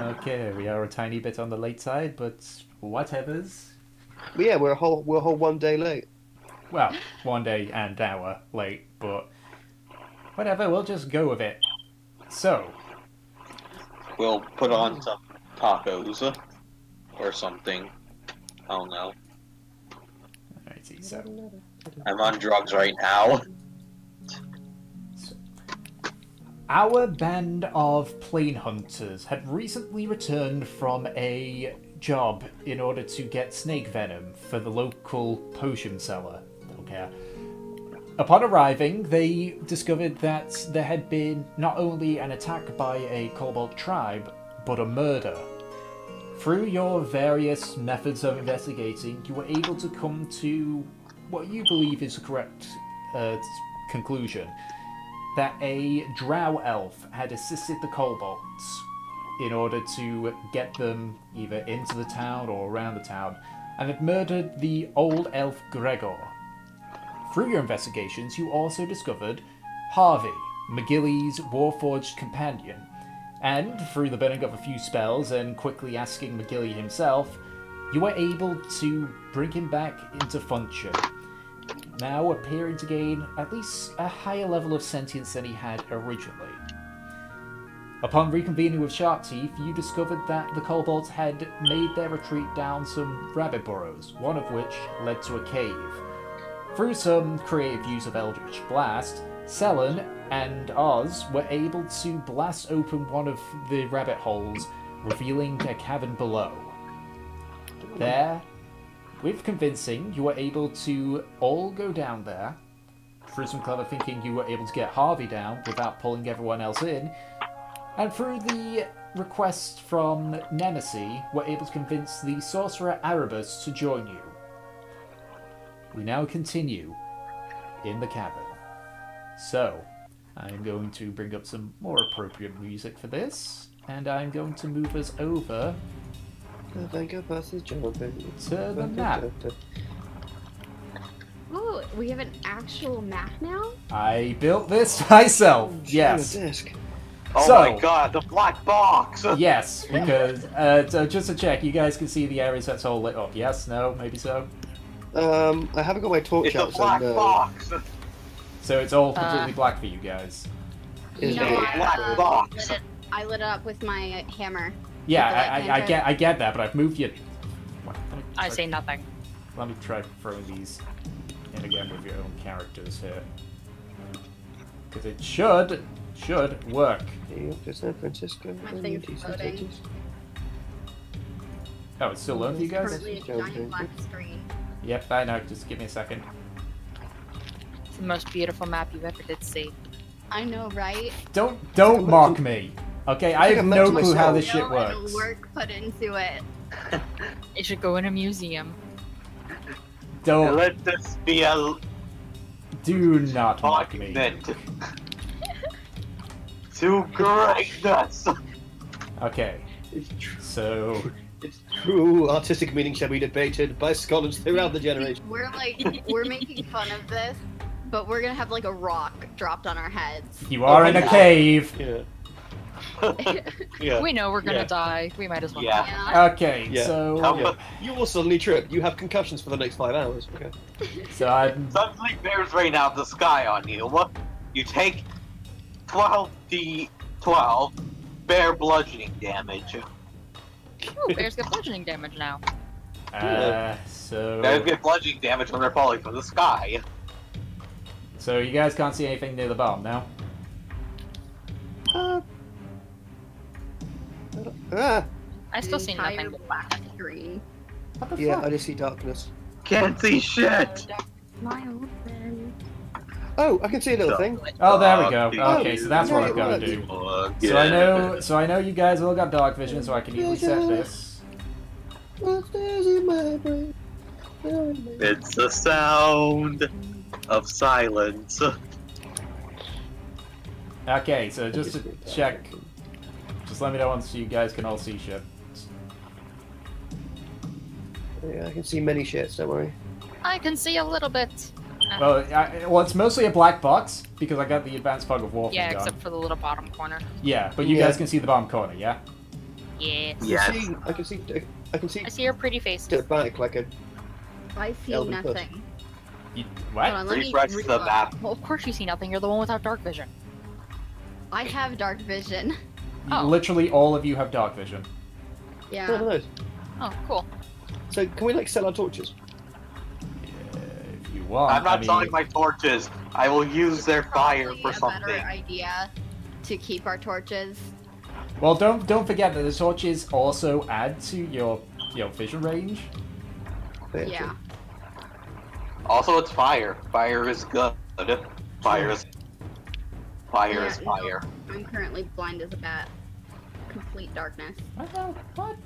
Okay, we are a tiny bit on the late side, but whatevers. But yeah, we're a whole 1 day late. Well, 1 day and hour late, but whatever, we'll just go with it. So, We'll put on some tacos or something. I don't know. alrighty, so I'm on drugs right now. our band of plane hunters had recently returned from a job in order to get snake venom for the local potion seller. Okay. Upon arriving, they discovered that there had been not only an attack by a Cobalt tribe, but a murder. Through your various methods of investigating, you were able to come to what you believe is the correct conclusion. That a drow elf had assisted the kobolds in order to get them either into the town or around the town, and had murdered the old elf Gregor. Through your investigations, you also discovered Harvey, McGilly's warforged companion, and through the burning of a few spells and quickly asking McGilly himself, you were able to bring him back into function, now appearing to gain at least a higher level of sentience than he had originally. Upon reconvening with Sharpteeth, you discovered that the kobolds had made their retreat down some rabbit burrows, one of which led to a cave. Through some creative use of Eldritch Blast, Selen and Oz were able to blast open one of the rabbit holes, revealing a cavern below. There, with convincing, you were able to all go down there. Through some clever thinking, you were able to get Harvey down without pulling everyone else in. And through the request from Nemesis, were able to convince the sorcerer Erebus to join you. We now continue in the cavern. So, I'm going to bring up some more appropriate music for this, and I'm going to move us over to the map. Oh, we have an actual map now? I built this myself, yes. Oh So- my god, the black box! Yes, because, so just to check, you guys can see the areas that's all lit up. Yes, no, maybe so? I haven't got my torch It's a out, so black no. box! So it's all completely black for you guys. Is No, it? Black box. I lit it up with my hammer. Yeah, With the light cantrip. I get that, but I've moved you. What? I say nothing. Let me try throwing these in again with your own characters here, because it should work. San Francisco. My thing's loading. Oh, it's still loading for you guys? Currently a giant black screen. Yep, I know. Just give me a second. It's the most beautiful map you ever did see. I know, right? Don't mock me. Okay, I think have I'm no meant to clue how myself. this shit No works. work put into it. It should go in a museum. Don't. Let this be a Do not mock me. monument to greatness! Okay, so Its true artistic meaning shall be debated by scholars throughout the generation. We're making fun of this, but we're gonna have like a rock dropped on our heads. you are in a yeah. cave. Yeah. Yeah. We know we're gonna Yeah. die. We might as well. Yeah. Yeah. Okay, Yeah. so Yeah. You will suddenly trip. You have concussions for the next 5 hours. Okay. so I'm Suddenly bears rain out of the sky on you. You take 12d12 bear bludgeoning damage. Ooh, bears get bludgeoning damage now. so Bears get bludgeoning damage when they're falling from the sky. so you guys can't see anything near the bomb now. I still see Entire nothing. black screen. What the Yeah, fuck? I just see darkness. Can't see shit! My old friend. Oh, I can see a little thing. Oh, there we go. Okay, so that's what yeah, I've got to right. do. So I know you guys all got dark vision, so I can easily set this. Upstairs in my brain. It's the sound of silence. Okay, so just to check, just let me know once you guys can all see shit. Yeah, I can see many shits, don't worry. I can see a little bit. Well, it's mostly a black box because I got the advanced fog of war. Yeah, done. except for the little bottom corner. Yeah, but you Yeah. guys can see the bottom corner, yeah? Yes. Yes. I can see I see your pretty face. to the back like a. I see Elven Puss. nothing. You, Hold what? on, let me Refresh the reload. map. Well, of course you see nothing. You're the one without dark vision. I have dark vision. Oh. Literally all of you have dark vision. Yeah. Oh, nice. Oh, cool. So can we like sell our torches? If you want. I'm not I mean, selling my torches. I will use their fire Probably for a something. better idea to keep our torches. Well, don't forget that the torches also add to your vision range. Yeah. Also, it's fire. Fire is good. Fire is Yeah, is no, fire. I'm currently blind as a bat. Complete darkness. What?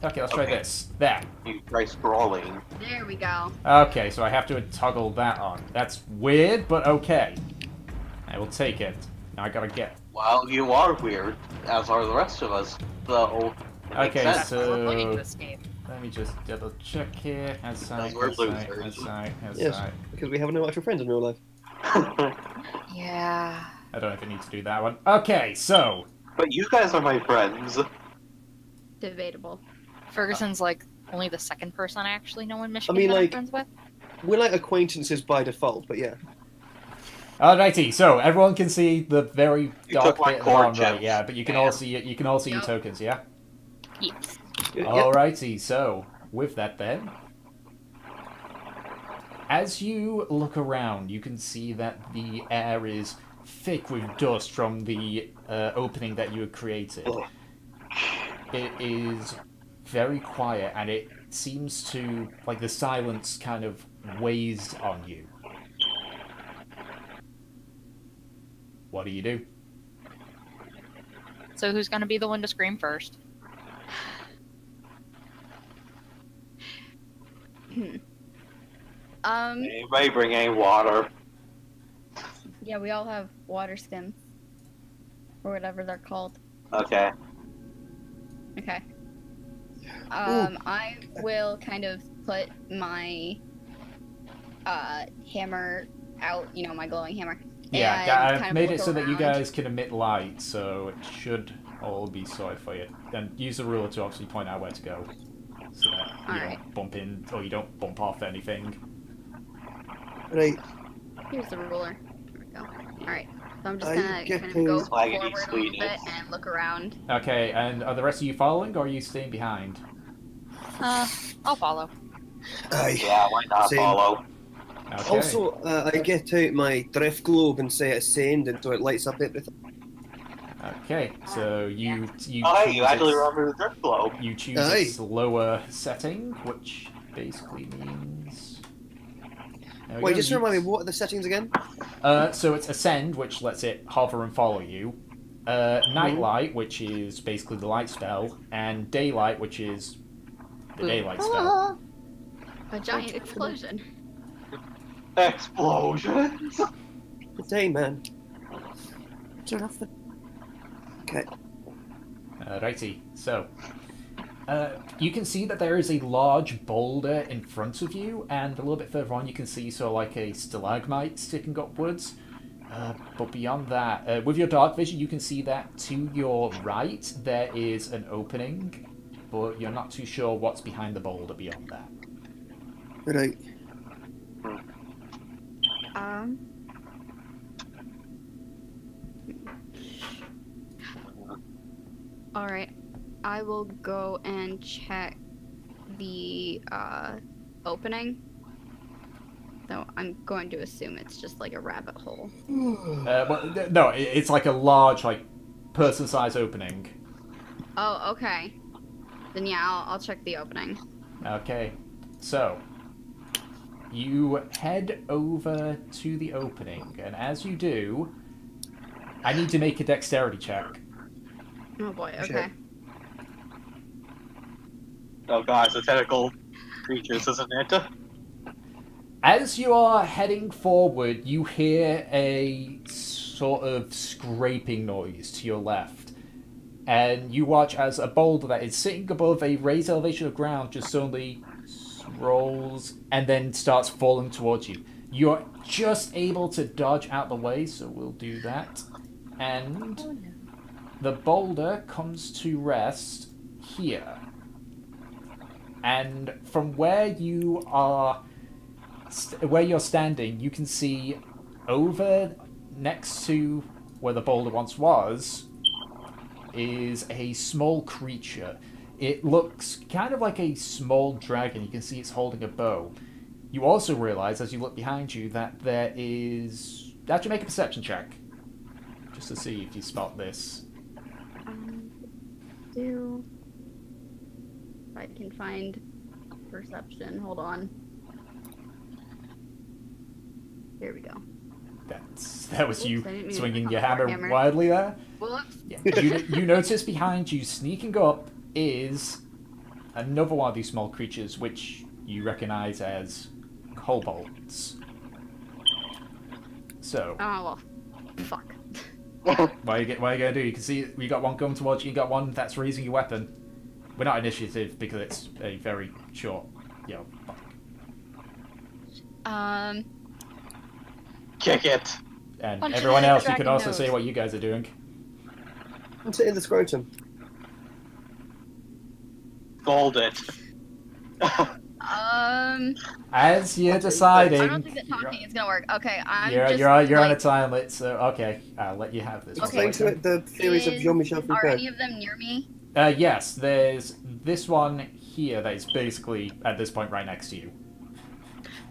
Okay, let's try Okay. this. There. You try scrolling. There we go. Okay, so I have to toggle that on. That's weird, but okay. I will take it. Now I gotta get. Well, you are weird, as are the rest of us. So, it makes Okay, sense. That's why we're playing so this game. let me just double check here. Outside, we're outside, losers. outside, Yes, outside. because we have no actual friends in real life. Yeah. I don't know if I need to do that one. Okay, so But you guys are my friends. Debatable. Ferguson's like only the second person I actually know in Michigan mean, that I'm like- friends with. We're like acquaintances by default, but yeah. alrighty, so everyone can see the very You dark took my bit at the bottom core right, chips. yeah, but you can all see it. You can all see your tokens, yeah. Yes. Yeah. Alrighty, so with that then, as you look around, you can see that the air is thick with dust from the opening that you had created. Oh. It is very quiet, and it seems to, like, the silence kind of weighs on you. What do you do? So who's gonna be the one to scream first? Anybody bring any water? Yeah, we all have water skins. Or whatever they're called. Okay. Okay. I will kind of put my hammer out, my glowing hammer. Yeah, and I've kind of made look it so that you around. guys can emit light, so it should all be sorted for you. And use the ruler to obviously point out where to go, so that you Alright. don't bump in or you don't bump off anything. Right. Here's the ruler. There we go. Alright. So I'm just Are gonna you kind of getting go Slaggity forward a little sweetness? bit and look around. Okay, and are the rest of you following, or are you staying behind? I'll follow. Aye. Yeah, why not Same. follow? Okay. Also, I get out my drift globe and set it send until it lights up everything. Okay, so you Oh, hey, choose you actually its- remember the drift globe. you choose Aye. its lower setting, which basically means. There we Wait, go, just you- remind me, what are the settings again? So it's ascend, which lets it hover and follow you. Nightlight, which is basically the light spell, and daylight, which is the daylight spell. A giant explosion. Explosions! Good day, man. Turn off the... Okay. Righty. So, you can see that there is a large boulder in front of you, and a little bit further on, you can see sort of like a stalagmite sticking upwards. But beyond that, with your dark vision, you can see that to your right there is an opening, but you're not too sure what's behind the boulder beyond that. Right. Alright. I will go and check the opening. So I'm going to assume it's just like a rabbit hole. No, it's like a large, like, person-sized opening. Oh, okay. Then yeah, I'll check the opening. Okay, so you head over to the opening, and as you do, I need to make a dexterity check. Oh boy, okay. Sure. Oh god, it's a tentacle creatures, isn't it? As you are heading forward, you hear a sort of scraping noise to your left, and you watch as a boulder that is sitting above a raised elevation of ground just suddenly rolls and then starts falling towards you. You're just able to dodge out the way, so we'll do that. And the boulder comes to rest here. And from where you are, where you're standing, you can see over next to where the boulder once was is a small creature. It looks kind of like a small dragon. You can see it's holding a bow. You also realize, as you look behind you, that there is... Actually, make a perception check. Just to see if you spot this. Do... If I can find perception. Hold on. Here we go. That was Oops, you I didn't mean to swinging call your it hammer hammer. wildly there. Whoops. Yeah. You notice behind you, sneaking up, is another one of these small creatures, which you recognize as kobolds. So, Oh, well. Fuck. what are you gonna do? You can see you got one coming towards you. You got one that's raising your weapon. We're not initiative because it's a very short, fuck. Kick it. And Punch everyone it in the else, you can dragon also nose. say what you guys are doing. I'm sitting in the scrotum. Scold it. As you're I deciding, don't think that talking is gonna work. Okay, I'm you're just, on a like, time limit, so okay, I'll let you have this. Okay. Explain to it the theories of Jean-Michel Are Foucault. any of them near me? Yes, there's this one here that is basically at this point right next to you.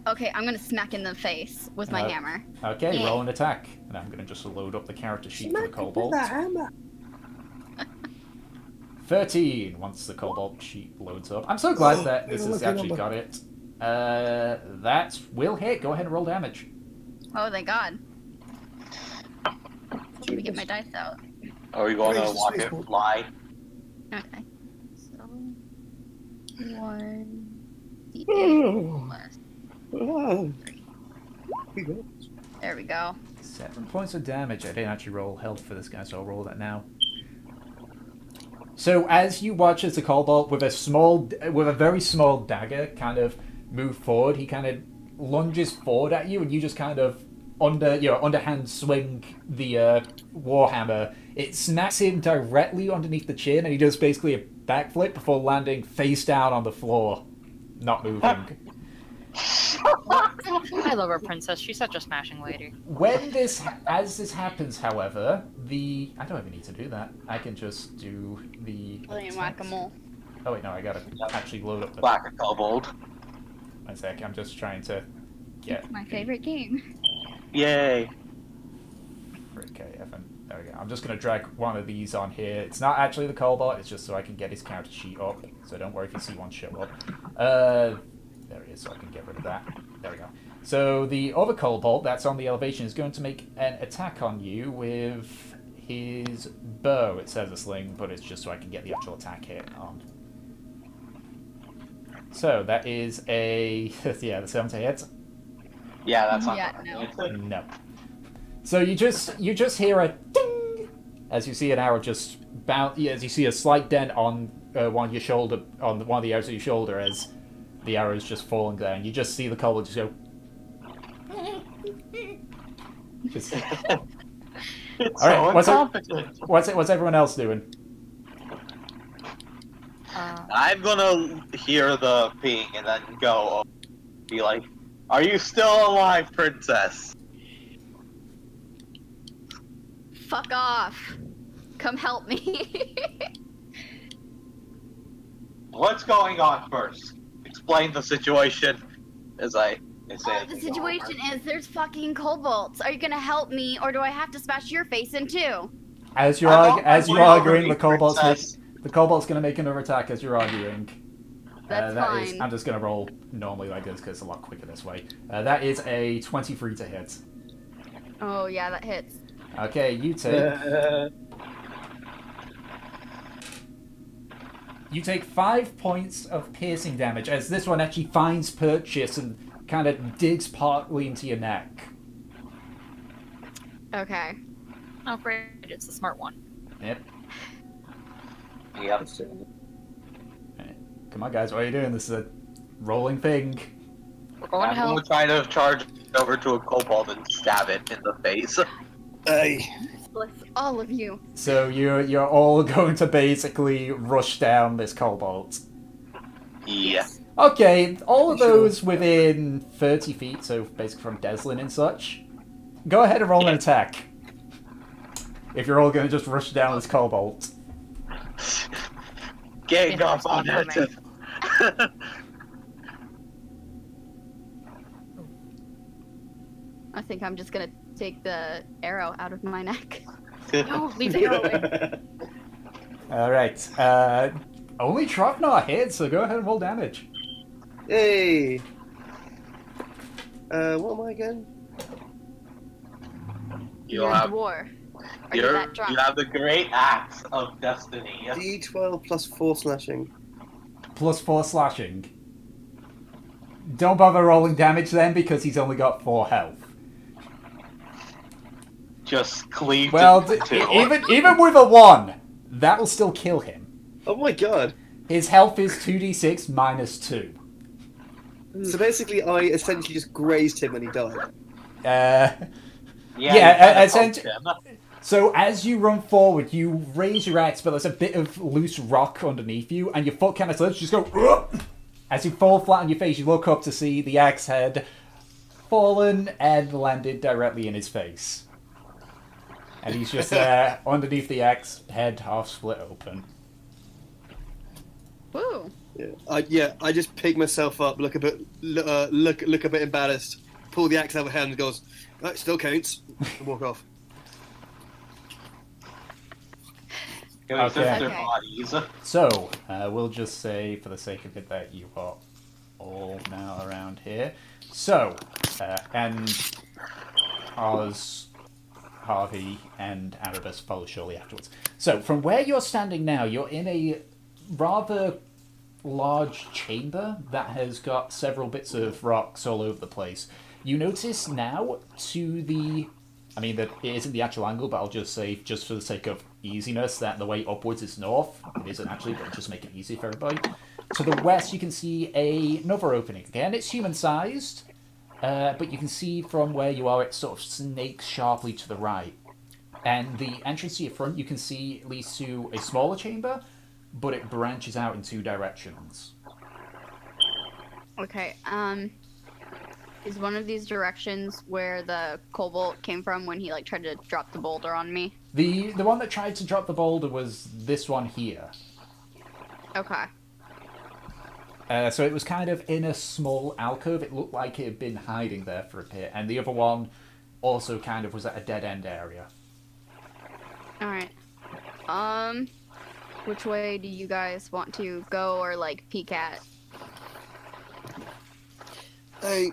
Okay, I'm gonna smack in the face with my hammer. Okay, Yeah. roll an attack, and I'm gonna just load up the character sheet for the kobold. 13 once the kobold sheet loads up. I'm so glad that this has actually got it. That will hit. Go ahead and roll damage. Oh, thank God. Let me get my dice out. Are we going to Gracious, watch it gracious. fly? Okay. So, 1 d8 plus. There we go. 7 points of damage. I didn't actually roll health for this guy, so I'll roll that now. So as you watch as the kobold with a very small dagger kind of move forward, he kind of lunges forward at you, and you just kind of underhand swing the warhammer. It smacks him directly underneath the chin, and he does basically a backflip before landing face down on the floor, not moving. I love our princess. She's such a smashing lady. As this happens, however, I don't even need to do that. I can just do the Playing attacks. whack-a-mole. Oh wait, no, I gotta actually load up the... Black a kobold. One sec, I'm just trying to get... It's my favorite game. Yay. Okay, there we go. I'm just gonna drag one of these on here. It's not actually the kobold, it's just so I can get his character sheet up. So don't worry if you see one show up. There he is, so I can get rid of that. There we go. So the other kobold that's on the elevation is going to make an attack on you with his bow. It says a sling, but it's just so I can get the actual attack hit on. So that is a... yeah, the 7 to hit. Yeah, that's not Yeah, no. No. So you just hear a ding as you see an arrow just bounce. As you see a slight dent on one of your shoulder, on one of the arrows of your shoulder, as the arrow is just falling down. You just see the kobold just go. Just... It's All right, so incompetent. what's everyone else doing? I'm gonna hear the ping and then go be like, "Are you still alive, princess?" Fuck off. Come help me. What's going on first? Explain the situation as I say. The situation is there's fucking kobolds. Are you gonna help me, or do I have to smash your face in two? As you're I'm arguing, the princess. kobold's gonna make another attack as you're arguing. That's fine. I'm just gonna roll normally like this because it's a lot quicker this way. That is a 23 to hit. Oh yeah, that hits. Okay, you take. You take 5 points of piercing damage as this one actually finds purchase and kind of digs partly into your neck. Okay. Oh, great. It's the smart one. Yep. Yep. Come on, guys, what are you doing? This is a rolling thing. We're going to I'm hell. gonna try to charge over to a kobold and stab it in the face. Hey, Bless all of you. So you're all going to basically rush down this cobalt. Yeah. Okay, all of Sure. those within 30 feet, so basically from Deslin and such. Go ahead and roll an attack. If you're all going to just rush down this cobalt. Gang up on it. I think I'm just gonna take the arrow out of my neck. No, leave the arrow in. Alright, only Trofnar hit, so go ahead and roll damage. Hey. What am I again? You're a dwarf. Are you that drunk? You have the great axe of destiny. D12 plus 4 slashing. Plus 4 slashing. Don't bother rolling damage then, because he's only got 4 health. Just cleave Well, to even with a 1, that will still kill him. Oh my god. His health is 2d6 minus 2. So basically, I essentially just grazed him and he died. Essentially. So as you run forward, you raise your axe, but there's a bit of loose rock underneath you, and your foot kind of slips. You just go. Ugh! As you fall flat on your face, you look up to see the axe head fallen and landed directly in his face. And he's just there underneath the axe head, half split open. Woo. I just pick myself up, look a bit embarrassed, pull the axe out of my hand and goes, oh, it still counts, and walk off. Okay. So, we'll just say, for the sake of it, that you are all now around here. So, and Oz, Harvey, and Erebus follow shortly afterwards. So, from where you're standing now, you're in a rather large chamber that has got several bits of rocks all over the place. You notice now to the... I mean, that it isn't the actual angle, but I'll just say, just for the sake of easiness, that the way upwards is north. It isn't actually, but just make it easy for everybody. To the west, you can see another opening. Again, it's human-sized, but you can see from where you are, it sort of snakes sharply to the right. And the entrance to your front, you can see, leads to a smaller chamber, but it branches out in 2 directions. Okay, is one of these directions where the cobalt came from when he, like, tried to drop the boulder on me? The one that tried to drop the boulder was this one here. Okay. So it was kind of in a small alcove. It looked like it had been hiding there for a bit. And the other one also kind of was at a dead-end area. Alright. Which way do you guys want to go or, like, peek at? Hey,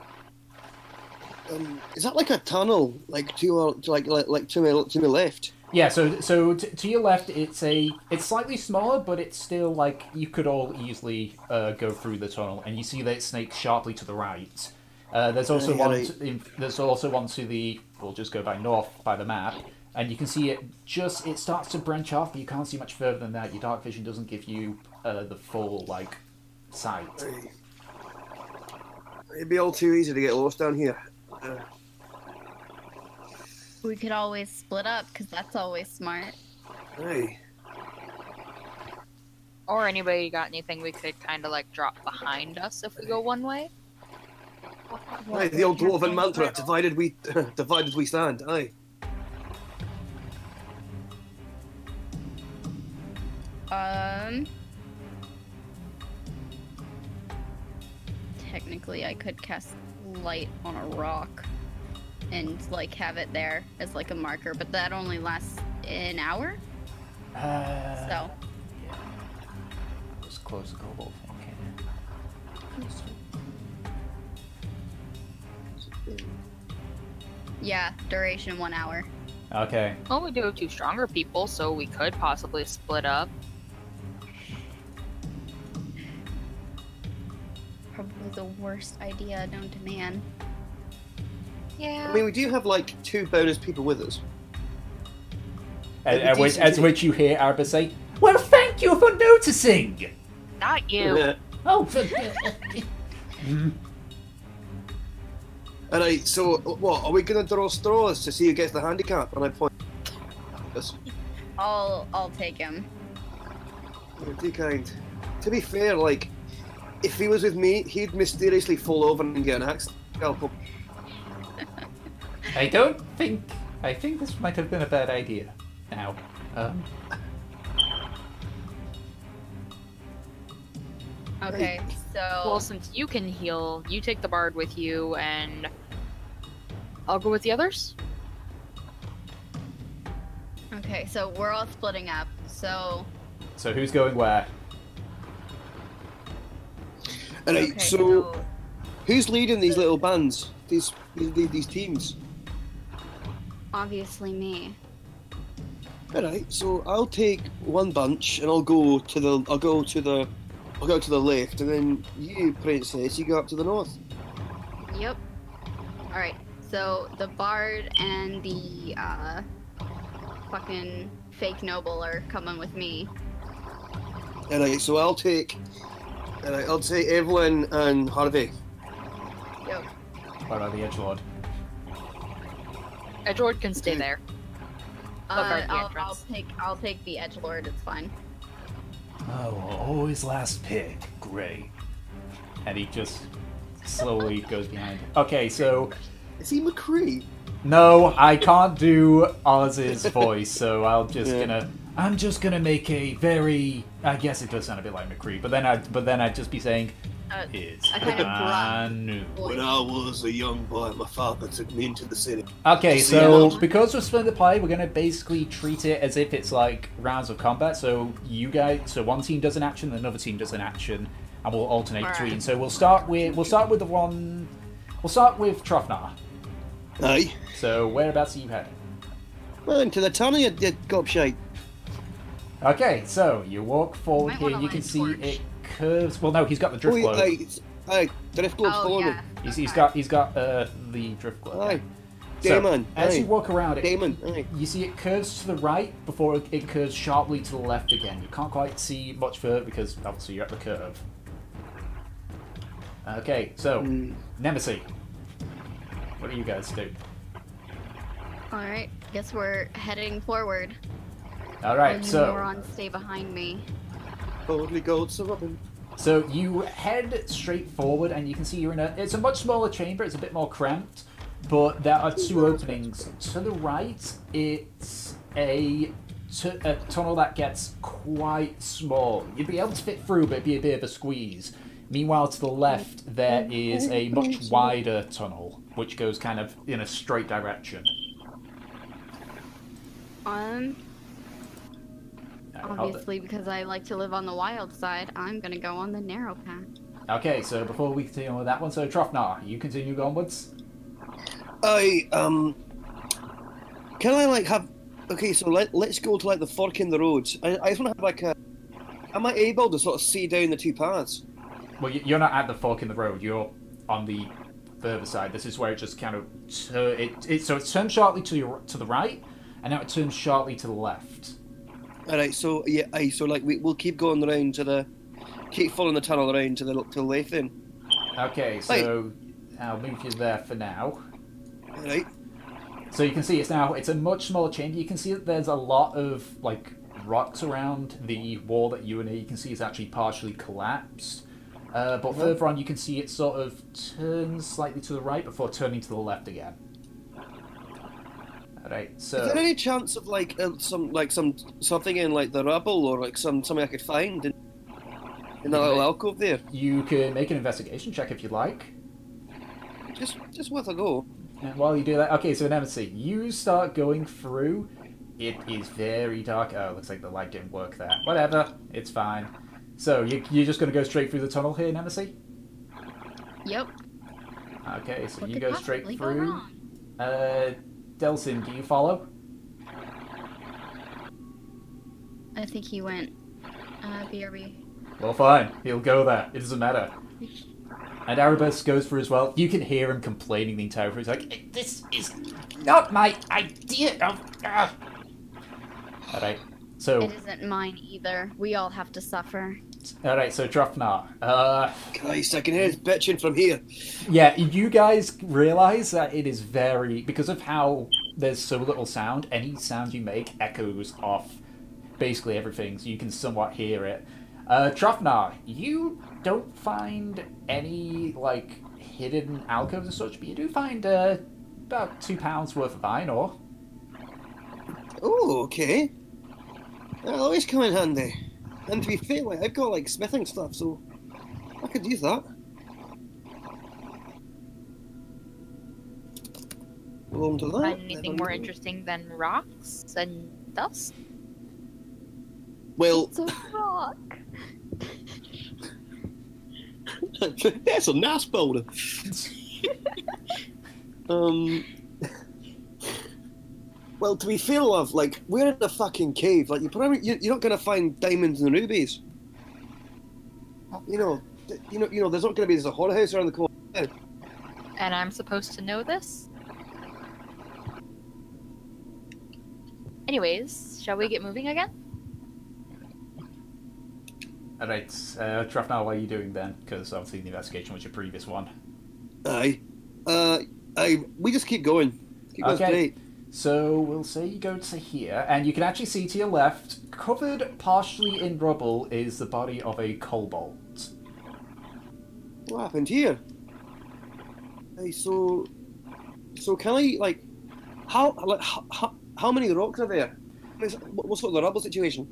is that like a tunnel, like to my left? Yeah, so to your left, it's slightly smaller, but it's still like you could all easily go through the tunnel, and you see that it snakes sharply to the right. There's also one to the. We'll just go by north by the map, and you can see it starts to branch off, but you can't see much further than that. Your dark vision doesn't give you the full like sight. Hey. It'd be all too easy to get lost down here. We could always split up, because that's always smart. Hey. Or anybody got anything we could kind of like drop behind us if we go one way? Aye, the old dwarven mantra, divided we stand, aye. Technically I could cast light on a rock and like have it there as like a marker, but that only lasts an hour. So Yeah. Just close the cobalt. Okay. yeah, duration 1 hour. Okay. Well, we do have 2 stronger people, so we could possibly split up. Probably the worst idea known to man. Yeah. I mean, we do have like 2 bonus people with us. As which you hear Arba say, "Well, thank you for noticing." Not you. Yeah. Oh. And so what? Are we gonna draw straws to see who gets the handicap? And I point. Yes. I'll take him. You're too kind. To be fair, like, if he was with me, he'd mysteriously fall over and get an axe. Help him. I think this might have been a bad idea. Now, Okay, Well, so since you can heal, you take the bard with you, and I'll go with the others. okay, so we're all splitting up. So so who's going where? Alright, okay, so who's leading these little bands? These teams? obviously me. Alright, so I'll take one bunch and I'll go to the left, and then you, Princess, you go up to the north. Yep. All right. So the bard and the fucking fake noble are coming with me. Alright, so I'll take Evelyn and Harvey. Yep. What about the edgelord? Edward can stay there. guard the I'll entrance. take the edgelord. It's fine. Oh, always last pick. Great. And he just slowly goes behind. Okay, so Is he McCree? no, I can't do Oz's voice, so Yeah. I'm just gonna make a very. I guess it does sound a bit like McCree, but then I'd just be saying, it's a kind of brand new. When I was a young boy, my father took me into the city. Okay, Yeah. so because we're splitting the play, we're gonna basically treat it as if it's like rounds of combat. So one team does an action, another team does an action, and we'll alternate Alright. between. So we'll start with Trofnar. Aye. So whereabouts are you heading? Well, into the tunnel, you gobshite. Okay, so you walk forward Might here. wanna You can light see torch. it curves. Well, no, he's got the drift globe. Aye, drift globe's Oh following yeah. He's got the drift globe. me. Aye. So, Damon. as aye. you walk around it, Damon. Aye. you see it curves to the right before it curves sharply to the left again. You can't quite see much further because obviously you're at the curve. Okay, so Nemesis, what do you guys do? All right. Guess we're heading forward. All right, You so morons stay behind me. Holy gold, so Robin. so you head straight forward, and you can see you're in a. It's a much smaller chamber. It's a bit more cramped, but there are two openings. To the right, it's a tunnel that gets quite small. You'd be able to fit through, but it'd be a bit of a squeeze. Meanwhile, to the left, there is a much wider tunnel, which goes kind of in a straight direction. Obviously, because I like to live on the wild side, I'm gonna go on the narrow path. Okay, so before we continue with that one, so Trofnar, you continue onwards? Can I like have? Okay, so let's go to like the fork in the roads. I just want to have like a. Am I able to sort of see down the two paths? Well, you're not at the fork in the road. You're on the further side. This is where it just kind of so it turns sharply to the right, and now it turns sharply to the left. All right, so yeah, so like we'll keep going around keep following the tunnel around to the left then. Okay, so I'll move you there for now. All right. So you can see it's a much smaller chamber. You can see that there's a lot of like rocks around the wall that you can see is actually partially collapsed. But further on, you can see it sort of turns slightly to the right before turning to the left again. Alright, so Is there any chance of like something in like the rubble or like something I could find in that little alcove there? you can make an investigation check if you'd like. Just worth a go. And while you do that, okay, so Nemesis, you start going through. It is very dark. Oh, looks like the light didn't work there. Whatever, it's fine. So you're just going to go straight through the tunnel here, Nemesis? Yep. Okay, so What you could go straight possibly go through. wrong? Delsin, do you follow? I think he went. BRB. Well, fine. He'll go there. It doesn't matter. And Erebus goes through as well. You can hear him complaining the entire time. He's like, "This is not my idea of." All right. So. It isn't mine either. We all have to suffer. All right. So Trofnar. Christ, I can hear his bitching from here. Yeah. You guys realize that it is very because of how there's so little sound, any sound you make echoes off basically everything, so you can somewhat hear it. Trofnar, you don't find any, like, hidden alcoves and such, but you do find about £2 worth of iron ore. Oh, okay. That'll always come in handy. And to be fair, like, I've got, like, smithing stuff, so I could use that. Belong to that. Find anything more interesting than rocks and dust? Well, It's a rock. that's a nice boulder. Well, to be fair, love, like, we're in a fucking cave. Like, you're not gonna find diamonds and rubies. You know, there's not gonna be a horror house around the corner. And I'm supposed to know this? Anyways, shall we get moving again? Alright, Trofnar, what are you doing then? Because obviously the investigation was your previous one. Aye. We just keep going. Keep going Okay. straight. So we'll say you go to here, and you can actually see to your left, covered partially in rubble, is the body of a kobold. What happened here? Hey, so can I, like, how many rocks are there? What's sort of the rubble situation?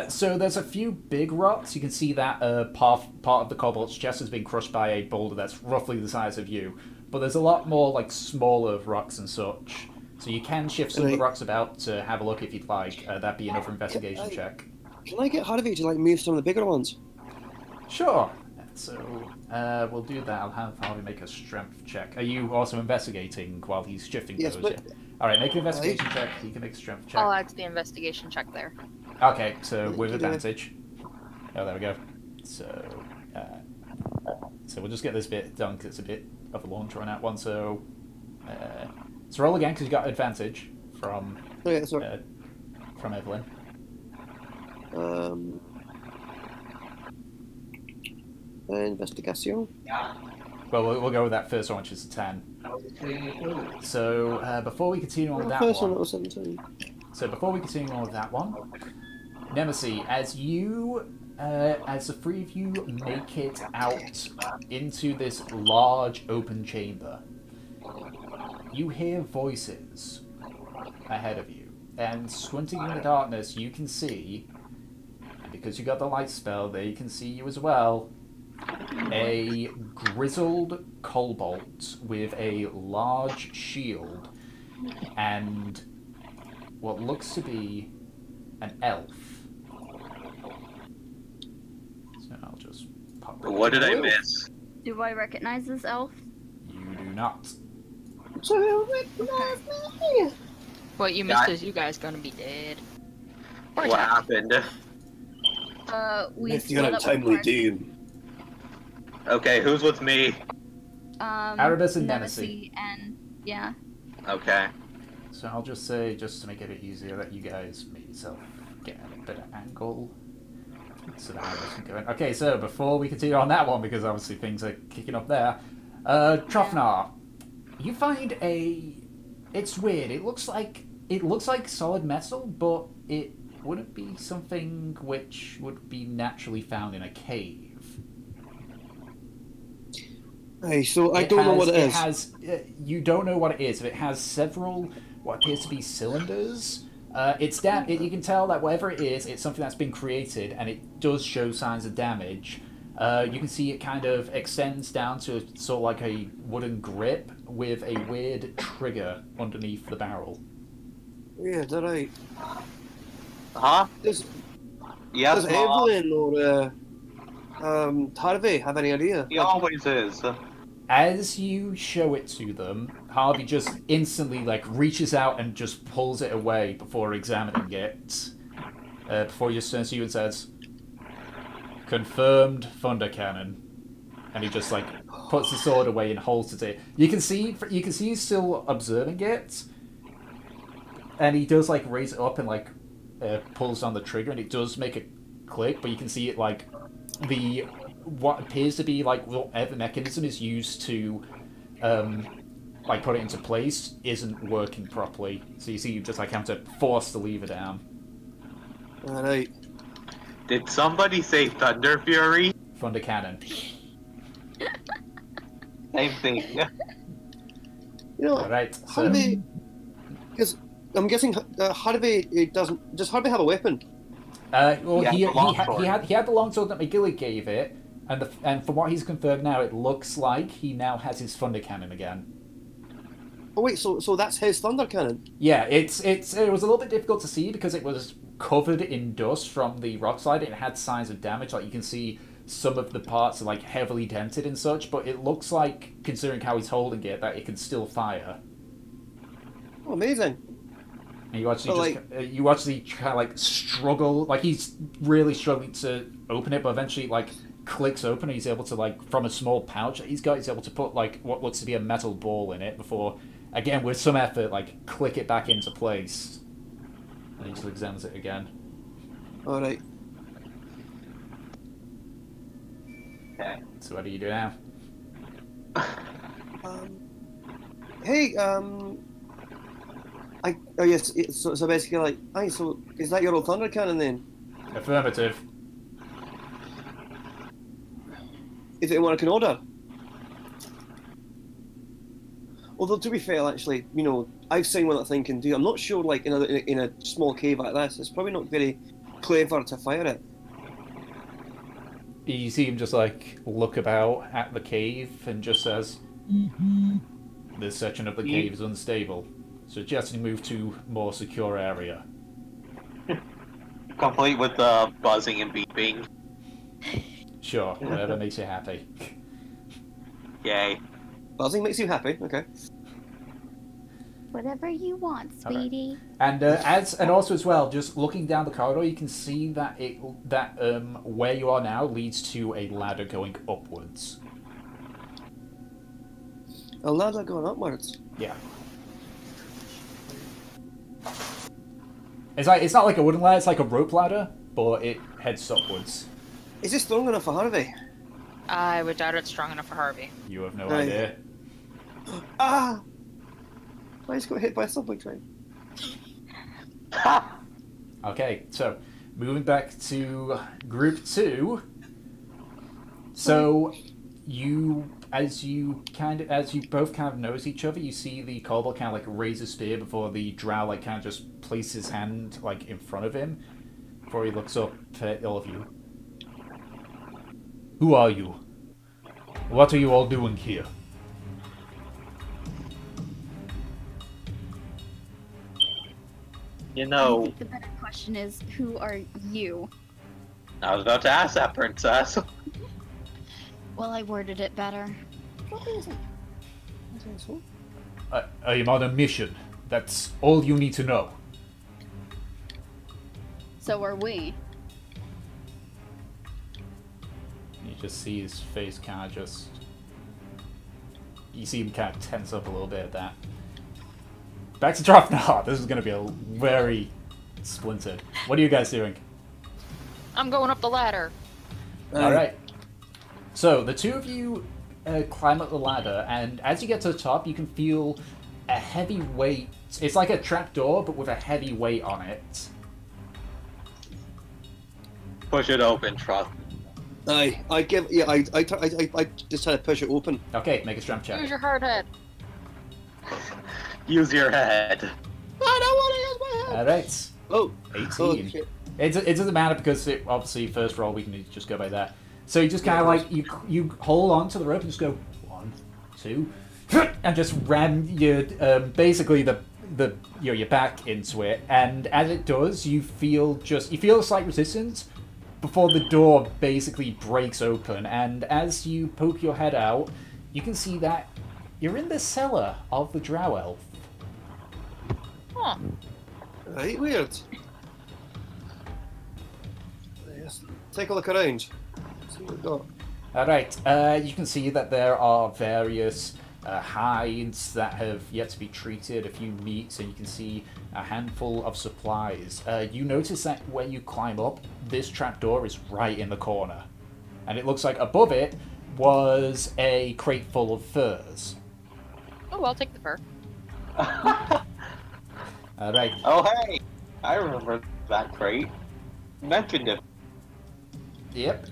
So there's a few big rocks. You can see that part of the kobold's chest has been crushed by a boulder that's roughly the size of you. But there's a lot more, like, smaller rocks and such. So you can shift some of the rocks about to have a look if you'd like. That'd be another investigation check. Can I get Harvey to, like, move some of the bigger ones? Sure. So we'll do that. I'll have Harvey make a strength check. Are you also investigating while he's shifting Yes, those? but... Yeah. All right, make an investigation check. You can make a strength check. I'll add to the investigation check there. Okay, so with You do it. advantage. Oh, there we go. So we'll just get this bit done because it's a bit of a long drawn out one. So roll again because you got advantage from sorry. from Evelyn. Investigation. Well, we'll go with that first one, which is a 10. So before we continue on with that First one one, was 17. So before we continue on with that one, Nemesis, as the three of you make it out into this large open chamber, you hear voices ahead of you, and squinting in the darkness, you can see, and because you got the light spell, they can see you as well, a grizzled kobold with a large shield and what looks to be an elf. So I'll just pop that What did I in. miss? Do I recognize this elf? You do not. What you missed is you guys gonna be dead. Or What attacked. happened? We If split you're up untimely with doom. Okay, who's with me? Erebus and Nemesis. and yeah. Okay. So I'll just say, just to make it a bit easier, that you guys make yourself get a better angle. So that Erebus can go in. Okay, so before we continue on that one, because obviously things are kicking up there, Trofnar, you find it's weird. It looks like solid metal, but it wouldn't be something which would be naturally found in a cave. Hey, so I don't know what it is. You don't know what it is. It has several what appears to be cylinders. You can tell that whatever it is, it's something that's been created, and it does show signs of damage. You can see it kind of extends down to sort of like a wooden grip with a weird trigger underneath the barrel. Yeah, is that right? Huh? Does Yes, Mom. Evelyn or Harvey have any idea? He always is. As you show it to them, Harvey just instantly reaches out and just pulls it away before examining it. Before he just turns to you and says, "Confirmed thunder cannon," and he just puts the sword away and holds it. You can see he's still observing it, and he does raise it up and pulls on the trigger, and it does make a click. But you can see it what appears to be whatever mechanism is used to like put it into place isn't working properly. So you see, you just like have to force the lever down. All right. Did somebody say Thunder Fury? Thunder cannon. Same thing. You know, All right. So Harvey, because I'm guessing Harvey doesn't. Does Harvey have a weapon? well, Yeah, he the longsword. had the longsword that McGilly gave it, and from what he's confirmed now, it looks like he now has his thunder cannon again. Oh wait, so that's his thunder cannon. Yeah, it was a little bit difficult to see because it was covered in dust from the rock slide. It had signs of damage, like you can see some of the parts are like heavily dented and such, but it looks like, considering how he's holding it, that it can still fire. Oh, amazing. And you actually Well, you actually kind of like struggle, like he's really struggling to open it, but eventually like clicks open and he's able to, like, from a small pouch that he's got, he's able to put like what looks to be a metal ball in it before, again with some effort, like click it back into place. And he just examines it again. All right. Okay. So what do you do now? Hey, oh yes. So basically, like, aye. So is that your old thunder cannon then? Affirmative. Is it one I can order? Although to be fair, actually, you know, I've seen what that thing can do. I'm not sure, like in a small cave like this, it's probably not very clever to fire it. You see him just like look about at the cave and just says, "This section of the cave is unstable. Suggesting move to more secure area." Complete with the buzzing and beeping. Sure, whatever makes you happy. Yay. Buzzing makes you happy. Okay. Whatever you want, sweetie. And and also as well, just looking down the corridor, you can see that where you are now leads to a ladder going upwards. A ladder going upwards. Yeah. It's not like a wooden ladder; it's like a rope ladder, but it heads upwards. Is this strong enough for Harvey? I would doubt it's strong enough for Harvey. You have no Right. idea. Ah! I just got hit by a subway train. Ha! Okay, so moving back to group 2. So as you both kind of notice each other, you see the kobold kind of like raise a spear before the drow like kind of just place his hand like in front of him before he looks up at all of you. Who are you? What are you all doing here? You I know, think the better question is, who are you? I was about to ask that, princess. Well, I worded it better. I am on a mission. That's all you need to know. So are we. You just see his face kind of just... You see him kind of tense up a little bit at that. Back to Drafnar. This is going to be a very splintered. What are you guys doing? I'm going up the ladder. Alright. So, the two of you climb up the ladder, and as you get to the top, you can feel a heavy weight. It's like a trapdoor, but with a heavy weight on it. Push it open, trust. I just try to push it open. Okay, make a strength check. Use your hard head. Use your head. I don't want to use my head. Alright. Oh, 18. oh shit. It doesn't matter because obviously first roll we can just go by that. So you just kind of like you hold on to the rope and just go 1, 2, and just ram your basically your back into it. And as it does, you feel a slight resistance before the door basically breaks open. And as you poke your head out, you can see that you're in the cellar of the Drow Elf. Huh. Right, weird. Yes. Take a look around. See what we've got. Alright, you can see that there are various hides that have yet to be treated, a few meats, and you can see a handful of supplies. You notice that when you climb up, this trapdoor is right in the corner. And it looks like above it was a crate full of furs. Oh, I'll take the fur. Alright. Oh, hey! I remember that crate. Mentioned it. Yep.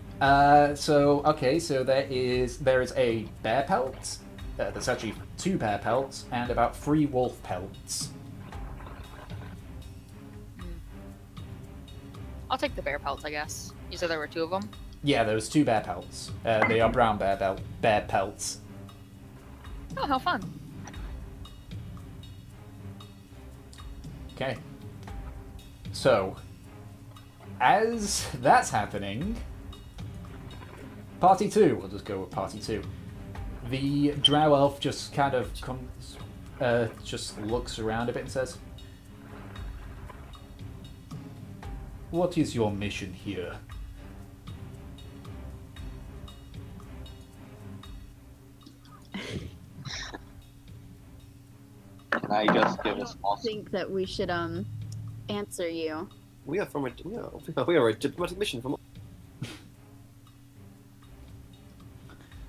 So there is a bear pelt. There's actually 2 bear pelts and about 3 wolf pelts. I'll take the bear pelts, I guess. You said there were 2 of them? Yeah, there was 2 bear pelts. They are brown bear pelts. Oh, how fun. Okay. So, as that's happening, party 2. We'll just go with party 2. The drow elf just kind of comes, just looks around a bit and says, "What is your mission here?" And I just give a small. I think that we should answer you. We are from a we are a diplomatic mission from.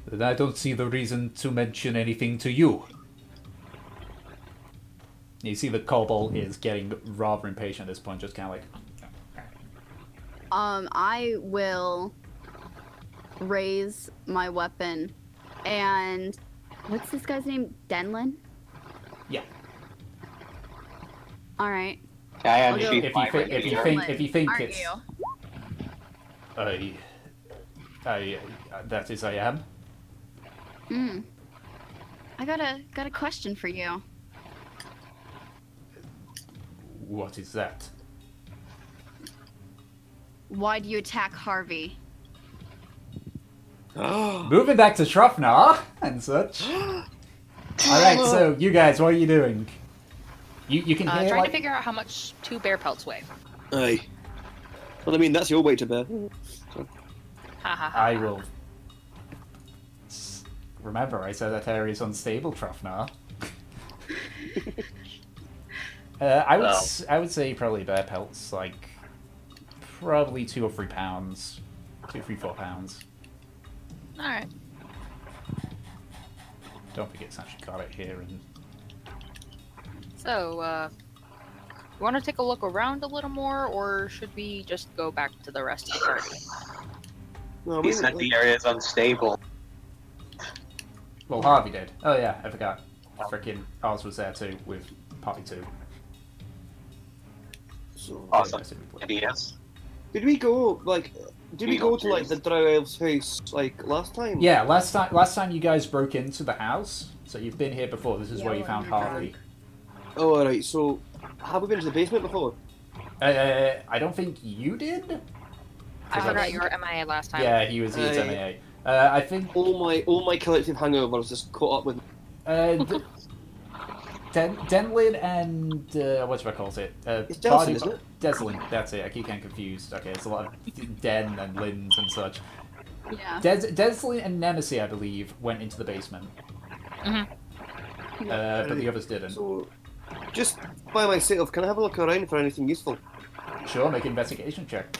Then I don't see the reason to mention anything to you. You see the kobold is getting rather impatient at this point, just kind of like... I will raise my weapon and... What's this guy's name? Denlin? Yeah. Alright. Can I I'll go- unsheath If my you think Aren't it's... you? That is, I am. I got a question for you. What is that? Why do you attack Harvey? Moving back to Shrufnar and such. Alright, so you guys, what are you doing? You can hear Trying like... to figure out how much 2 bear pelts weigh. Aye. Well, I mean, that's your way to bear. Ha ha ha. I will... Remember, I said that area is unstable, Shrufnar. I would say probably bear pelts, like probably 2 or 3 pounds, 2, 3, 4 pounds. Alright. Don't forget it's actually got it here. And So, you want to take a look around a little more, or should we just go back to the rest of the party? No, He said the area is unstable. well, Harvey did. Oh yeah, I forgot. Freaking Oz was there too with Party 2. So, Awesome. basically. Idiots. did we go to like the Drow Elf's house like last time? Yeah, last time you guys broke into the house, so you've been here before. This is Yeah, where you when found we were Harvey. Oh, alright. So, have we been to the basement before? I don't think you did. I forgot you were MIA last time. Yeah, he was Aye. MAA. I think All my collective hangovers just caught up with. Denlin and whatchamacallit it? It's Delson, isn't it? Deslin, that's it. I keep getting confused. Okay, it's a lot of Den and Lins and such. Yeah. Deslin and Nemesis, I believe, went into the basement. Mm-hmm. But the others didn't. So, just by myself, can I have a look around for anything useful? Sure, make an investigation check.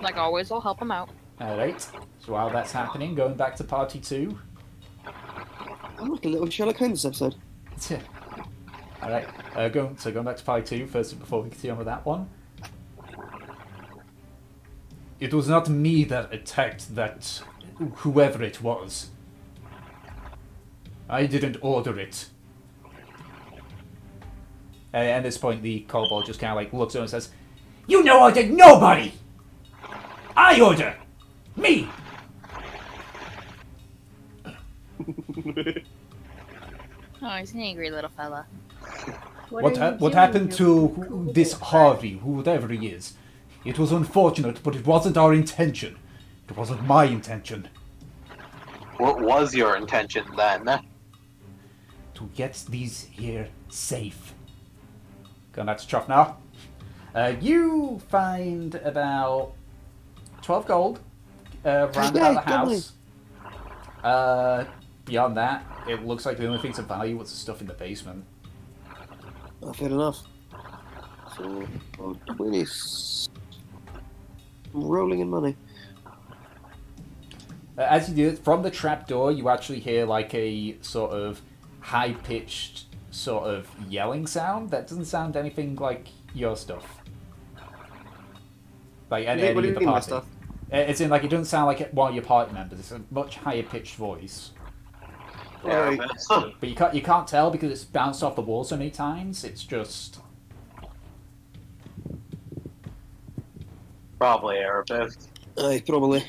Like always, I'll help him out. Alright, so while that's happening, going back to party 2. I'm like a little Sherlock Holmes this episode. Alright, going back to party 2 first before we continue on with that one. It was not me that attacked that whoever it was. I didn't order it. At this point, the kobold just kind of like looks over and says, "You know I did nobody! I order! Me!" Oh, he's an angry little fella. What happened to this Harvey, whoever he is? It was unfortunate, but it wasn't our intention. It wasn't my intention. What was your intention then? To get these here safe. Going back to Truff now. You find about 12 gold round about the house. Beyond that, it looks like the only things of value was the stuff in the basement. Oh, fair enough. So, 20. I'm rolling in money. As you do it, from the trapdoor, you actually hear like a sort of high-pitched sort of yelling sound that doesn't sound anything like your stuff. Like any What do of you the mean by party. stuff? It's in like it doesn't sound like one of your party members. It's a much higher-pitched voice. Right. But you can't tell because it's bounced off the wall so many times. It's just Probably Arabic. Aye, probably.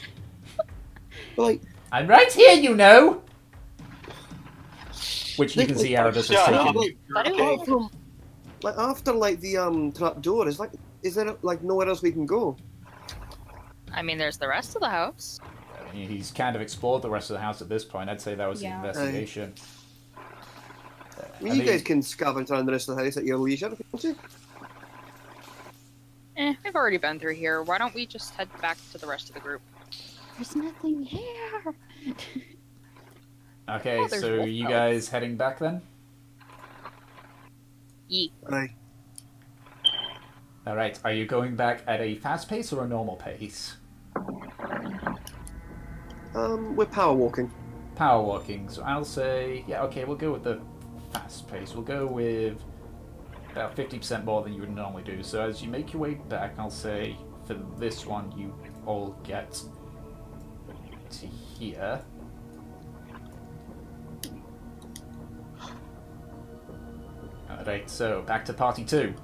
But like, I'm right here, you know. Which you can see like, Erebus is shut up. taking. apart from, like after like the trap door, is there like nowhere else we can go? I mean, there's the rest of the house. I mean, he's kind of explored the rest of the house at this point. I'd say that was Yeah. the investigation. I mean, you guys can scavenge around the rest of the house at your leisure, can't you? We've already been through here. Why don't we just head back to the rest of the group? There's nothing here. Okay, Oh, there's so wolf you pelt. guys heading back then? Yeet. Aye. Alright, are you going back at a fast pace or a normal pace? We're power walking. Power walking, so I'll say, yeah, okay, we'll go with the fast pace. We'll go with about 50% more than you would normally do. So as you make your way back, I'll say for this one, you all get to here. Alright, so back to party 2.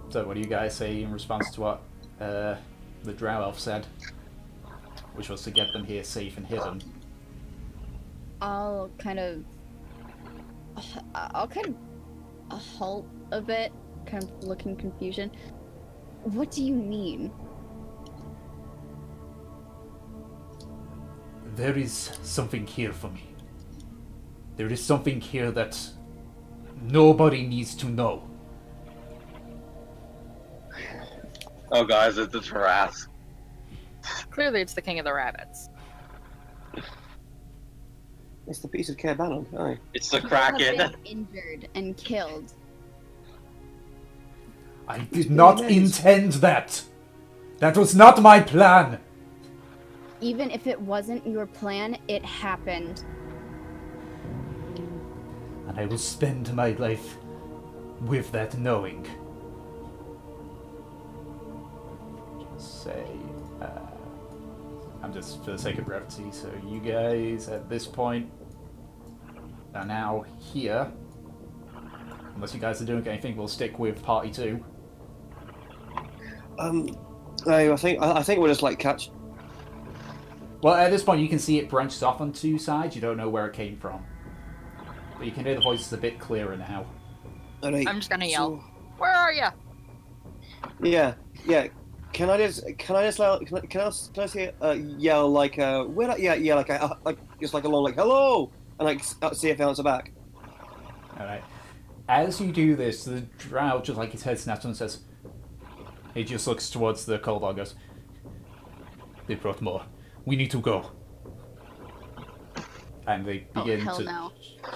So what do you guys say in response to what the Drow Elf said? Which was to get them here safe and hidden. I'll kind of halt a bit, kind of look in confusion. What do you mean? There is something here for me. There is something here that nobody needs to know. Oh, guys, it's a giraffe. Clearly, it's the king of the rabbits. It's the piece of Kerbanon, aye. It's the People have Kraken. been injured and killed. I did not intend that. That was not my plan. Even if it wasn't your plan, it happened. And I will spend my life with that knowing. Just say, I'm just for the sake of brevity. So you guys at this point are now here. Unless you guys are doing anything, we'll stick with party 2. I think we'll just like catch. Well, at this point, you can see it branches off on 2 sides. You don't know where it came from. But you can hear the voices a bit clearer now. Alright. I'm just gonna yell, "Where are ya?" Yeah. Can I say yell like where? Yeah, like just like along like hello, and like see if they answer back. Alright. As you do this, the drow just like his head snaps and says, he just looks towards the cold and goes, "They brought more. We need to go." And they begin hell to no.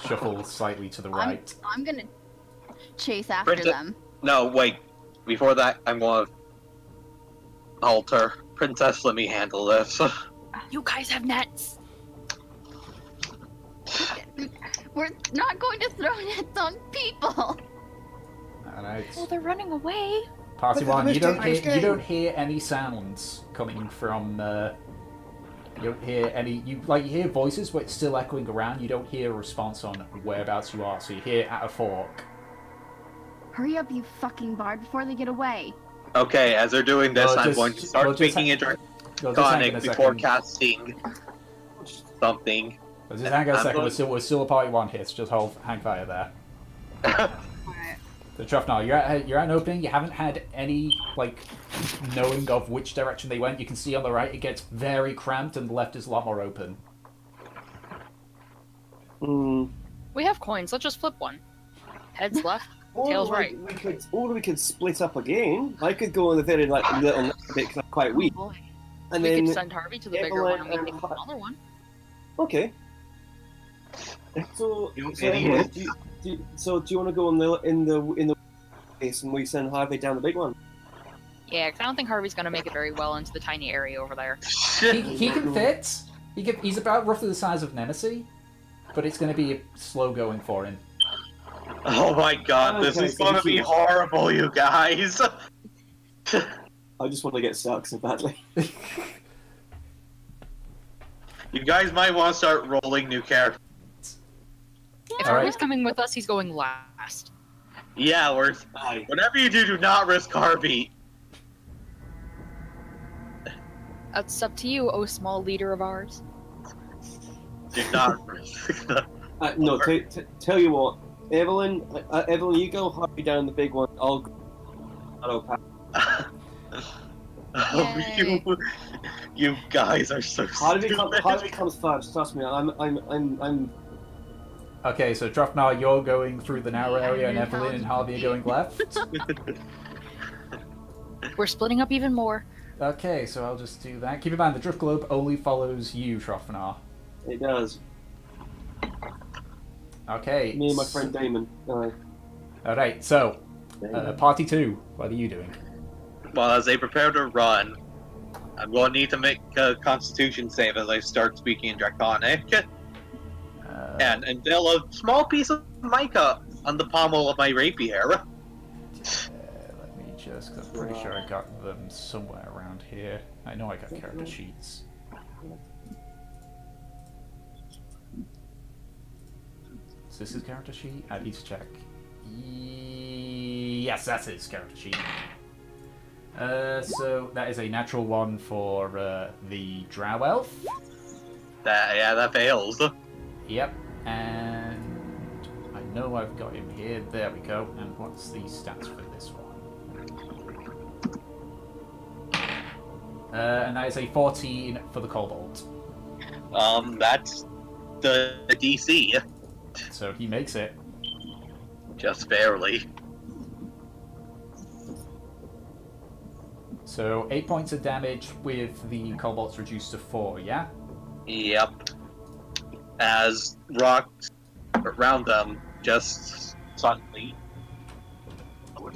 shuffle slightly to the right. I'm gonna chase after Princess- them. No, wait. Before that, I'm going to alter. Princess, let me handle this. You guys have nets. We're not going to throw nets on people. Alright. Well, they're running away. Party Look at 1, the you don't mystery. hear you don't hear any sounds coming from you don't hear any you hear voices but it's still echoing around. You don't hear a response on whereabouts you are, so you hear at a fork. Hurry up, you fucking bard, before they get away. Okay, as they're doing this, Well, I'm just- going to well, start just speaking in Well, just hang on Draconic a before second. casting something. Well, just hang on a I'm second. going- We're still a party 1 hit. Just hang fire there. Alright. The Truffnall, you're at an opening. You haven't had any knowing of which direction they went. You can see on the right it gets very cramped, and the left is a lot more open. We have coins. Let's just flip one. Heads left, tails right. We could split up again. I could go on the very like little bit because I'm quite weak, Oh boy. and We then could send Harvey to the bigger one and we take the smaller one. okay. So, You so, idiot. do you want to go in the place and we send Harvey down the big one? Yeah, 'cause I don't think Harvey's gonna make it very well into the tiny area over there. He can fit. He's about roughly the size of Nemesis, but it's going to be slow going for him. Oh my god, this Okay, is so gonna this be is- horrible, you guys! I just want to get stuck so badly. You guys might want to start rolling new characters. If All right. Harvey's coming with us, he's going last. Yeah, Aye. whatever you do, do not risk Harvey. That's up to you, oh small leader of ours. Do not risk the... No, tell you what, Evelyn, you go Harvey down the big one. I'll go. Yay. You guys are so Harvey stupid. comes first. Trust me. I'm. Okay, so Drofnar, you're going through the narrow area, and Evelyn and Harvey are going left. We're splitting up even more. Okay, so I'll just do that. Keep in mind, the drift globe only follows you, Drofnar. It does. Okay. Me and my friend Damon. Aye. Alright, so, party 2, what are you doing? Well, as they prepare to run, I'm going to need to make a constitution save as I start speaking in Draconic. And unveil a small piece of mica on the pommel of my rapier. Let me just, cause I'm pretty sure I got them somewhere around here. I know I got character sheets. Is this his character sheet? I need to check. Yes, that's his character sheet. So that is a natural one for the Drow Elf. That fails. Yep, and I know I've got him here. There we go. And what's the stats for this one? And that is a 14 for the Cobalt. That's the DC. So he makes it. Just barely. So 8 points of damage with the Cobalt's reduced to 4, yeah? Yep. As rocks around them just suddenly with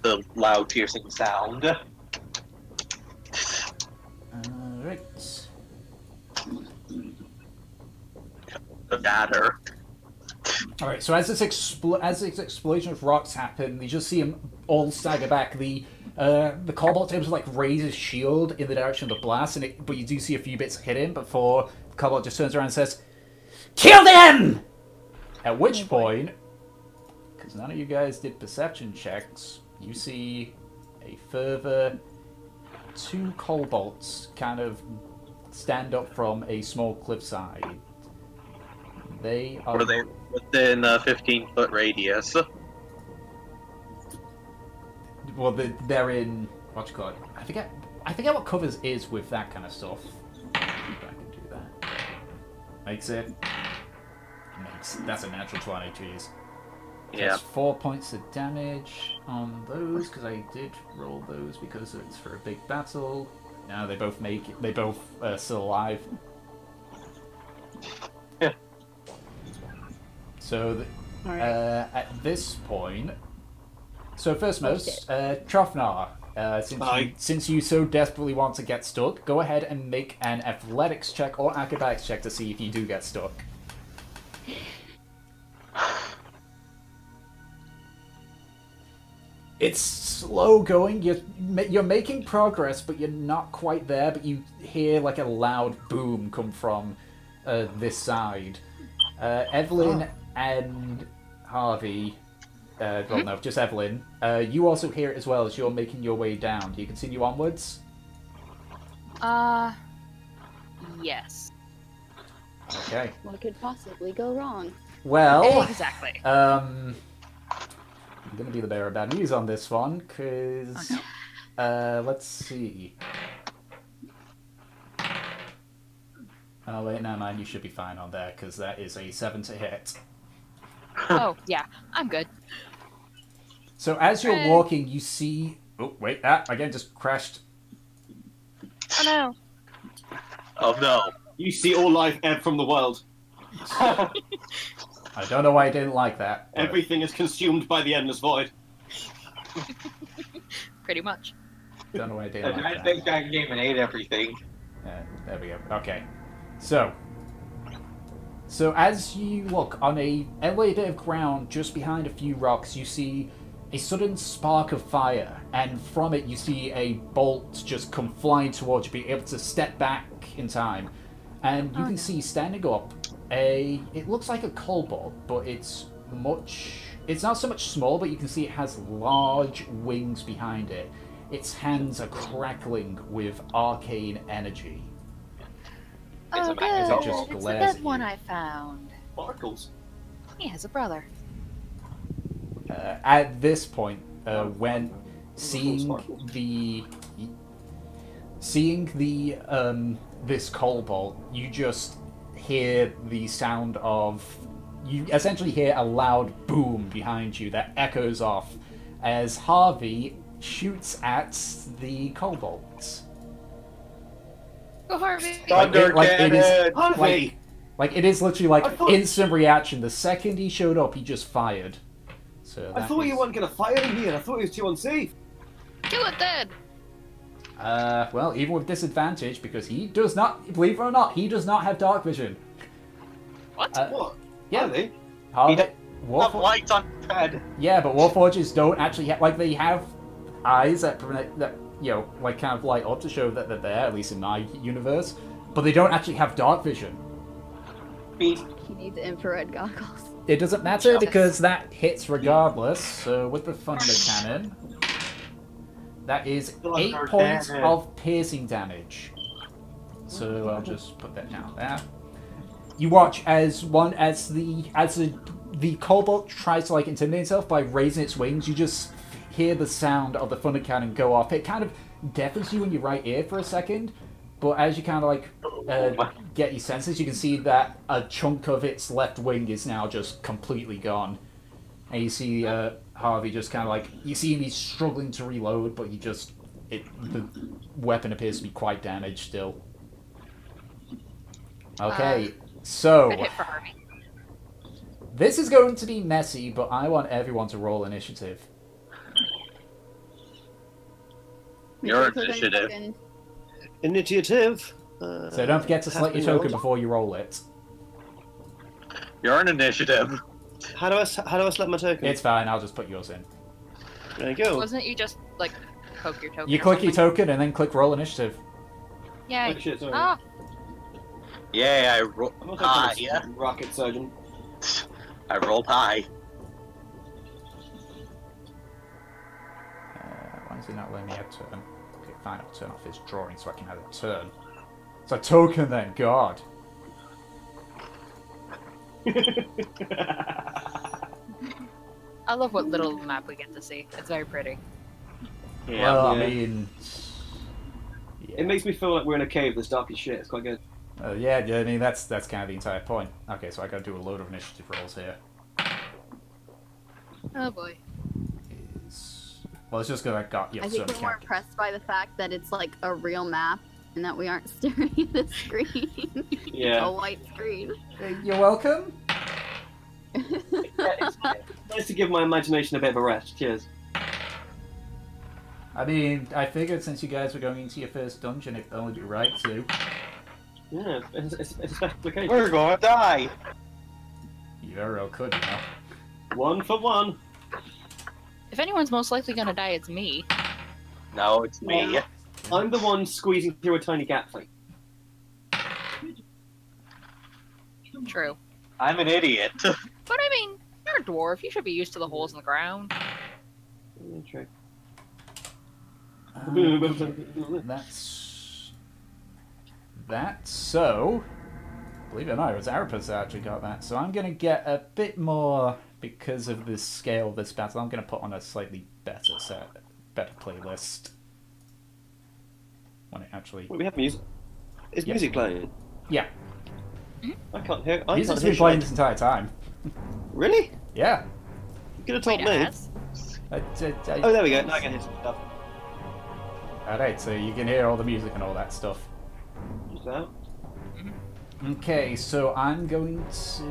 the loud piercing sound. Alright. The batter. Alright, so as this explosion of rocks happen, you just see him all stagger back. The Cobalt able to like raise his shield in the direction of the blast, but you do see a few bits hit him before the Cobalt just turns around and says, "Kill them!" At which point, because none of you guys did perception checks, you see a further 2 Cobalts kind of stand up from a small cliffside. They are... Were they within a 15-foot radius? Well, they're in... what you call it? I forget what covers is with that kind of stuff. If I can do that. Makes it... That's a natural 20, jeez. So Yeah. that's 4 points of damage on those, because I did roll those because it's for a big battle. Now they both make it. They both still alive. Yeah. So Alright. at this point, so first most, Trofnar, since you so desperately want to get stuck, go ahead and make an athletics check or acrobatics check to see if you do get stuck. It's slow going. You're making progress, but you're not quite there. But you hear like a loud boom come from this side. Evelyn and Harvey. Well, no, just Evelyn. You also hear it as well as you're making your way down. Do you continue onwards? Yes. Okay. What could possibly go wrong? Well, Exactly. I'm gonna be the bearer of bad news on this one, because let's see. Oh wait, no mind, you should be fine on there, because that is a 7 to hit. Oh, yeah. I'm good. So as you're walking, you see... Oh, wait, again, just crashed. Oh no. Oh no. You see all life ebb from the world. I don't know why I didn't like that. but- Everything is consumed by the endless void. Pretty much. don't know why I did The like giant that. big dragon came and ate everything. There we go. Okay. So as you look on a elevated bit of ground just behind a few rocks, you see a sudden spark of fire, and from it you see a bolt just come flying towards you, being able to step back in time. And you can see standing up it looks like a kobold, but it's not so much small, but you can see it has large wings behind it. Its hands are crackling with arcane energy. It's Oh, a good. magnet. Just It's the glares dead at one you. I found. Sparkles. He has a brother. At this point, when seeing the this kobold, you just hear the sound of, you essentially hear a loud boom behind you that echoes off as Harvey shoots at the kobolds. Go Harvey! Thunder it is cannon! Harvey! like it is literally like I thought- instant reaction. The second he showed up, he just fired. So I that thought you is- weren't going to fire in here. I thought it was too unsafe. Kill it dead! Well, even with disadvantage, because he does not, believe it or not, he does not have dark vision. What? What? Yeah. Harvey? Harvey, Have Warfor- lights on his head. yeah, but Warforges don't actually have, like, they have eyes that like kind of light up to show that they're there, at least in my universe, but they don't actually have dark vision. Beast. He needs infrared goggles. It doesn't matter Yes. because that hits regardless. So with the thunder cannon, that is 8 Thunder points cannon. of piercing damage. So I'll just put that down there. You watch as the kobold tries to like intimidate itself by raising its wings. You just hear the sound of the thunder cannon go off. It kind of deafens you in your right ear for a second, but as you kind of like get your senses, you can see that a chunk of its left wing is now just completely gone. And you see Harvey just kind of like, you see him, he's struggling to reload, but the weapon appears to be quite damaged still. Okay, so Good hit for Harvey. this is going to be messy, but I want everyone to roll initiative. Your Because I'm initiative. fucking- Initiative. So don't forget to select your token before you roll it. You're an initiative. How do I select my token? It's fine, I'll just put yours in. There you go. Wasn't you just, like, poke your token? You or click your something? token and then click roll initiative. Yay. Oh, shit, sorry. Ah! Yeah, I rolled I'm not high. taking Yeah, this rocket surgeon. I rolled high. Why is he not letting me have turn? Okay, fine, I'll turn off his drawing so I can have a turn. It's a token then, God. I love what little map we get to see. It's very pretty. Yeah. Well, yeah. I mean... It makes me feel like we're in a cave that's dark as shit. It's quite good. yeah, I mean, that's kind of the entire point. Okay, so I gotta do a load of initiative rolls here. Oh boy. Well, it's just because I got I think certain we're more characters. impressed by the fact that it's like a real map and that we aren't staring at the screen. Yeah. A white screen. You're welcome. It's nice to give my imagination a bit of a rest. Cheers. I mean, I figured since you guys were going into your first dungeon, it'd only be right to. Yeah, it's a special occasion. We're gonna die. You very well could, you know. 1 for 1. If anyone's most likely gonna die, it's me. No, it's me. Yeah. I'm the one squeezing through a tiny gap thing. True. I'm an idiot. But I mean, you're a dwarf. You should be used to the holes in the ground. Yeah, true. That's so. Believe it or not, it was Arapa's that actually got that. So I'm gonna get a bit more because of the scale of this battle. I'm gonna put on a slightly better playlist when it actually. Wait, we have music. Is Yeah. music playing? Yeah, I can't hear. music's been playing this entire time. Really? Yeah. You could have Wait, told me. as? Oh, there we go. Now I can hear some stuff. Alright, so you can hear all the music and all that stuff. Just that. Okay, so I'm going to see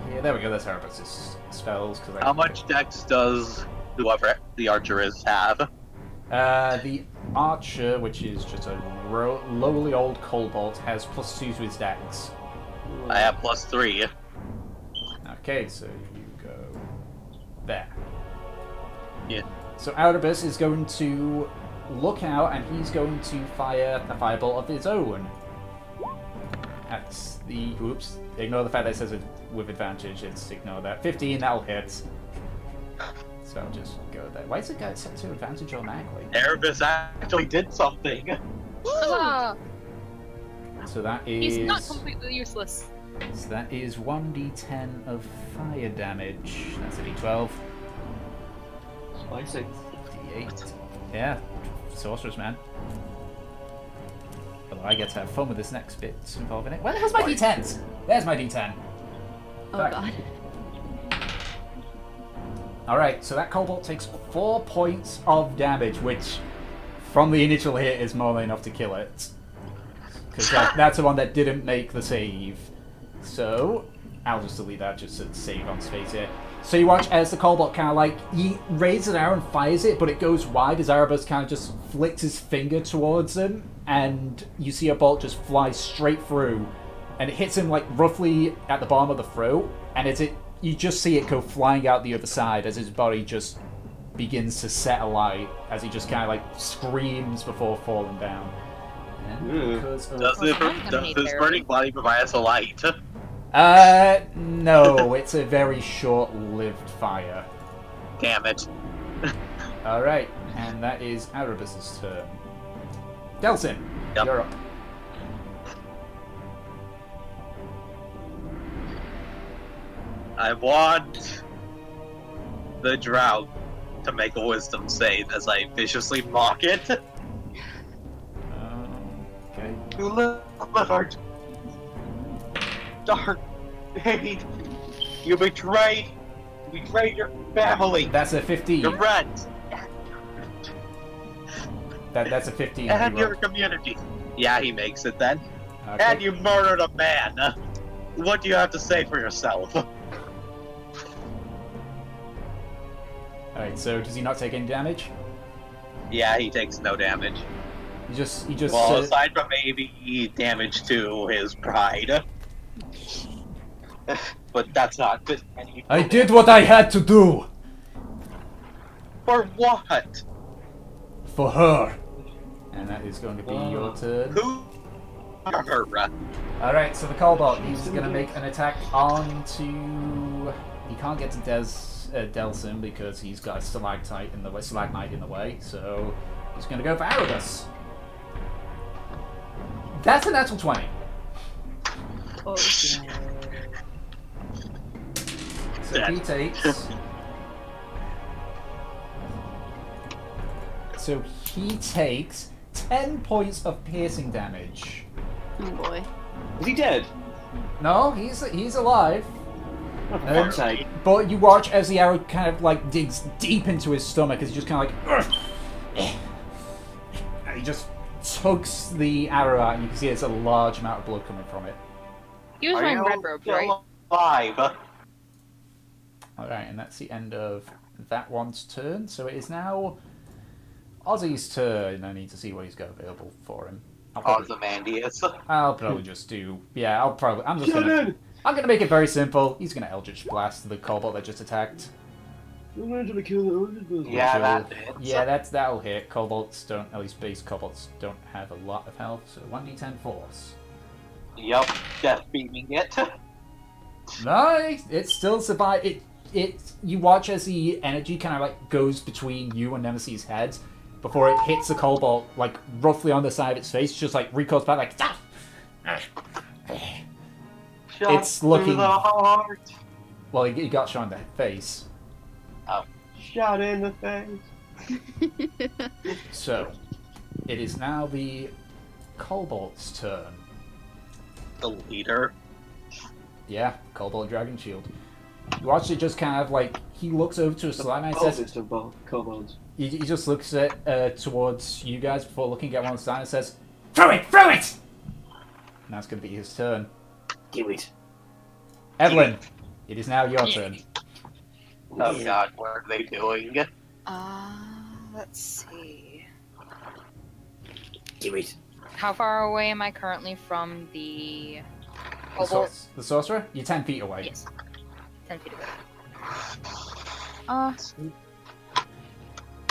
here. There we go, that's Arapa's spells. How much dex does whoever the archer is have? The Archer, which is just a lowly old Cobalt, has +2 to his dex. I have +3. Okay, so you go there. Yeah. So Erebus is going to look out, and he's going to fire a firebolt of his own. That's the... Oops. Ignore the fact that it says it with advantage. It's ignore that. 15, that'll hit. So I'll just go there. Why is it got set to advantage automatically? Erebus actually did something. Huzzah! So that is... He's not completely useless. So that is 1d10 of fire damage. That's a d12. Spicy. D8. Yeah. Sorcerer's man. Although I get to have fun with this next bit involving it. Where the hell's my d10s? There's my d10. Oh Back. god. Alright, so that Cobalt takes 4 points of damage, which from the initial hit is more than enough to kill it. Because that's the one that didn't make the save. So, I'll just delete that just to save on space here. So you watch as the Cobalt kind of like, he raises an arrow and fires it, but it goes wide as Erebus kind of just flicks his finger towards him, and you see a bolt just fly straight through, and it hits him like roughly at the bottom of the throat, and as you just see it go flying out the other side as his body just begins to set alight, as he just kind of like screams before falling down. And because of... Does this burning body provide us a light? No, it's a very short-lived fire. Damn it. Alright, and that is Erebus's turn. Delsin, Yep. you're up. I want the Drow to make a wisdom save as I viciously mock it. Okay. You live dark hate. You betrayed your family, That's a 15. your friends, That's a 15. and he your rolled. community. Yeah, he makes it then. Okay. And you murdered a man. What do you have to say for yourself? Alright, so does he not take any damage? Yeah, he takes no damage. He just Well, aside from maybe damage to his pride. But that's not good. I did what I had to do! For what? For her! And that is going to be your turn. Who? Her. Alright, so the Cobalt, he's going to make an attack onto... He can't get to Delsin because he's got a stalactite in the way, stalagmite in the way, so he's going to go for Erebus. That's a natural 20. Oh, So he takes... So he takes 10 points of piercing damage. oh boy. Is he dead? No, he's alive. Oh, for fuck's sake. But you watch as the arrow kind of like digs deep into his stomach as he just kind of like... And he just tugs the arrow out, and you can see there's a large amount of blood coming from it. He was wearing red robes, right? Alive. Alright, and that's the end of that one's turn. So it is now Ozzy's turn. I need to see what he's got available for him. Ozymandias. I'll probably just do... Yeah, I'm just gonna make it very simple. He's gonna Eldritch Blast the Cobalt that just attacked. I'm going to kill the Yeah, that hits. Yeah, that'll hit. Kobolds don't, at least base kobolds don't have a lot of health, so 1d10 force. Yup, death beaming it. No, it still survives. You watch as the energy kind of like goes between you and Nemesis' heads before it hits the Cobalt, like roughly on the side of its face. It's just like recoils back, like. It's looking. Through the heart. Well, he got shot in the face. Shot in the face. So, it is now the Cobalt's turn. The leader. Yeah, Cobalt Dragon Shield. You watch it just kind of like, he looks over to a slime and says, Of kobolds. he just looks at towards you guys before looking at one side and says, "Throw it! Throw it!" And that's going to be his turn. Do it. Evelyn, it is now your turn. Oh god, what are they doing? Let's see. Do it. How far away am I currently from the kobold? The sorcerer? You're 10 feet away. Yes. 10 feet away.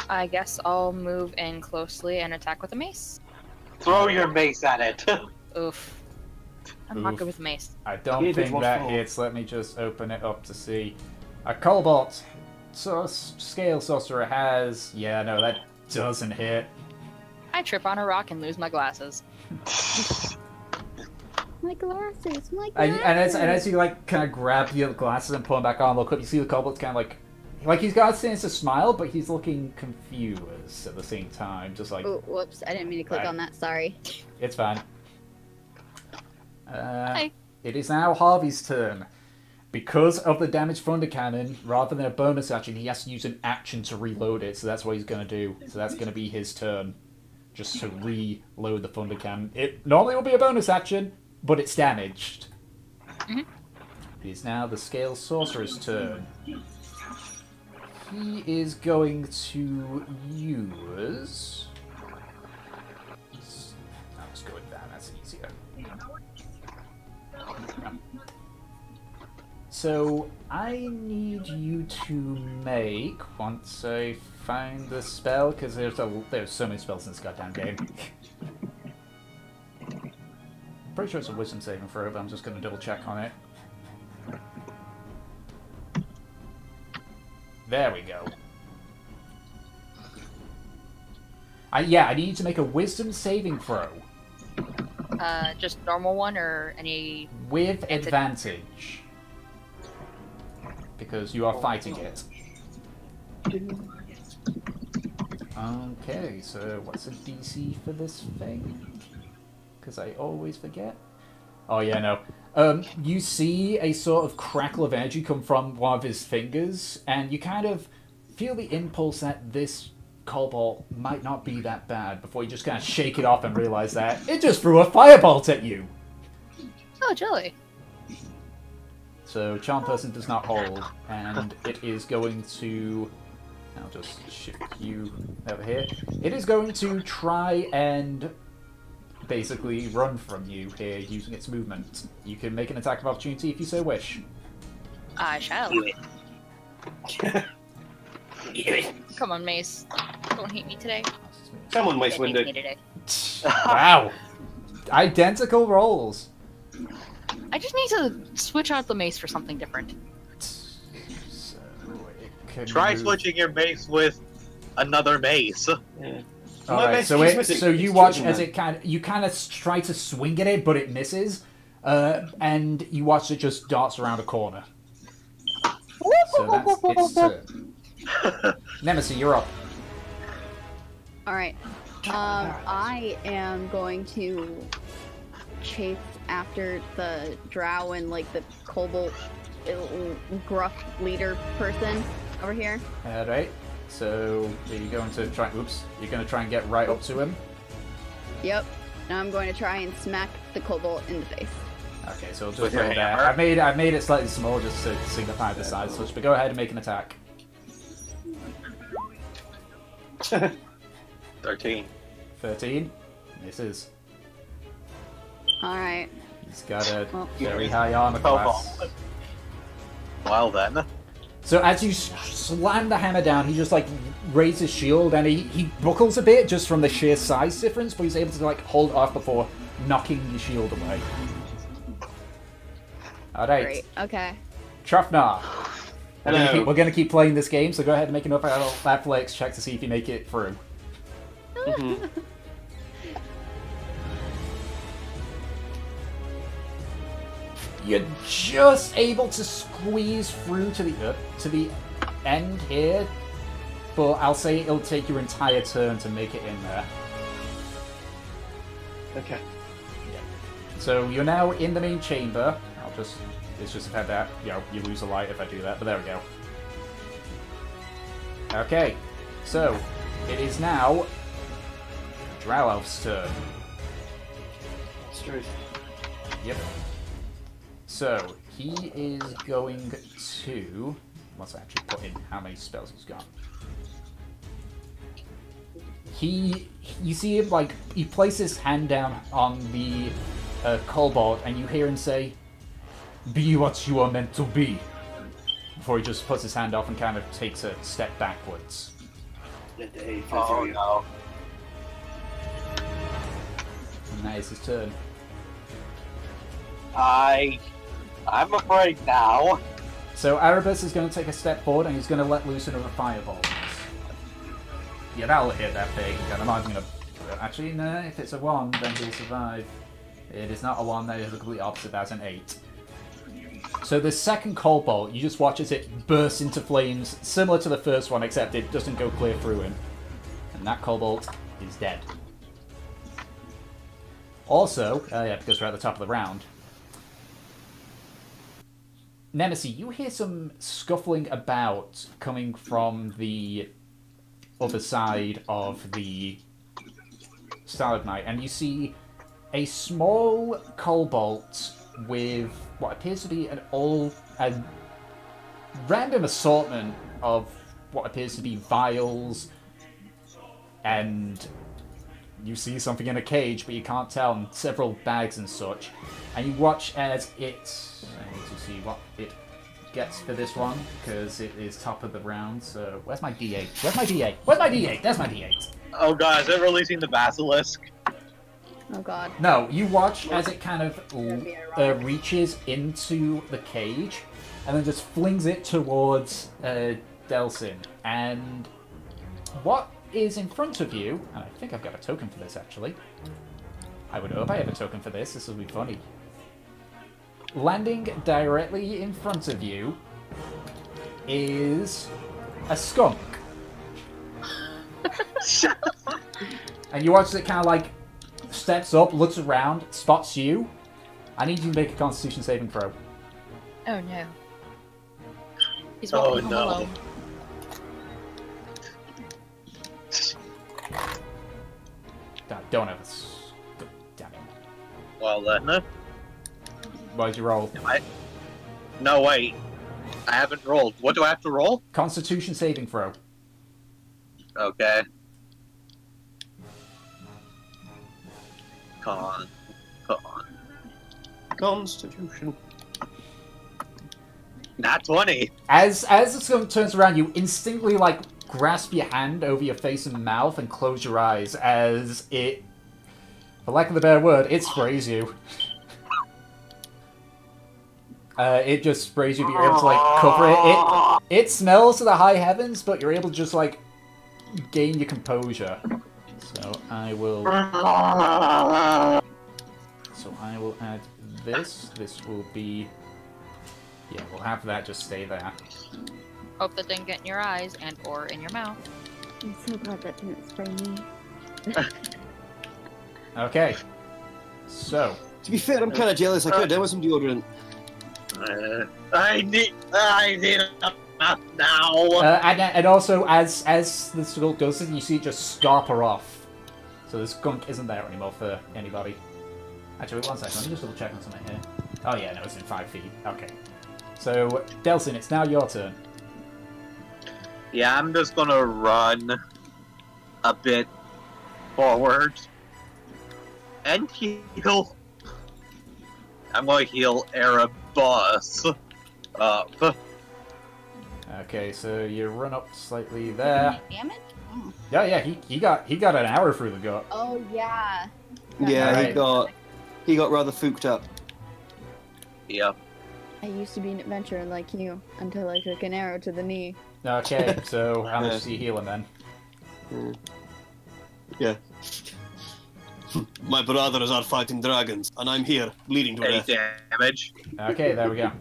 I guess I'll move in closely and attack with a mace. Throw your mace at it. Oof. I'm not good with mace. I don't Yeah, think which that one's hits. Let me just open it up to see. A cobalt scale sorcerer has... Yeah, no, that doesn't hit. I trip on a rock and lose my glasses. My glasses, my And glasses. as you like kind of grab the other glasses and pull them back on, look up, you see the kobold's kind of like he's got a sense of smile, but he's looking confused at the same time, just like. Oh, whoops! I didn't mean to click Right. on that. Sorry. It's fine. Hi. It is now Harvey's turn. Because of the damaged thunder cannon, rather than a bonus action, he has to use an action to reload it. So that's what he's going to do. So that's going to be his turn, just to reload the thunder cannon. It normally will be a bonus action, but it's damaged. Mhm. It is now the Scale Sorcerer's turn. He is going to use... Let's go with that, that's easier. So, I need you to make, once I find the spell, because there's so many spells in this goddamn game. Pretty sure it's a wisdom saving throw, but I'm just going to double check on it. There we go. Yeah, I need you to make a wisdom saving throw. Just normal one or any... With advantage. Because you are fighting it. Okay, so what's the DC for this thing? Because I always forget. Oh yeah, no. You see a sort of crackle of energy come from one of his fingers, and you kind of feel the impulse that this cobalt might not be that bad before you just kind of shake it off and realize that it just threw a firebolt at you. Oh, jelly. So Charm Person does not hold, and it is going to... I'll just shift you over here. It is going to try and basically run from you here using its movement. You can make an attack of opportunity if you so wish. I shall. Do it. Come on, Mace. Don't hate me today. Come on, Mace Hate Window. me today. Wow! Identical rolls! I just need to switch out the mace for something different. So it can Try move... switching your mace with another mace. Yeah. All My right, mace so keeps it, missing. so you It's watch chosen as that. you kind of try to swing at it, but it misses, and you watch it just darts around a corner. So that's its turn. Nemesis, you're up. All right. I am going to chase after the drow and like the kobold gruff leader person over here. All right. So you're going to try. Oops. You're going to try and get right up to him. Yep. Now I'm going to try and smack the kobold in the face. Okay, so just With your right there. hammer? I've made it slightly small just to signify the size. But go ahead and make an attack. 13. 13. Misses. All right. He's got a Well, very high armor Oh, class. Well then. So as you slam the hammer down, he just like raises his shield and he buckles a bit just from the sheer size difference, but he's able to like hold it off before knocking your shield away. Alright, great. Okay. Trufnar. Hello. We're going to keep playing this game, so go ahead and make an athletics check to see if you make it through. Mhm. You're just able to squeeze through to the end here, but I'll say it'll take your entire turn to make it in there. Okay. So you're now in the main chamber. It's just had that, you lose a light if I do that, but there we go. Okay, so it is now Drow Elf's turn. It's true. Yep. So he is going to. Let's actually put in how many spells he's got. He you see him, like, he places his hand down on the kobold, and you hear him say, "Be what you are meant to be," before he just puts his hand off and kind of takes a step backwards. Oh no. And that is his turn. I'm afraid now. So Erebus is going to take a step forward, and he's going to let loose another fireball. Yeah, that'll hit that thing. And I'm not even going to... Actually, no, if it's a 1, then he'll survive. It is not a 1, that is the complete opposite, that's an 8. So the second cobalt, you just watch as it bursts into flames, similar to the first one, except it doesn't go clear through him. And that cobalt is dead. Also, yeah, because we're at the top of the round, Nemesis, you hear some scuffling about coming from the other side of the stalagmite, and you see a small cobalt with what appears to be a random assortment of what appears to be vials, and you see something in a cage, but you can't tell, and several bags and such. And you watch as it... I need to see what it gets for this one, because it is top of the round, so... Where's my D8? Where's my D8? Where's my D8? There's my D8! Oh god, is it releasing the basilisk? Oh god. No, you watch as it kind of reaches into the cage, and then just flings it towards Delsin. And what is in front of you, and I think I've got a token for this actually. I would hope I have a token for this, this will be funny. Landing directly in front of you is a skunk. And you watch it kind of like steps up, looks around, spots you. I need you to make a Constitution saving throw. Oh no. He's Oh, walking home no. alone. Don't have a... Damn it. Well then, Why'd you roll? no wait, I haven't rolled. What do I have to roll? Constitution saving throw. Okay. Con. Constitution. Not 20. As the skunk turns around, you instinctively, like, grasp your hand over your face and mouth and close your eyes as it, for lack of a better word, it sprays you. It just sprays you, but you're able to, like, cover it. It smells to the high heavens, but you're able to just, like, gain your composure. So I will add this. This will be... Yeah, we'll have that just stay there. Hope that didn't get in your eyes and or in your mouth. I'm so glad that didn't spray me. Okay. So. To be fair, I'm kind of jealous. I could have done with some deodorant. I need a map now. And also, as the skunk does it, you see it just scarper off. So the skunk isn't there anymore for anybody. Actually, wait 1 second. Let me just double check on something here. Oh yeah, no, it's in 5 feet. Okay. So, Delsin, it's now your turn. Yeah, I'm just gonna run a bit forward and heal. I'm gonna heal Erebus up. Okay, so you run up slightly there. Damage? Oh. Yeah, he got an arrow through the gut. Oh yeah. Yeah, Alright. he got rather fooked up. Yep. I used to be an adventurer like you until I took an arrow to the knee. Okay, so how much do you heal him then? Yeah. My brothers are fighting dragons, and I'm here, bleeding to 8 death. damage. Okay, there we go.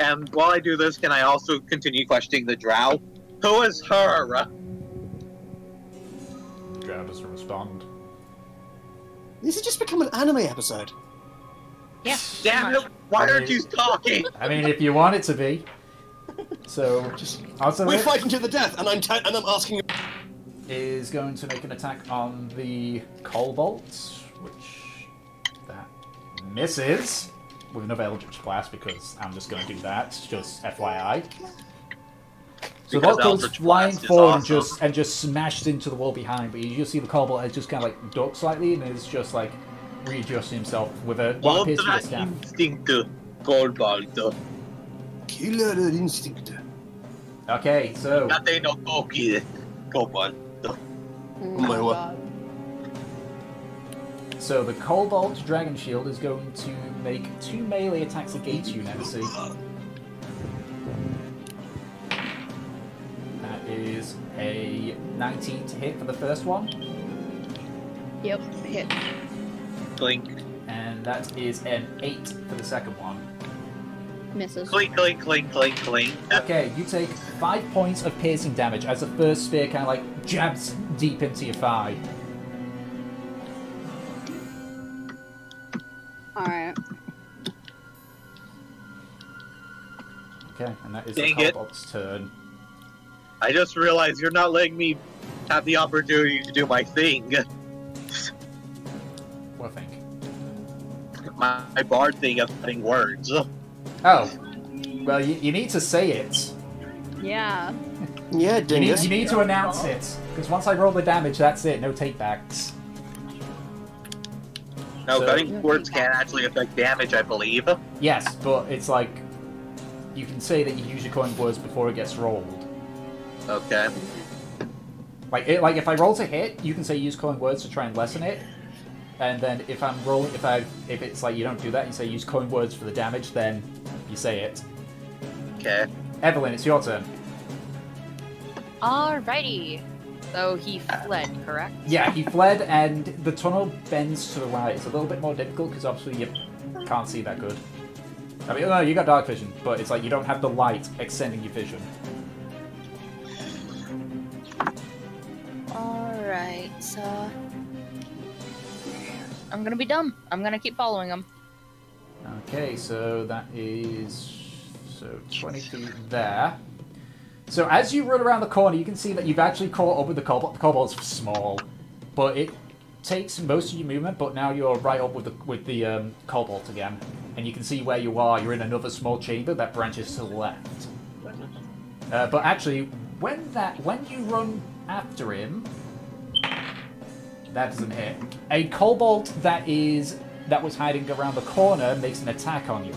And while I do this, can I also continue questioning the drow? Who is her? Drow doesn't respond. This has just become an anime episode. Yeah. Damn it! Why aren't you talking? I mean, if you want it to be. So, also We're fighting to the death, and I'm asking. Is going to make an attack on the Cobalt, which that misses with another Eldritch Blast because I'm just going to do that, just FYI. So Because Locke goes Eldritch flying Blast is forward awesome. and just smashed into the wall behind, but you just see the kobold has just kind of like ducked slightly and is just like readjusting himself with a what appears to be a Ultra staff. instinct, Goldbolt. Killer instinct. Okay, so Nothing no Koki, Goldbolt. Oh my word. God. so the Cobalt Dragon Shield is going to make 2 melee attacks against you, Nancy. That is a 19 to hit for the first one, Yep, hit. Clink, and that is an 8 for the second one. Misses. clink, clink, clink, clink, clink. Okay, you take 5 points of piercing damage as the first spear kind of like jabs deep into your thigh. Alright. Okay, and that is Dang the it. kobold's turn. I just realized you're not letting me have the opportunity to do my thing. What thing? My bard thing of putting words. Oh, well, you need to say it. Yeah. Yeah, You dingus. need to announce it, because once I roll the damage, that's it. No takebacks. No, So- cutting words can actually affect damage, I believe. Yes, but it's like you can say that you use your coined words before it gets rolled. Okay. Like if I roll to hit, you can say use coined words to try and lessen it. And then if I'm rolling, if it's like you don't do that, you say use coined words for the damage, then you say it. Okay. Evelyn, it's your turn. Alrighty. So he fled, correct? Yeah, he fled, and the tunnel bends to the right. It's a little bit more difficult because obviously you can't see that good. I mean, no, you got dark vision, but it's like you don't have the light extending your vision. Alright, so... I'm gonna be dumb. I'm gonna keep following him. Okay, so that is 20 feet there. So as you run around the corner, you can see that you've actually caught up with the kobold. The kobold's small, but it takes most of your movement. But now you're right up with the kobold again, and you can see where you are. You're in another small chamber that branches to the left. But actually, when you run after him, that doesn't hit. A kobold that was hiding around the corner makes an attack on you.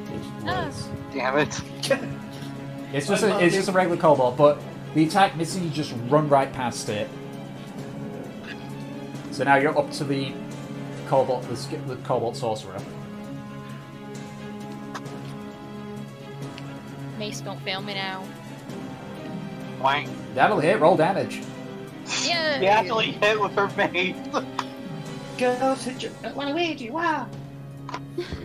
Which was Damn it. it's just a regular kobold, but the attack missing, you just run right past it. So now you're up to the kobold, the kobold sorcerer. Mace, don't fail me now. Wank. That'll hit. Roll damage. Yeah. He actually hit with her face. Girls hit you. Waluigi, wow.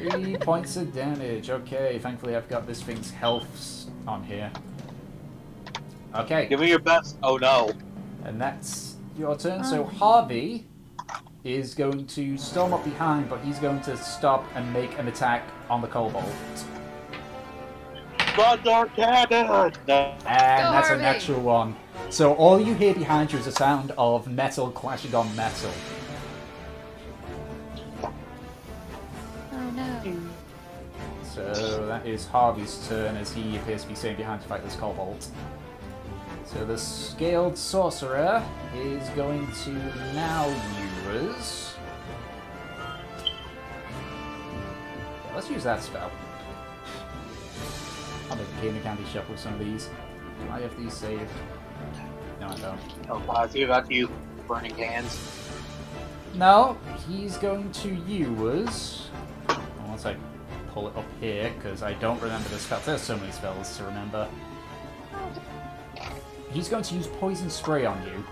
3 points of damage. Okay, thankfully I've got this thing's healths on here. Okay, Give me your best. Oh no. and that's your turn. So Harvey is going to storm up behind, but he's going to stop and make an attack on the kobold. Thunder cannon! No. And that's a Harvey! natural one. So all you hear behind you is the sound of metal clashing on metal. Oh no. So that is Harvey's turn as he appears to be staying behind to fight this kobold. So the scaled sorcerer is going to now use... Let's use that spell. I'll make a candy candy shop with some of these. Do I have these saved? No, I don't. Oh, positive about you burning hands. No, he's going to use... Once I pull it up here, because I don't remember the spell. There's so many spells to remember. He's going to use poison spray on you.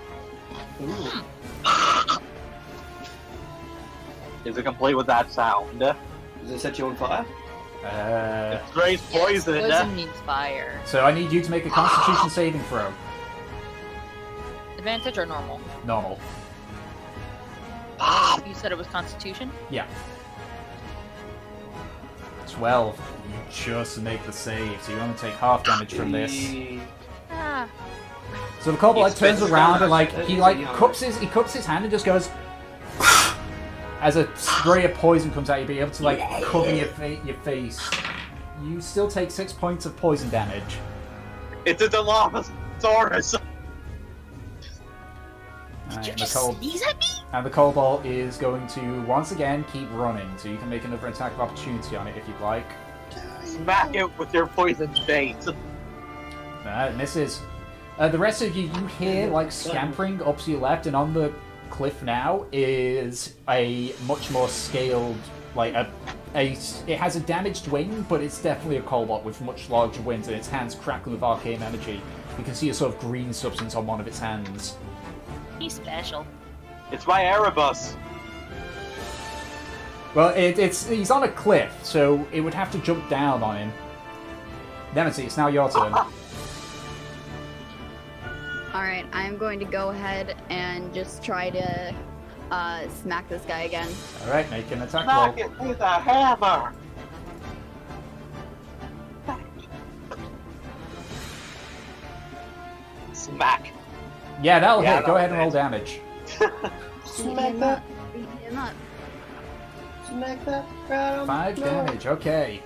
Is it complete with that sound? Does it set you on fire? Uh, It sprays poison. Poison means fire. so I need you to make a Constitution saving throw. Advantage or normal? Normal. You said it was Constitution? Yeah. 12. You just make the save, so you only take half damage from this. Ah. So the kobold like He turns spits around and down like at he his like young. cups his hand and just goes as a spray of poison comes out. You'll be able to like cover your face. You still take 6 points of poison damage. It's a Dilophosaurus! Did you and just the sneeze at me? and the Cobalt is going to once again keep running, so you can make another attack of opportunity on it if you'd like. Smack it with your poison bait. It misses. The rest of you hear like scampering up to your left, and on the cliff now is a much more scaled, like it has a damaged wing, but it's definitely a Cobalt with much larger wings, and its hands crackling with arcane energy. You can see a sort of green substance on one of its hands. He's special. It's my Erebus. Well, he's on a cliff, so it would have to jump down on him. Nemesis, it's now your turn. Alright, I'm going to go ahead and just try to smack this guy again. Alright, make an attack Smack roll. it with a hammer. Smack. Yeah, that'll Yeah, hit. Go that'll ahead and roll hit. damage. Beat him up. Beat him up. Smack that right on 5 the floor. damage, okay.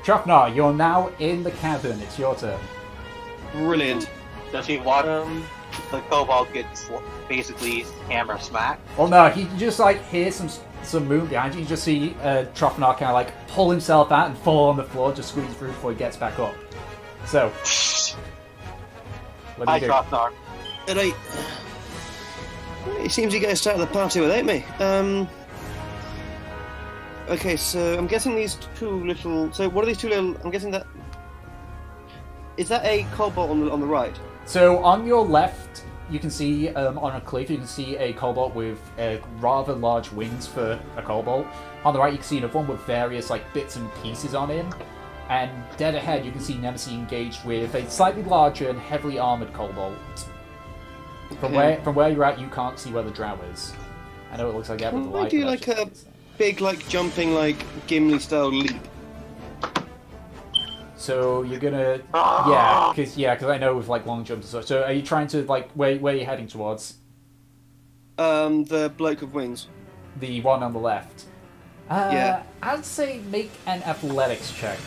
Chofnar, you're now in the cavern. It's your turn. Brilliant. Does he watch the Cobalt get basically hammer smacked? Well, no, he just like hears some movement behind you. You just see Chofnar kind of like pull himself out and fall on the floor, just squeeze through before he gets back up. So, what do Hi, you do? Trotnar. Right. It seems you guys started the party without me. Okay, so I'm guessing these two little. So what are these two little? I'm guessing that. Is that a Cobalt on the right? So on your left, you can see on a cliff, you can see a Cobalt with rather large wings for a Cobalt. On the right, you can see another one with various like bits and pieces on him. And dead ahead, you can see Nemesis engaged with a slightly larger and heavily armored Cobalt. From where you're at, you can't see where the drow is. I know it looks like that with the Can I light. do but like that's just- big, like jumping, like Gimli style leap? So you're gonna, yeah, because I know with like long jumps and such. So are you trying to like where are you heading towards? The bloke with wings. The one on the left. Yeah. I'd say make an athletics check.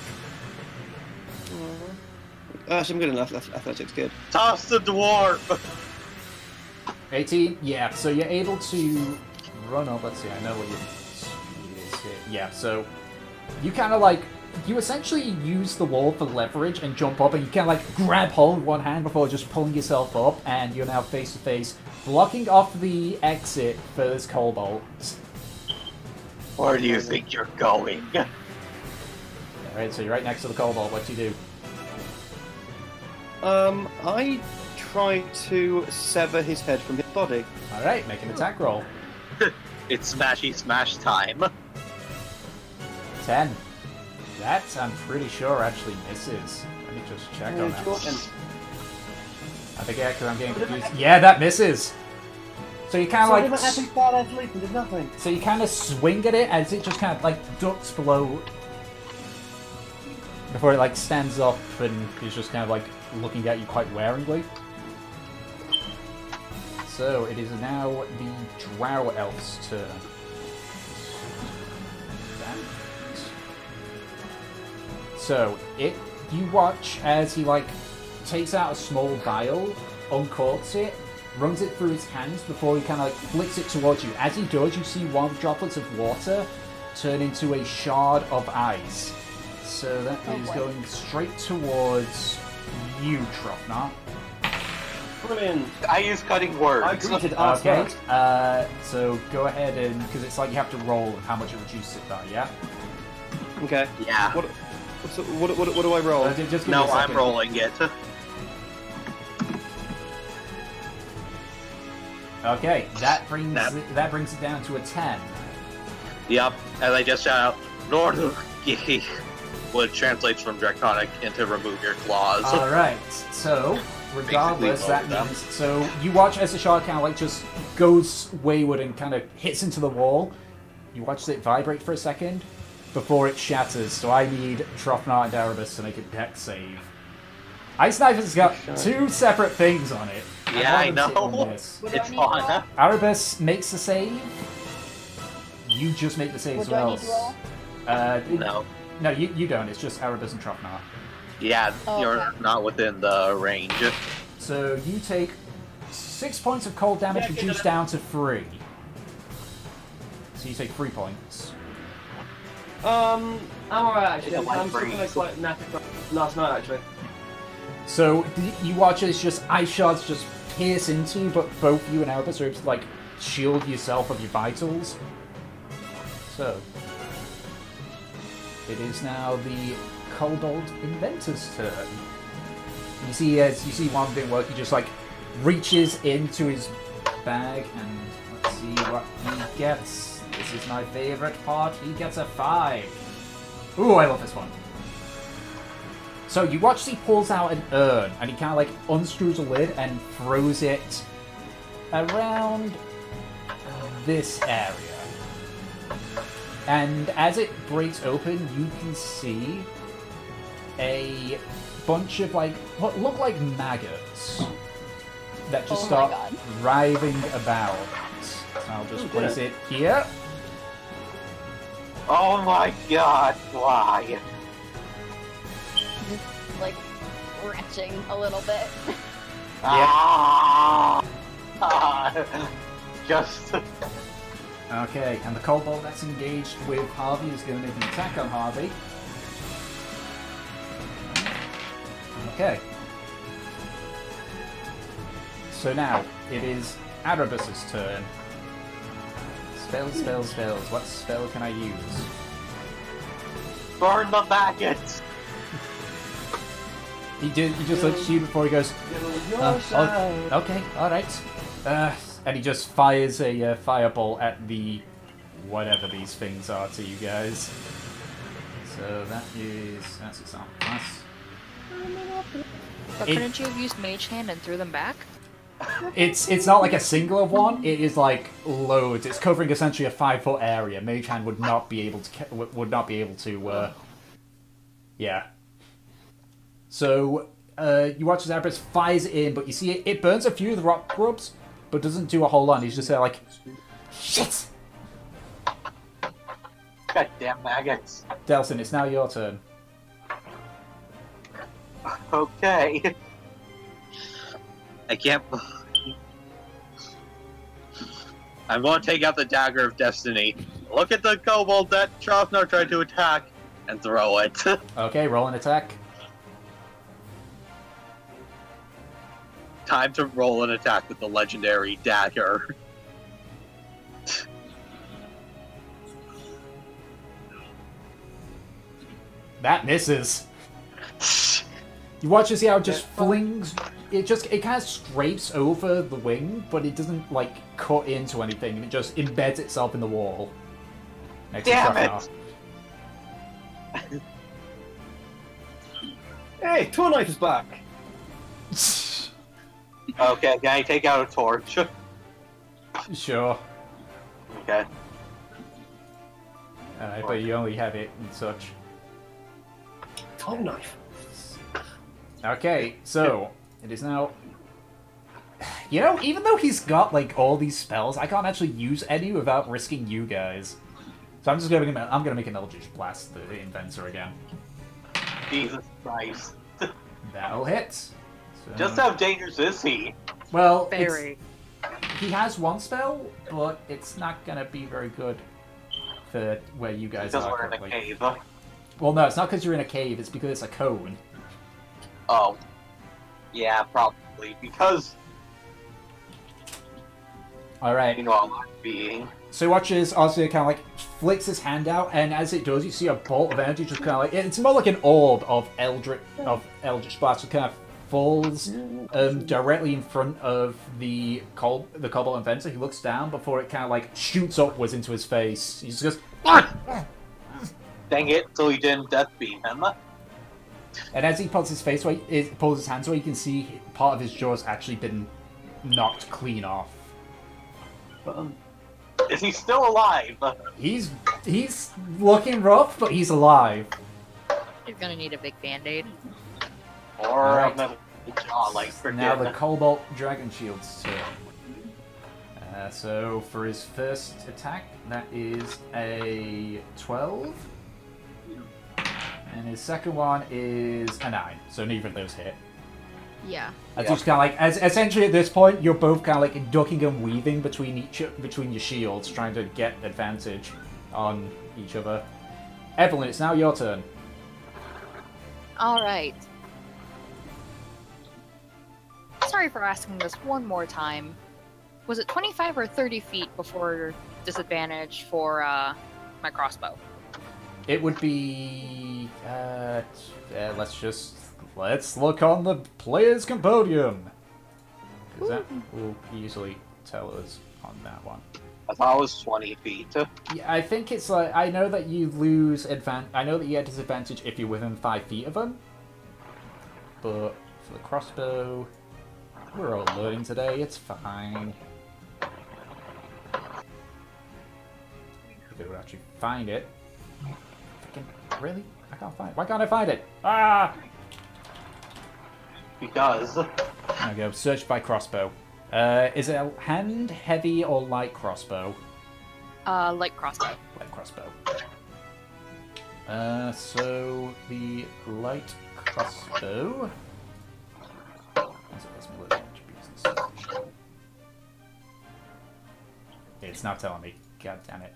Actually, I'm good enough. Athletics, good. Toss the dwarf. 18. Yeah. So you're able to run up. Let's see. I know what your speed is here. Yeah. So you kind of like. You essentially use the wall for leverage and jump up, and you kind of like grab hold with one hand before just pulling yourself up, and you're now face to face, blocking off the exit for this Cobalt. Where do you think you're going? Alright, so you're right next to the Cobalt. What do you do? I try to sever his head from his body. Alright, make an attack roll. It's smashy smash time. 10. That, I'm pretty sure, actually misses. Let me just check on that. I think, yeah, because I'm getting confused. Yeah, that misses! So you kind of like... So you kind of swing at it as it just kind of like ducks below... Before it like stands up and is just kind of like looking at you quite waringly. So it is now the Drow Elf's turn. So you watch as he like takes out a small vial, uncorks it, runs it through his hands before he kind of like flicks it towards you. As he does, you see one of the droplets of water turn into a shard of ice. So that is going straight towards you, Trofnar. Brilliant. I use cutting words. I greeted us Okay, first. so go ahead and, because it's like you have to roll how much it reduces it by, yeah? Okay. Yeah. What do I roll? Just give me No, a I'm second. rolling it. Okay, that brings it down to a 10. Yep, as I just shout out, Norduki, which translates from Draconic into remove your claws. Alright, so regardless, Basically, that lower means so you watch as the shard kind of like just goes wayward and kind of hits into the wall. You watch it vibrate for a second before it shatters. So I need Trofnar and Erebus to make a dex save. Ice Knife has got two separate things on it. Yeah, I want them to hit on know. this. It's fun. Erebus makes the save. You just make the save as well. No. No, you don't. It's just Erebus and Trofnar. Yeah, Oh, you're okay. not within the range. So you take 6 points of cold damage, reduced down to 3. So you take 3 points. I'm alright actually. It's a light I'm still kind of breeze. quite knackered from last night actually. So you watch as just ice shards just pierce into you, but both you and Erebus are able to like shield yourself of your vitals. So it is now the Kobold Inventor's turn. You see, as you see one didn't work, he just like reaches into his bag and let's see what he gets. This is my favorite part. He gets a 5. Ooh, I love this one. So you watch as he pulls out an urn and he kind of like unscrews the lid and throws it around this area. And as it breaks open, you can see a bunch of like what look like maggots that just start writhing about. So I'll just place it here. Oh my god, why? Just like retching a little bit. Ah! Just... Okay, and the kobold that's engaged with Harvey is going to make an attack on Harvey. Okay. So now, it is Erebus's turn. Spells, spells, spells. What spell can I use? Burn the maggots! He just like shoot before he goes, okay, alright. And he just fires a fireball at the whatever these things are to you guys. So that's a sound class. But couldn't you have used Mage Hand and threw them back? It's not like a singular one. It is like loads. It's covering essentially a 5-foot area. Mage Hand would not be able to. Yeah. So you watch as Erebus fires it in, but you see it burns a few of the rock grubs, but doesn't do a whole lot. He's just there like, shit. Goddamn maggots. Delson, it's now your turn. Okay. I can't... I'm going to take out the Dagger of Destiny. Look at the kobold that Trofnar tried to attack, and throw it. Okay, roll an attack. Time to roll an attack with the legendary Dagger. That misses. You watch as how it just flings. It kind of scrapes over the wing, but it doesn't like cut into anything. It just embeds itself in the wall. Next Damn it! Hey, Tour Knife is back. Okay, can I take out a torch? Sure. Okay. But you only have it and such. Tour Knife. Okay, so it is now. You know, even though he's got like all these spells, I can't actually use any without risking you guys. So I'm just gonna make an Eldritch Blast the Inventor again. Jesus Christ. That'll hit. So, Just how dangerous is he? well, Very. he has one spell, but it's not gonna be very good for where you guys Because are we're in a currently. cave. Well, no, it's not because you're in a cave. It's because it's a cone. Oh. Yeah, probably. Because, All right. you know, I'm not being. So watch as Ozzy kind of like flicks his hand out, and as it does, you see a bolt of energy just kind of like it's more like an orb of Eldritch Blast, that kind of falls directly in front of the Kobold Inventor. He looks down before it kind of like shoots upwards into his face. He just goes, Dang it, so he didn't death beam him. and as he pulls his face away, pulls his hands away, you can see part of his jaw's actually been knocked clean off. Is he still alive? He's looking rough, but he's alive. You're gonna need a big band-aid. Or Alright. another jaw like Now the freaking. Cobalt Dragon Shield's turn. So for his first attack, that is a 12. And his second one is a 9, so neither of those hit. Yeah. It's just kind of like, as essentially at this point, you're both kind of like ducking and weaving between your shields, trying to get advantage on each other. Evelyn, it's now your turn. All right. Sorry for asking this one more time. Was it 25 or 30 feet before disadvantage for my crossbow? It would be. Let's look on the player's compodium. Because that will easily tell us on that one. I thought it was 20 feet. Yeah, I think it's like, I know that you lose I know that you get disadvantage if you're within 5 feet of them. But for the crossbow, we're all learning today, it's fine. If it would actually find it. Really? I can't find it. Why can't I find it? Ah! Because. There we go. Search by crossbow. Is it a hand, heavy, or light crossbow? Light crossbow. Light crossbow. So the light crossbow. It's not telling me. God damn it.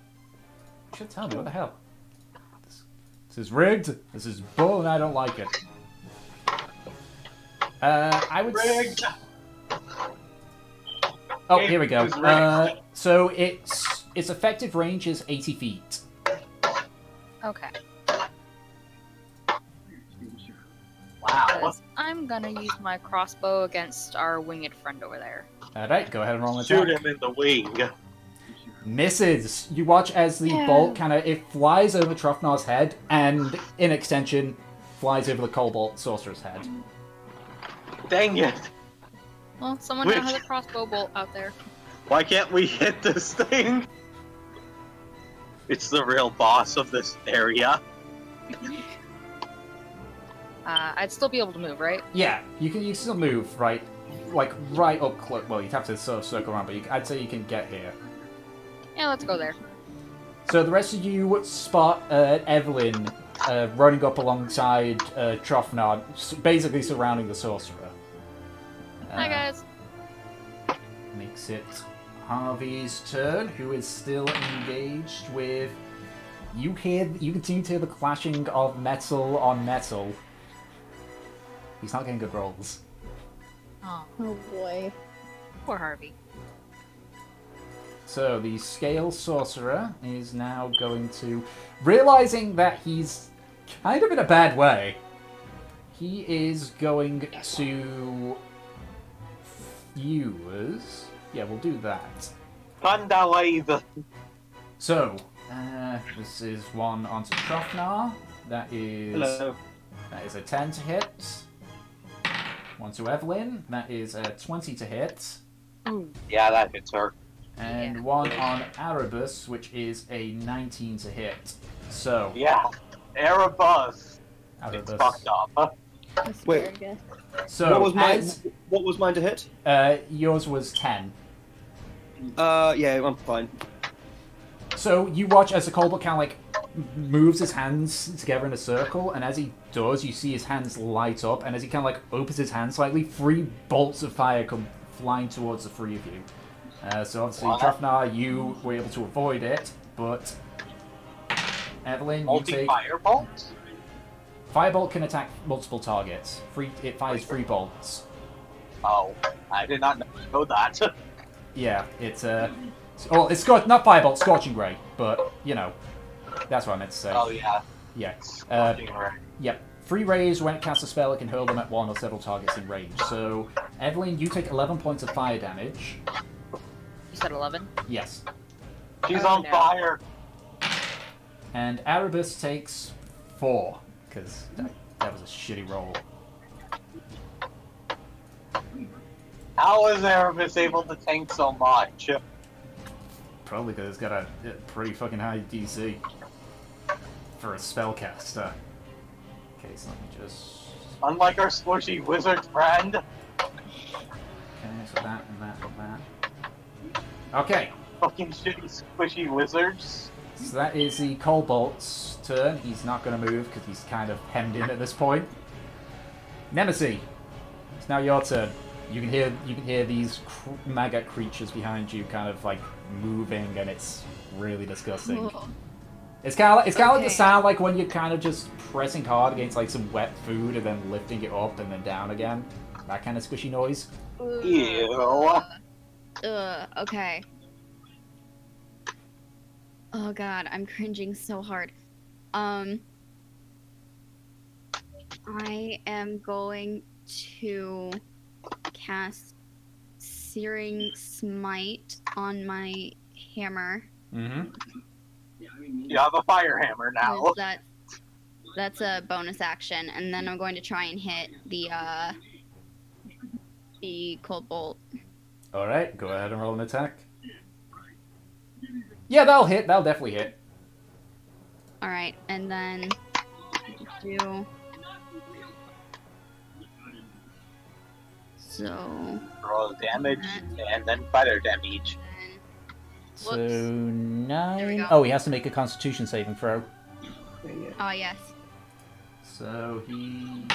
It should tell me. What the hell? This is rigged. This is bull, and I don't like it. I would. Rigged. Oh, here we go. So its effective range is 80 feet. Okay. Wow. Because I'm gonna use my crossbow against our winged friend over there. Alright, go ahead and roll an Shoot attack. him in the wing. Misses. You watch as the bolt it flies over Trofnar's head, and in extension, flies over the Cobalt Sorcerer's head. Dang it. Well, someone now has a crossbow bolt out there. Why can't we hit this thing? It's the real boss of this area. I'd still be able to move, right? Yeah, you can still move, right? Like, right up close. Well, you'd have to sort of circle around, but I'd say you can get here. Yeah, let's go there. So the rest of you spot Evelyn running up alongside Trofnar, basically surrounding the sorcerer. Hi, guys. Makes it Harvey's turn, who is still engaged with. You continue to hear the clashing of metal on metal. He's not getting good rolls. Oh, Oh boy. poor Harvey. So the Scale Sorcerer is now going to, realizing that he's kind of in a bad way, he is going to use. Yeah, we'll do that. Thunderwave. So, this is one onto Trofnar. That is Hello. that is a 10 to hit. One to Evelyn. That is a 20 to hit. Yeah, that hits her. And one on Erebus, which is a 19 to hit. So, Yeah. Erebus. It's Erebus. fucked up. Wait. So, What was mine to hit? yours was 10. Yeah, I'm fine. So you watch as the Colbert kind of like moves his hands together in a circle, and as he does, you see his hands light up, and as he kind of like opens his hand slightly, 3 bolts of fire come flying towards the 3 of you. So obviously, Trofnar, you were able to avoid it, but Evelyn, you take... Multi-firebolt? Firebolt can attack multiple targets. It fires 3 bolts. Oh, I did not know that. Yeah, it's oh, it's not Firebolt, Scorching Ray, but you know, that's what I meant to say. Oh, yeah. Yeah. Scorching Ray. Yep. 3 rays, when it casts a spell, it can hurl them at 1 or several targets in range. So, Evelyn, you take 11 points of fire damage. You said 11? Yes. She's Oh, on no. fire. And Erebus takes 4, because that was a shitty roll. How is Erebus able to tank so much? Probably because it's got a pretty fucking high DC for a spellcaster. Okay, so let me just... Unlike our squishy wizard friend. Okay, so that and that and that. Okay, Fucking shitty squishy wizards. So that is the Cobalt's turn. He's not going to move because he's kind of hemmed in at this point. Nemesis, it's now your turn. You can hear these maggot creatures behind you, kind of like moving, and it's really disgusting. Cool. It's kind of like Okay. the sound like when you're kind of just pressing hard against like some wet food and then lifting it up and then down again. That kind of squishy noise. Ew. Okay. Oh god, I'm cringing so hard. I am going to cast Searing Smite on my hammer. Mm-hmm. You have a fire hammer now. 'Cause that's a bonus action, and then I'm going to try and hit the cold bolt. All right, go ahead and roll an attack. Yeah, that'll hit. That'll definitely hit. All right, and then do so. Roll damage and then fire damage. So Whoops. There we 9. go. Oh, he has to make a Constitution saving throw. Oh yes. So he's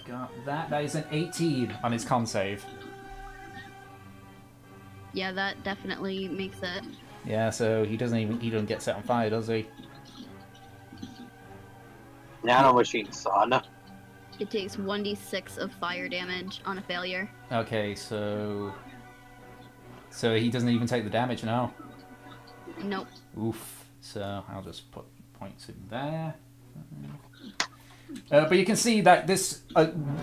got that. That is an 18 on his con save. Yeah, that definitely makes it. Yeah, so he doesn't get set on fire, does he? Nano machine, son. It takes 1d6 of fire damage on a failure. Okay, so he doesn't even take the damage now. Nope. Oof. So I'll just put points in there. But you can see that this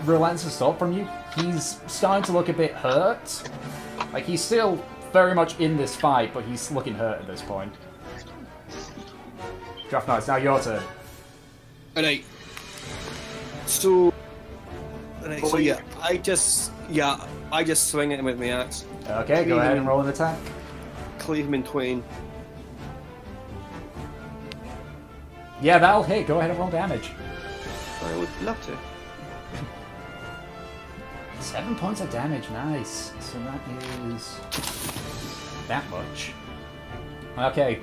relents to stop from you. He's starting to look a bit hurt. Like, he's still very much in this fight, but he's looking hurt at this point. Draft Knight, it's now your turn. Alright. So. Alright, so yeah, I just swing at him with my axe. Okay, go ahead and roll an attack. Cleave him in twain. Yeah, that'll hit. Go ahead and roll damage. I would love to. 7 points of damage, nice. So that is that much. Okay,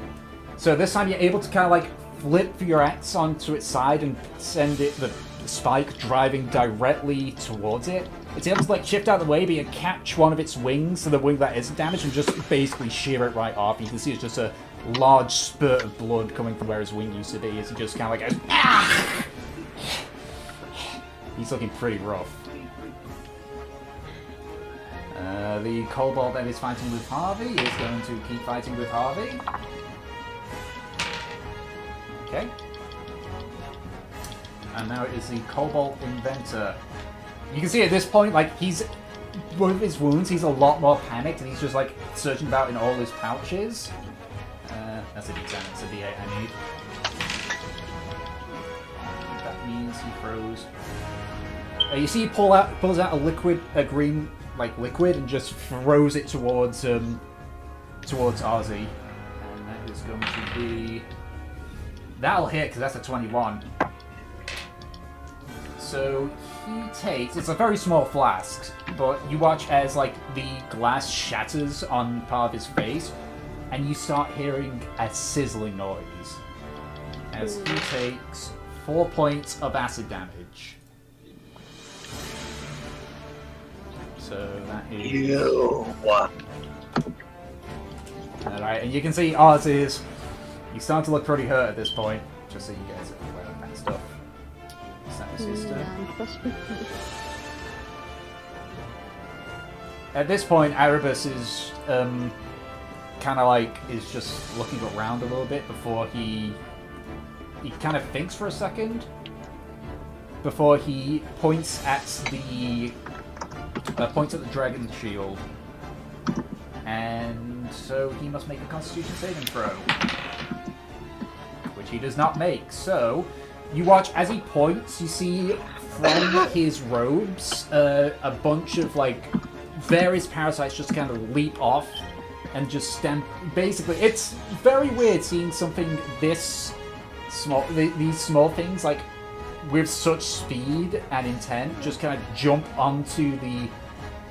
so this time you're able to kind of like flip your axe onto its side and send it the spike driving directly towards it. It's able to like shift out of the way, but you catch one of its wings, so the wing that isn't damaged, and just basically shear it right off. You can see it's just a large spurt of blood coming from where his wing used to be as he just kind of like goes, ah! He's looking pretty rough. The Cobalt that is fighting with Harvey is going to keep fighting with Harvey. Okay. And now it is the Cobalt Inventor. You can see at this point, like, he's... with his wounds, he's a lot more panicked, and he's just, like, searching about in all his pouches. That's a D10, it's a D8 I need. That means he throws... you see he pulls out a green, like, liquid, and just throws it towards Ozzy. And that is going to be... That'll hit, because that's a 21. So he takes... It's a very small flask, but you watch as, like, the glass shatters on part of his face, and you start hearing a sizzling noise. As he takes 4 points of acid damage. So that is... Ew. Alright, and you can see Oz is... He's starting to look pretty hurt at this point, just so you guys are aware of that stuff. That was his turn. At this point, Erebus is kind of like is just looking around a little bit before he kind of thinks for a second before he points at the dragon shield, and so he must make a Constitution saving throw, which he does not make. So you watch as he points. You see from his robes a bunch of like various parasites just kind of leap off and just stamp. Basically, it's very weird seeing something this small, these small things like with such speed and intent just kind of jump onto the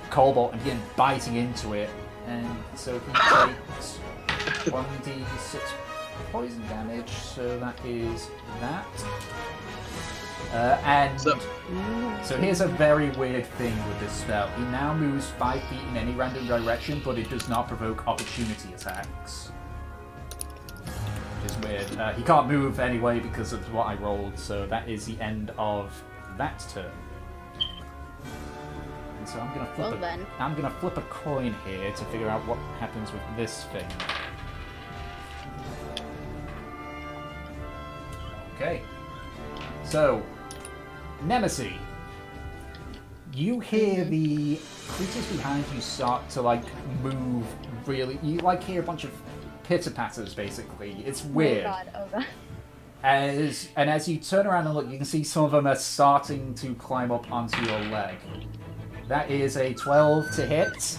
Cobalt and begin biting into it. And so he takes 1d6 poison damage, so that is that. And so here's a very weird thing with this spell. He now moves 5 feet in any random direction, but it does not provoke opportunity attacks. Which is weird. He can't move anyway because of what I rolled, so that is the end of that turn. And so I'm gonna flip a coin here to figure out what happens with this thing. Okay. So, Nemesis, you hear the creatures behind you start to like move really. You like hear a bunch of pitter patters basically. It's weird. Oh god. As you turn around and look, you can see some of them are starting to climb up onto your leg. That is a 12 to hit.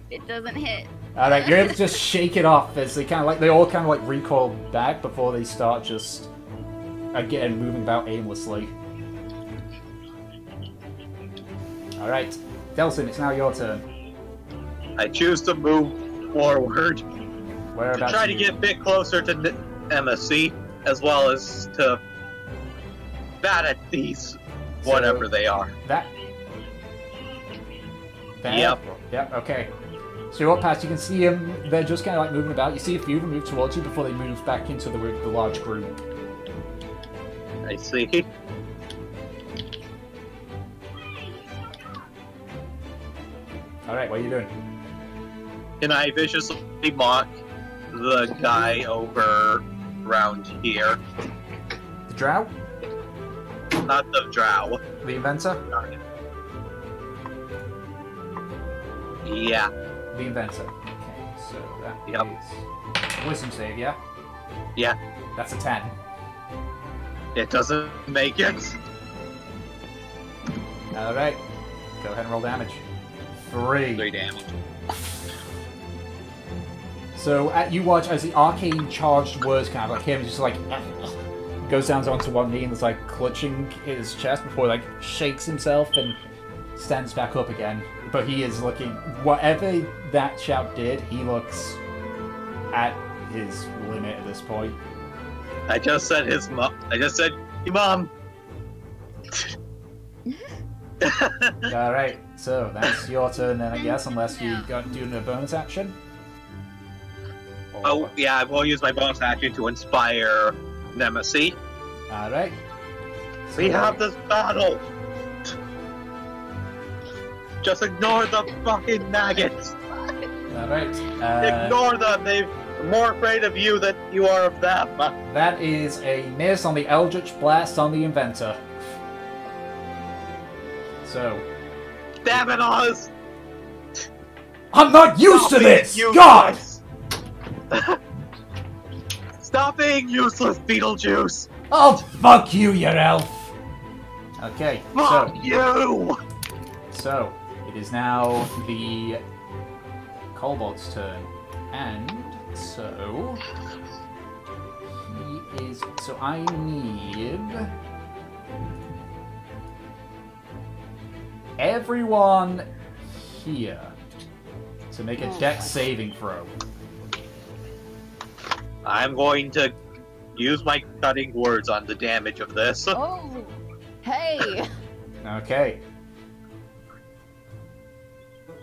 It doesn't hit. Alright, you're able to just shake it off as they all kind of like recoil back before they start just again moving about aimlessly. Alright, Delson, it's now your turn. I choose to move forward. Whereabouts? To try to get a bit closer to MSC, as well as to bat at these, whatever they are. That? Yep. Yep, okay. So you're up past, you can see them, they're just kind of like moving about. You see a few of them move towards you before they move back into the large group. I see. Alright, what are you doing? Can I viciously mock the guy over around here? The drow? Not the drow. The inventor? Yeah. The inventor. Okay, so that Yep. is wisdom save, yeah? Yeah. That's a 10. It doesn't make it. Alright. Go ahead and roll damage. 3. 3 damage. So you watch as the arcane charged words kind of like him just like goes down onto one knee and is like clutching his chest before he like shakes himself and stands back up again. But he is looking, whatever that shout did, he looks at his limit at this point. I just said his mom. I just said, "Hey, mom." Alright, so that's your turn then, I guess, unless you got doing a bonus action. Or... Oh, yeah, I will use my bonus action to inspire Nemesis. Alright. So We have this battle! Just ignore the fucking maggots! Alright. Ignore them! They're more afraid of you than you are of them! That is a miss on the Eldritch Blast on the Inventor. So... Damn it, Oz! I'm not used to this! Useless. God! Stop being useless, Beetlejuice! Oh, fuck you, you elf! Okay, Fuck you! So, it is now the Kobold's turn. And, so... He is... So I need... everyone here to make a dex saving throw. I'm going to use my cutting words on the damage of this. Oh, hey! Okay.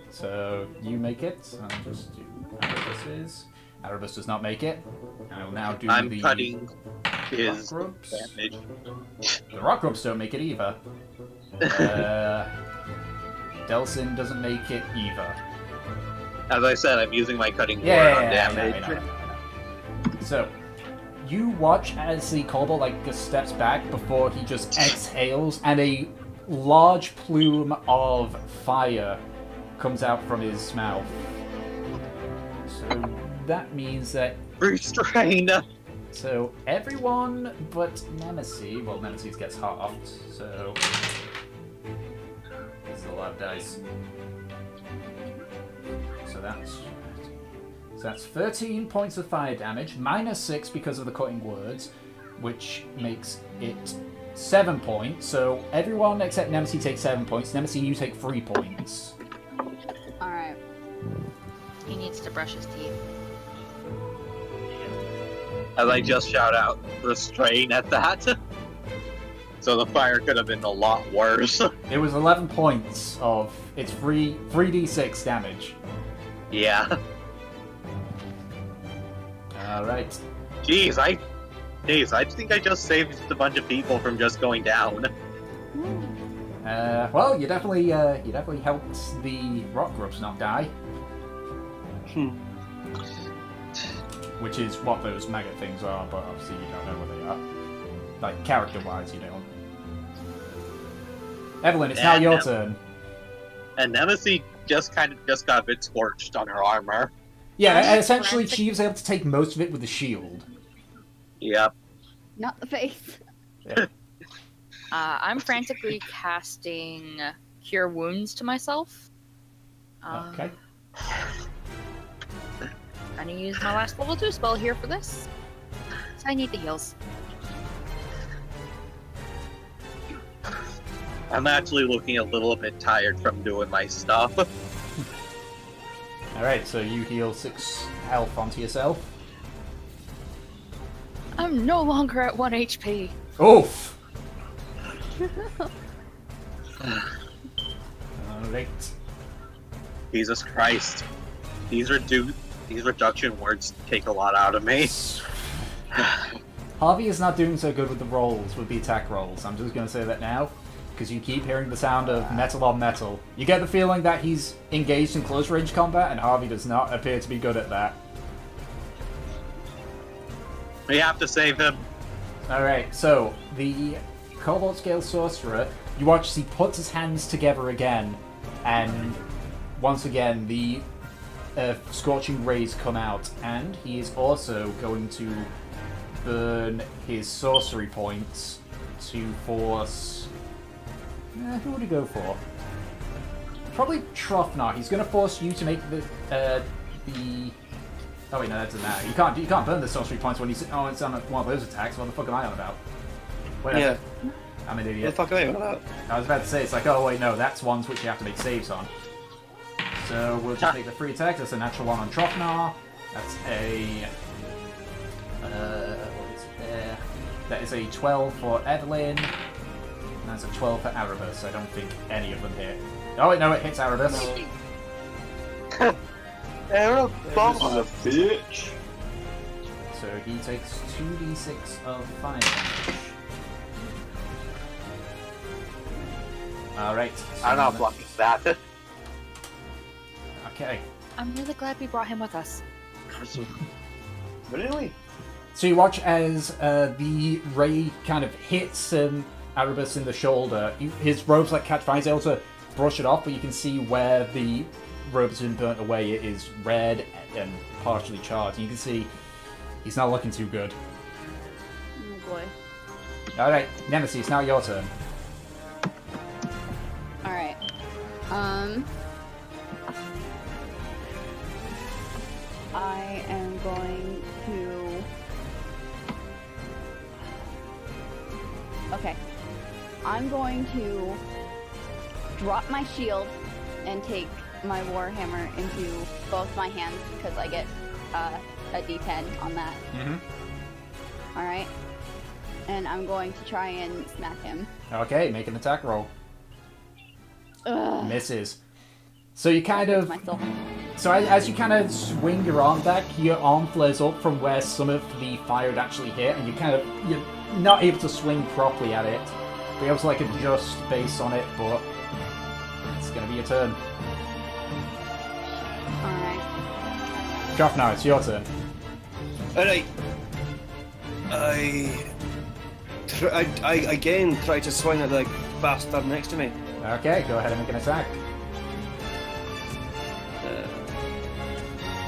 So you make it. I'll just do Erebus is. Erebus does not make it. I will now do I'm the cutting his rock grubs. damage. The rock grubs don't make it either. Delson doesn't make it either. As I said, I'm using my cutting word Yeah, on I damage. know. So, you watch as the kobold like just steps back before he just exhales, and a large plume of fire comes out from his mouth. So that means that Restrain! so everyone but Nemesis, well, Nemesis gets halved, so this is a lot of dice. So that's 13 points of fire damage, minus 6 because of the cutting words, which makes it 7 points. So everyone except Nemesis takes 7 points. Nemesis, you take 3 points. Alright. He needs to brush his teeth. As I just shout out, restrain at that. So the fire could have been a lot worse. It was 11 points of... It's 3d6 damage. Yeah. Alright. Jeez, I think I just saved a bunch of people from just going down. Well, you definitely helped the rock grubs not die. Which is what those maggot things are, but obviously you don't know what they are. Like, character-wise, you don't. Evelyn, it's now your turn. And Nemesis just got a bit scorched on her armor. Yeah, essentially she was able to take most of it with the shield. Yep. Not the face. Yeah. I'm frantically casting Cure Wounds to myself. Okay. I'm gonna use my last level 2 spell here for this. So I need the heals. I'm actually looking a little bit tired from doing my stuff. Alright, so you heal 6 health onto yourself. I'm no longer at 1 HP. Oof! Alright. Jesus Christ. These reduction words take a lot out of me. Harvey is not doing so good with the rolls, with the attack rolls. I'm just going to say that now, because you keep hearing the sound of metal on metal. You get the feeling that he's engaged in close range combat, and Harvey does not appear to be good at that. We have to save him. Alright, so the Cobalt Scale Sorcerer, you watch as he puts his hands together again, and once again the scorching rays come out, and he is also going to burn his sorcery points to force... who would he go for? Probably Trofnar. He's going to force you to make the... Oh wait, no, that doesn't matter. You can't burn the sorcery points when it's on one of those attacks. What the fuck am I on about? Wait, Yeah. I'm an idiot. What the fuck are they on about? I was about to say, it's like, oh wait, no, that's ones which you have to make saves on. So we'll just take the free attack. That's a natural 1 on Trofnar. That's a... what is it there? That is a 12 for Evelyn. And that's a 12 for Erebus. I don't think any of them hit. Oh wait, no, it hits Erebus. Erebus! Bitch! So he takes 2d6 of fire damage. Alright. So I'm not blocking that. Okay. I'm really glad we brought him with us. Really? So you watch as the ray kind of hits Erebus in the shoulder. His robe's like catch fire. He's able to brush it off, but you can see where the robe has been burnt away. It is red and partially charred. You can see he's not looking too good. Oh boy. Alright, Nemesis, now your turn. Alright. I am going to... Okay. I'm going to drop my shield and take my warhammer into both my hands because I get a d10 on that. Mm-hmm. Alright. And I'm going to try and smack him. Okay, make an attack roll. Ugh. Misses. So you kind of... Myself. So as you kind of swing your arm back, your arm flares up from where some of the fire had actually hit, and you're not able to swing properly at it. Be able to like adjust based on it, but it's gonna be your turn. Alright. Joff, now it's your turn. Alright. I again try to swing at the bastard next to me. Okay, go ahead and make an attack.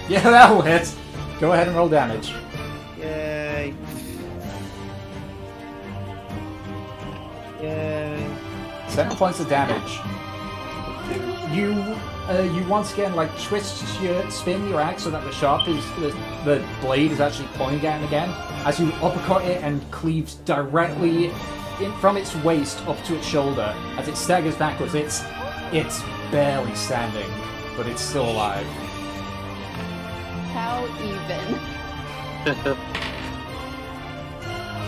Yeah, that'll hit. Go ahead and roll damage. Yay. Yay. 7 points of damage. You once again like spin your axe so that the blade is actually pointing at him again. As you uppercut it and cleaves directly from its waist up to its shoulder. As it staggers backwards, it's barely standing, but it's still alive. How even?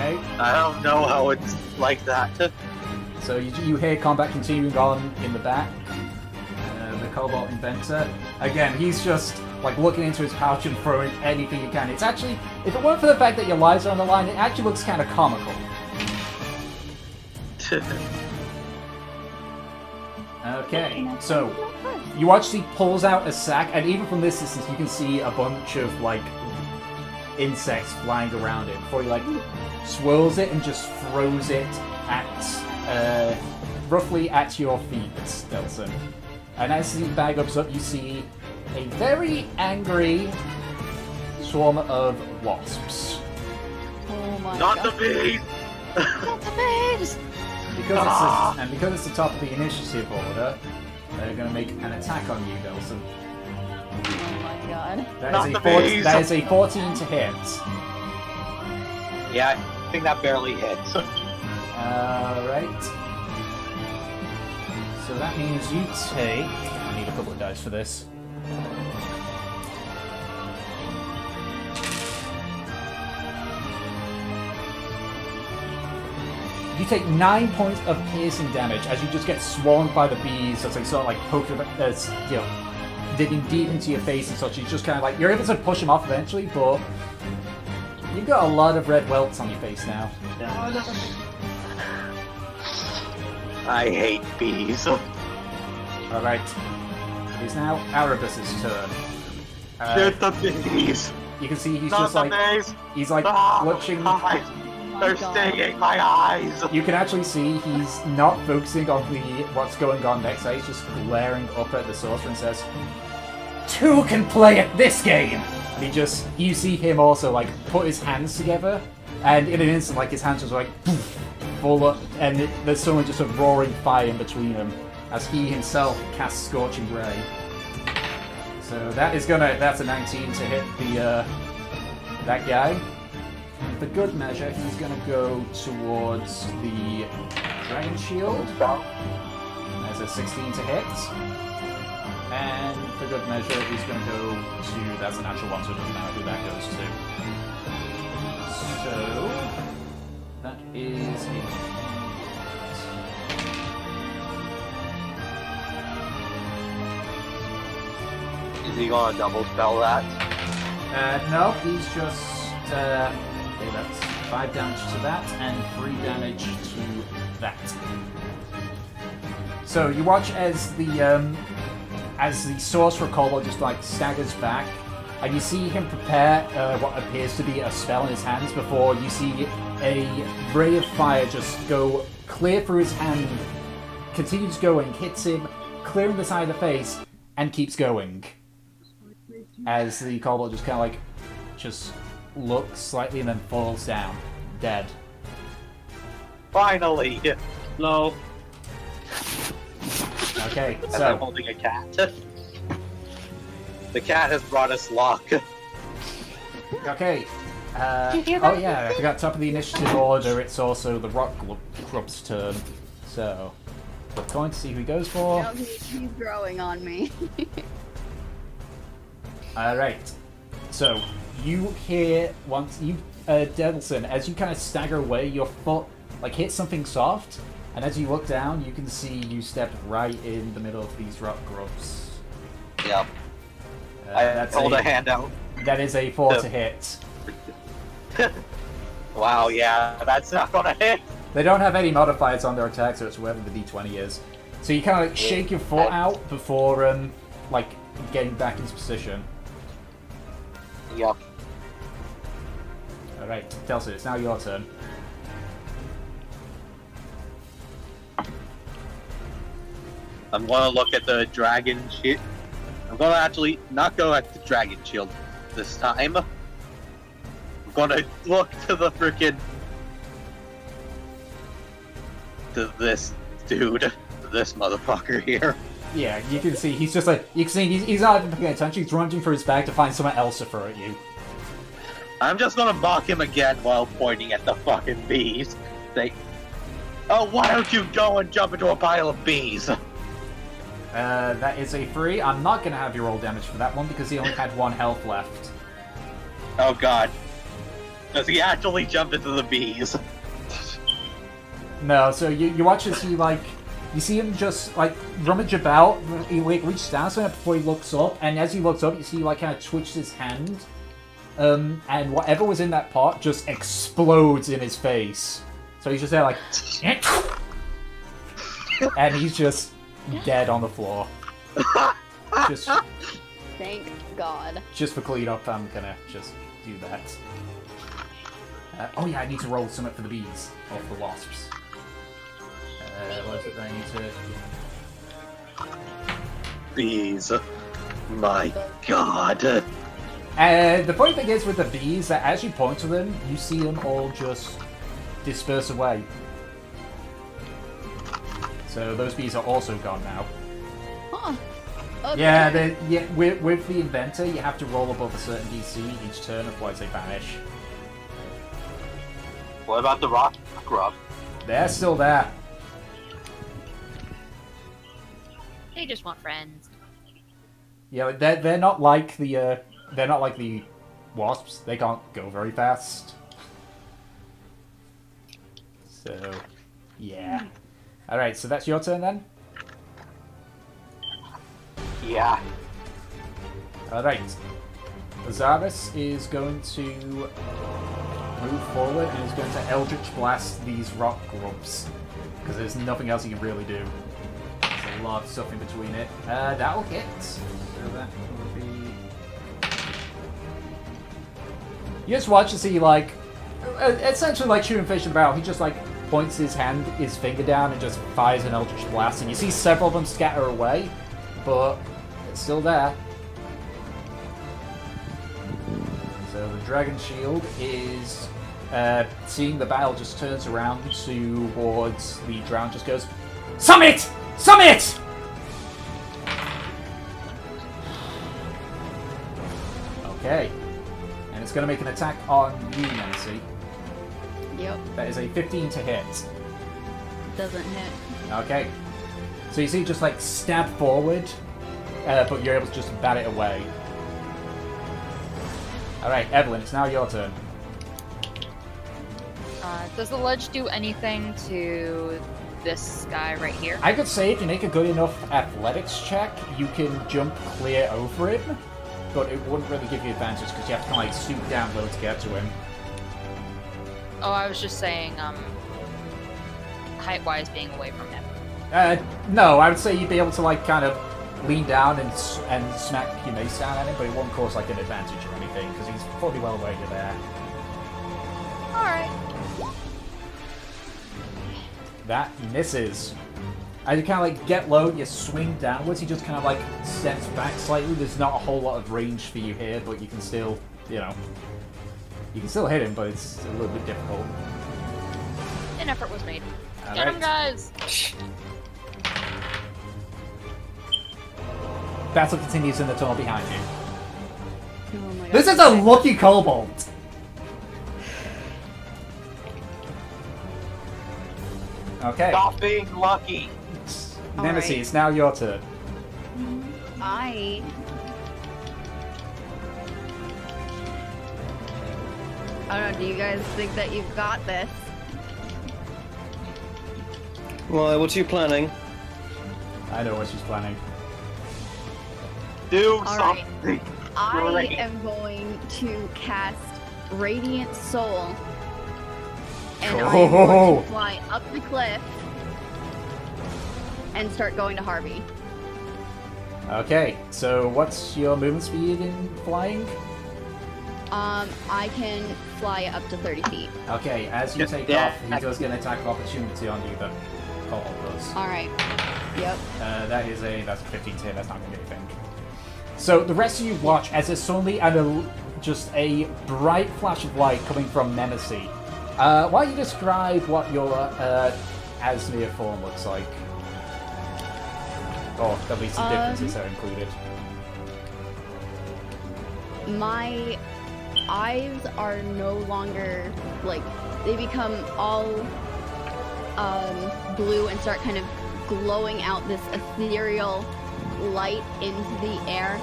Okay. I don't know how it's like that. So you hear combat continuing on in the back. The Cobalt Inventor. Again, he's just like looking into his pouch and throwing anything he can. It's actually, if it weren't for the fact that your lives are on the line, it actually looks kind of comical. Okay, so you watch he pulls out a sack, and even from this distance, you can see a bunch of like insects flying around it before he like swirls it and just throws it at roughly at your feet, Delson. And as the bag opens up, you see a very angry swarm of wasps. Oh my Not god. the bees! Not the bees! Because it's the top of the initiative order, they're going to make an attack on you, Delson. Oh my god. That is a 14 to hit. Yeah, I think that barely hits. Alright. So that means you take... I need a couple of dice for this. You take 9 points of piercing damage as you just get swarmed by the bees as they sort of like poke digging deep into your face and such. You just kind of like, you're able to push them off eventually, but you've got a lot of red welts on your face now. I hate bees. Alright. It is now Erebus's turn. Shoot the bees! You can see he's Not just the like, bees! he's like watching... They're stinging my eyes! You can actually see he's not focusing on what's going on next. He's just glaring up at the sorcerer and says, "Two can play at this game!" And you see him also like put his hands together, and in an instant, like his hands just like poof, full up, and there's someone just a roaring fire in between them as he himself casts Scorching Ray. So that's a 19 to hit the that guy. For good measure, he's going to go towards the Dragon Shield. There's a 16 to hit. And for good measure, he's going to go to... That's a natural one, so it doesn't matter who that goes to. So... That is Is he gonna double spell that? no, he's just... okay, that's 5 damage to that, and 3 damage to that. So you watch as the sorcerer Kobold just like staggers back, and you see him prepare what appears to be a spell in his hands before you see a ray of fire just go clear through his hand, continues going, hits him, clearing the side of the face, and keeps going. As the Kobold just kind of like just looks slightly and then falls down, dead. Finally! No. Okay, As so... I'm holding a cat. The cat has brought us luck. Okay. Oh yeah, I forgot top of the initiative order, it's also the Rock Grub's turn. So, we're going to see who he goes for. No, he's growing on me. Alright. So, you hear once you Devilson, as you kind of stagger away, your foot like hits something soft, and as you look down, you can see you stepped right in the middle of these rock grubs. Yep. I hold a hand out. That is a 4 to hit. Wow, yeah, that's not gonna hit. They don't have any modifiers on their attack, so it's whatever the d20 is. So you kind of like shake your foot out before like getting back into position. Yep. Alright, Delson, it's now your turn. I'm gonna look at the dragon shield. I'm gonna actually not go at the dragon shield this time. I'm gonna look to the freaking... to this dude. This motherfucker here. Yeah, you can see he's just like, you can see he's not even paying attention, he's rummaging for his bag to find someone else to throw at you. I'm just gonna mock him again while pointing at the fucking bees. Say, oh, why don't you go and jump into a pile of bees? That is a 3. I'm not gonna have you roll damage for that one because he only had 1 health left. Oh god. Does he actually jump into the bees? No, so you watch as he, like, you see him just, like, rummage about, he, like, reaches down something before he looks up, and as he looks up, you see, like, kind of twitches his hand, and whatever was in that pot just explodes in his face. So he's just there, like, and he's just dead on the floor. Just, Thank God. just for cleanup, I'm gonna just do that. Oh yeah, I need to roll something for the bees, or for the wasps. What is it that I need to... Bees. My god. The funny thing is with the bees, that as you point to them, you see them all just disperse away. So those bees are also gone now. Huh. Okay. Yeah, with the inventor, you have to roll above a certain DC each turn, otherwise they vanish. What about the rock grub? They're still there. They just want friends. Yeah, they're not like the wasps. They can't go very fast. So, yeah. All right, so that's your turn then. Yeah. All right. Osiris is going to move forward and is going to Eldritch Blast these rock grubs because there's nothing else he can really do. There's a lot of stuff in between it. That'll hit. So that will be. You just watch to see, like, essentially like shooting fish in a barrel. He just, like, points his finger down and just fires an Eldritch Blast, and you see several of them scatter away, but it's still there. So the Dragon Shield is, seeing the battle, just turns around towards the drown, just goes, Summit! Summit! Okay. And it's going to make an attack on you, Nancy. Yep. That is a 15 to hit. Doesn't hit. Okay. So you see just like stab forward, but you're able to just bat it away. Alright, Evelyn, it's now your turn. Does the ledge do anything to this guy right here? I could say if you make a good enough athletics check, you can jump clear over him, but it wouldn't really give you advantage because you have to kind of like swoop down low to get to him. Oh, I was just saying, height-wise being away from him. No, I would say you'd be able to like kind of lean down and smack your mace down at him, but it won't cause like an advantage or anything because he's fully well aware you're there. Alright. That misses. As you kind of like get low, you swing downwards, he just kind of like steps back slightly. There's not a whole lot of range for you here, but you can still, you know, you can still hit him, but it's a little bit difficult. An effort was made. All Get right. him, guys! Battle continues in the tunnel behind you. Oh my God. This is a lucky kobold! Okay. Stop being lucky. Nemesis, Alright. it's now your turn. I don't know, do you guys think that you've got this? Why, what are you planning? I know what she's planning. Do Alright. something. I Great. am going to cast Radiant Soul. And I'm Oh. going to fly up the cliff and start going to Harvey. Okay, so what's your movement speed in flying? I can fly up to 30 feet. Okay, as you take Yeah. off, he does get an attack of opportunity on you, the kobold does. Alright. Yep. That's a 15 to hit, that's not going to do anything. So the rest of you watch as there's suddenly just a bright flash of light coming from Nemesis. Why don't you describe what your Asmir form looks like? Oh, there'll be some differences that are included. My eyes are no longer, like, they become all blue and start kind of glowing out this ethereal light into the air.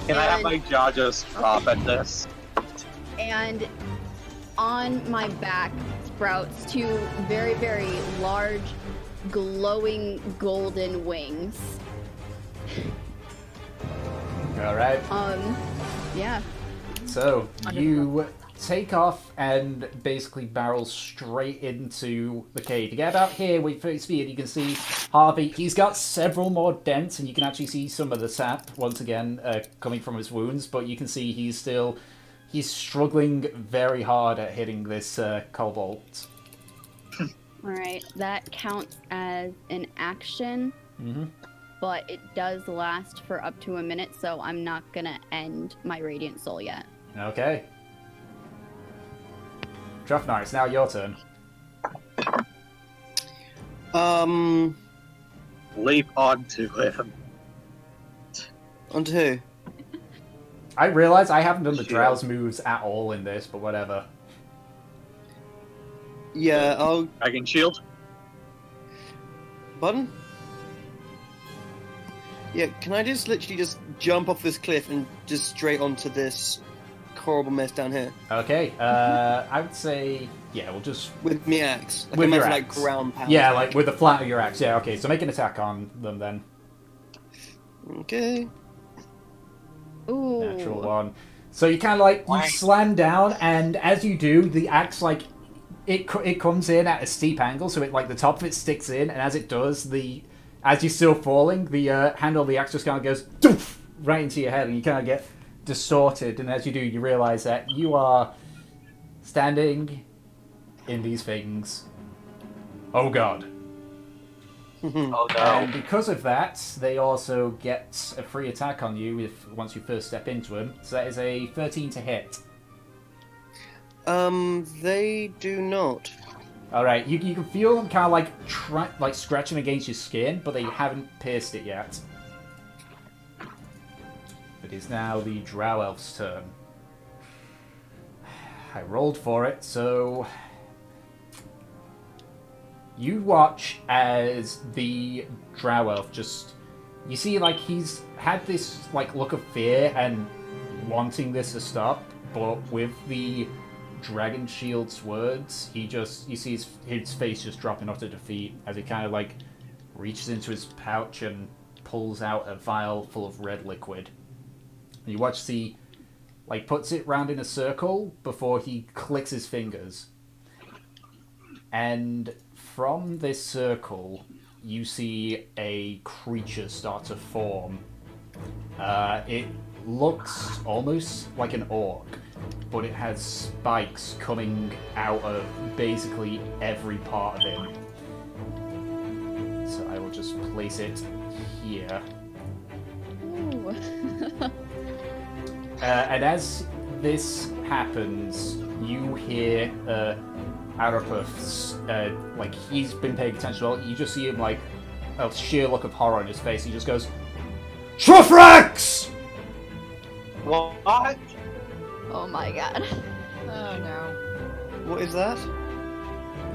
Can I have my jaw just drop at this? And on my back sprouts two very, very large, glowing golden wings. All right. Yeah. So you take off and basically barrel straight into the cave. You get about here with 30 speed, you can see Harvey. He's got several more dents, and you can actually see some of the sap once again coming from his wounds. But you can see he's struggling very hard at hitting this cobalt. All right, that counts as an action. Mm-hmm. But it does last for up to a minute, so I'm not gonna end my Radiant Soul yet. Okay. Drafnar, it's now your turn. Leap onto him. Onto who? I realize I haven't done the Shield. drowse moves at all in this, but whatever. Yeah, I'll... I can shield. Pardon? Yeah, can I just literally just jump off this cliff and just straight onto this horrible mess down here? Okay, I would say, yeah, we'll just... With me axe. Like With I your meant, axe. like ground pound. Yeah, like with the flat of your axe. Yeah, okay, so make an attack on them then. Okay. Ooh. Natural one. So you kind of like, you slam down, and as you do, the axe, like, it comes in at a steep angle, so it, like, the top of it sticks in, and as it does, as you're still falling, the handle of the axe just kind of goes doof, right into your head, and you kind of get distorted, and as you do, you realize that you are standing in these things. Oh god. Oh no. And because of that, they also get a free attack on you once you first step into them. So that is a 13 to hit. They do not. Alright, you can feel them kind of like scratching against your skin, but they haven't pierced it yet. It is now the Drow Elf's turn. I rolled for it, so... You watch as the Drow Elf just... You see, like, he's had this, like, look of fear and wanting this to stop, but with the Dragon Shield's words, you see his face just dropping off to defeat as he kind of, like, reaches into his pouch and pulls out a vial full of red liquid. And you watch the, like, puts it round in a circle before he clicks his fingers. And from this circle, you see a creature start to form. It looks almost like an orc, but it has spikes coming out of basically every part of him. So I will just place it here. Ooh. And as this happens, you hear Araputh's, like, he's been paying attention. Well, you just see him, like, a sheer look of horror on his face. He just goes, Shufrax! What? Oh my god. Oh no. What is that?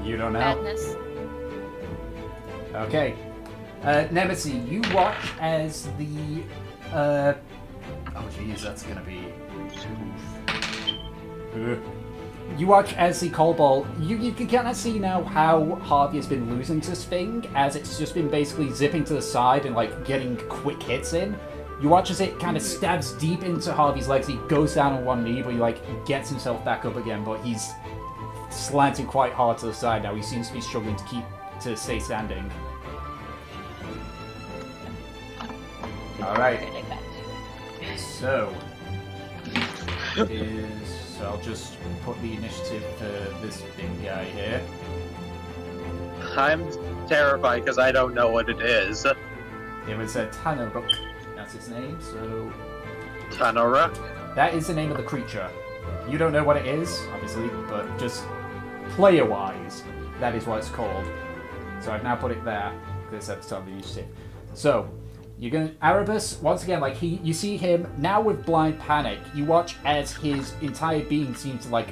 You don't know. Madness. Okay. Nemesis, you watch as the, oh jeez, that's gonna be... You watch as the Cobalt, you can kind of see now how Harvey has been losing this thing, as it's just been basically zipping to the side and, like, getting quick hits in. You watch as it kind of stabs deep into Harvey's legs. He goes down on one knee, but he, like, gets himself back up again, but he's slanting quite hard to the side now. He seems to be struggling to stay standing. Alright. So, it is... So I'll just put the initiative to this big guy here. I'm terrified because I don't know what it is. It was Tanaruk, that's his name, so... Tanora? That is the name of the creature. You don't know what it is, obviously, but just player-wise, that is what it's called. So I've now put it there, because that's the top of the initiative. So, you're going to... Erebus, once again, like, you see him now with blind panic. You watch as his entire being seems to, like,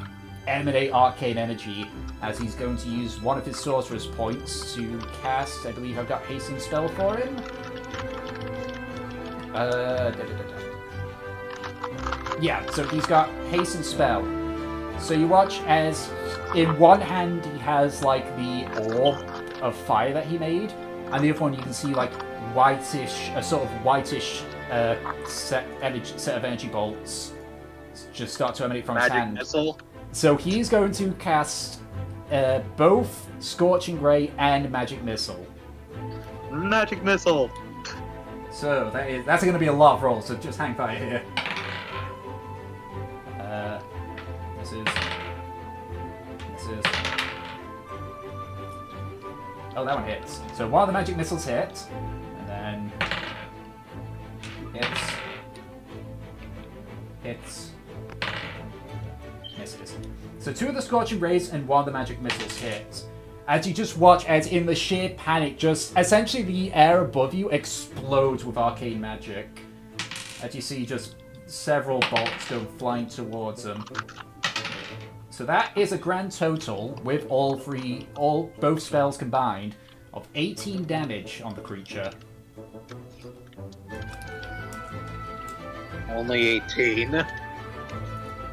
emanate arcane energy, as he's going to use one of his sorcerer's points to cast, I believe I've got hasten spell for him. Yeah, so he's got hasten spell. So you watch as, in one hand, he has like the orb of fire that he made, and the other one you can see like whitish, a sort of whitish set of energy bolts just start to emanate from his Magic hand. missile. So he's going to cast both Scorching Ray and Magic Missile. Magic missile. So that's going to be a lot of rolls, so just hang fire here. This is... Oh, that one hits. So one of the magic missiles hit, and then hits, misses. So two of the Scorching Rays and one of the magic missiles hit. As you just watch as in the sheer panic, just essentially the air above you explodes with arcane magic. As you see just several bolts go flying towards them. So that is a grand total, with both spells combined, of 18 damage on the creature. Only 18.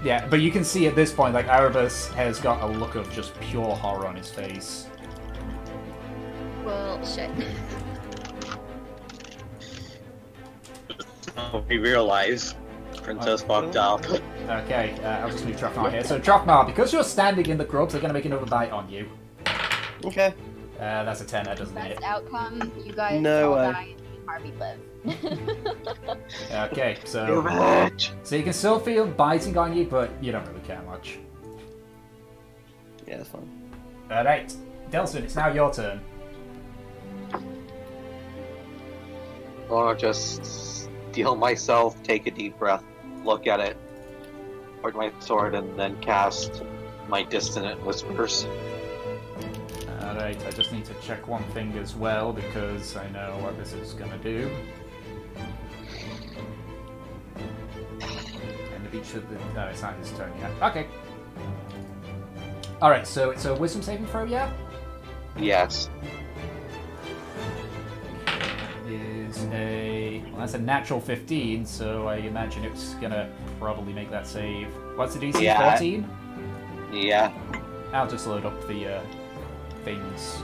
Yeah, but you can see at this point, like, Erebus has got a look of just pure horror on his face. Well, shit. We realize Princess fucked up. Okay, I'll just move Drachmar here. So, Drachmar, because you're standing in the grubs, they're going to make another bite on you. Okay. That's a 10, that doesn't hit. Best outcome, you guys No all way. die and Harvey live. Okay, so you can still feel biting on you, but you don't really care much. Yeah, that's fine. Alright, Delson, it's now your turn. I'll just steel myself, take a deep breath, look at it, point my sword, and then cast my Dissonant Whispers. Alright, I just need to check one thing as well, because I know what this is going to do. And of each of the... No, it's not his turn yet. Okay. Alright, so it's a wisdom saving throw, yeah? Yes. Is a... Well, that's a natural 15, so I imagine it's going to probably make that save. What's the DC? Yeah. 14? Yeah. I'll just load up the things.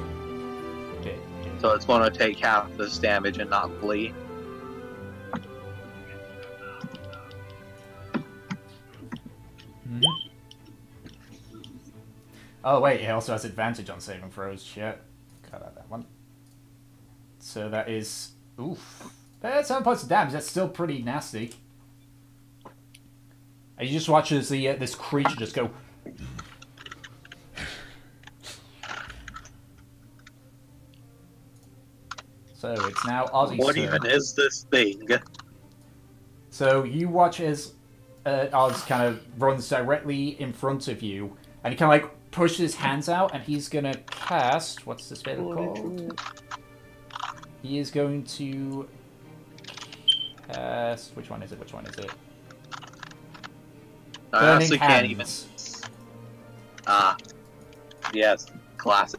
Okay. So it's going to take half this damage and not bleed. Oh wait, it also has advantage on saving throws. Shit. Cut out that one. So that is... Oof. That's 7 points of damage. That's still pretty nasty. And you just watch as this creature just go... So it's now Ozzy's What turn. even is this thing? So you watch as Oz kind of runs directly in front of you, and he kind of like pushes his hands out, and he's gonna cast... What's this spell called? He is going to cast... Which one is it? Which one is it? I honestly Burning can't even... Hands. Ah. Yes. Classic.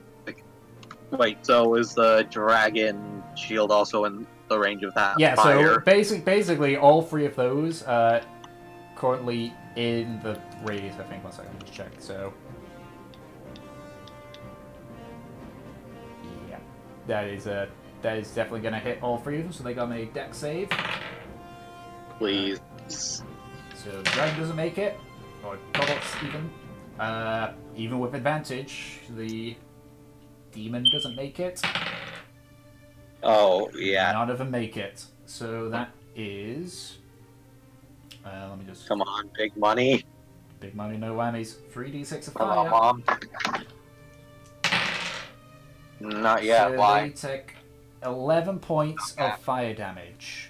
Wait, so is the dragon shield also in the range of that Yeah, fire? so basically all three of those are currently in the radius, I think. 1 second, just check. So... Yeah. That is definitely going to hit all three of them, so they got to make dex save. Please. So the dragon doesn't make it, or Gobots even. Even with advantage, the demon doesn't make it. Oh, yeah. None of them make it. So that is... let me just... Come on, big money. Big money, no whammies. 3d6 of Come fire. on, Mom. Not yet, So why? they take 11 points of fire damage.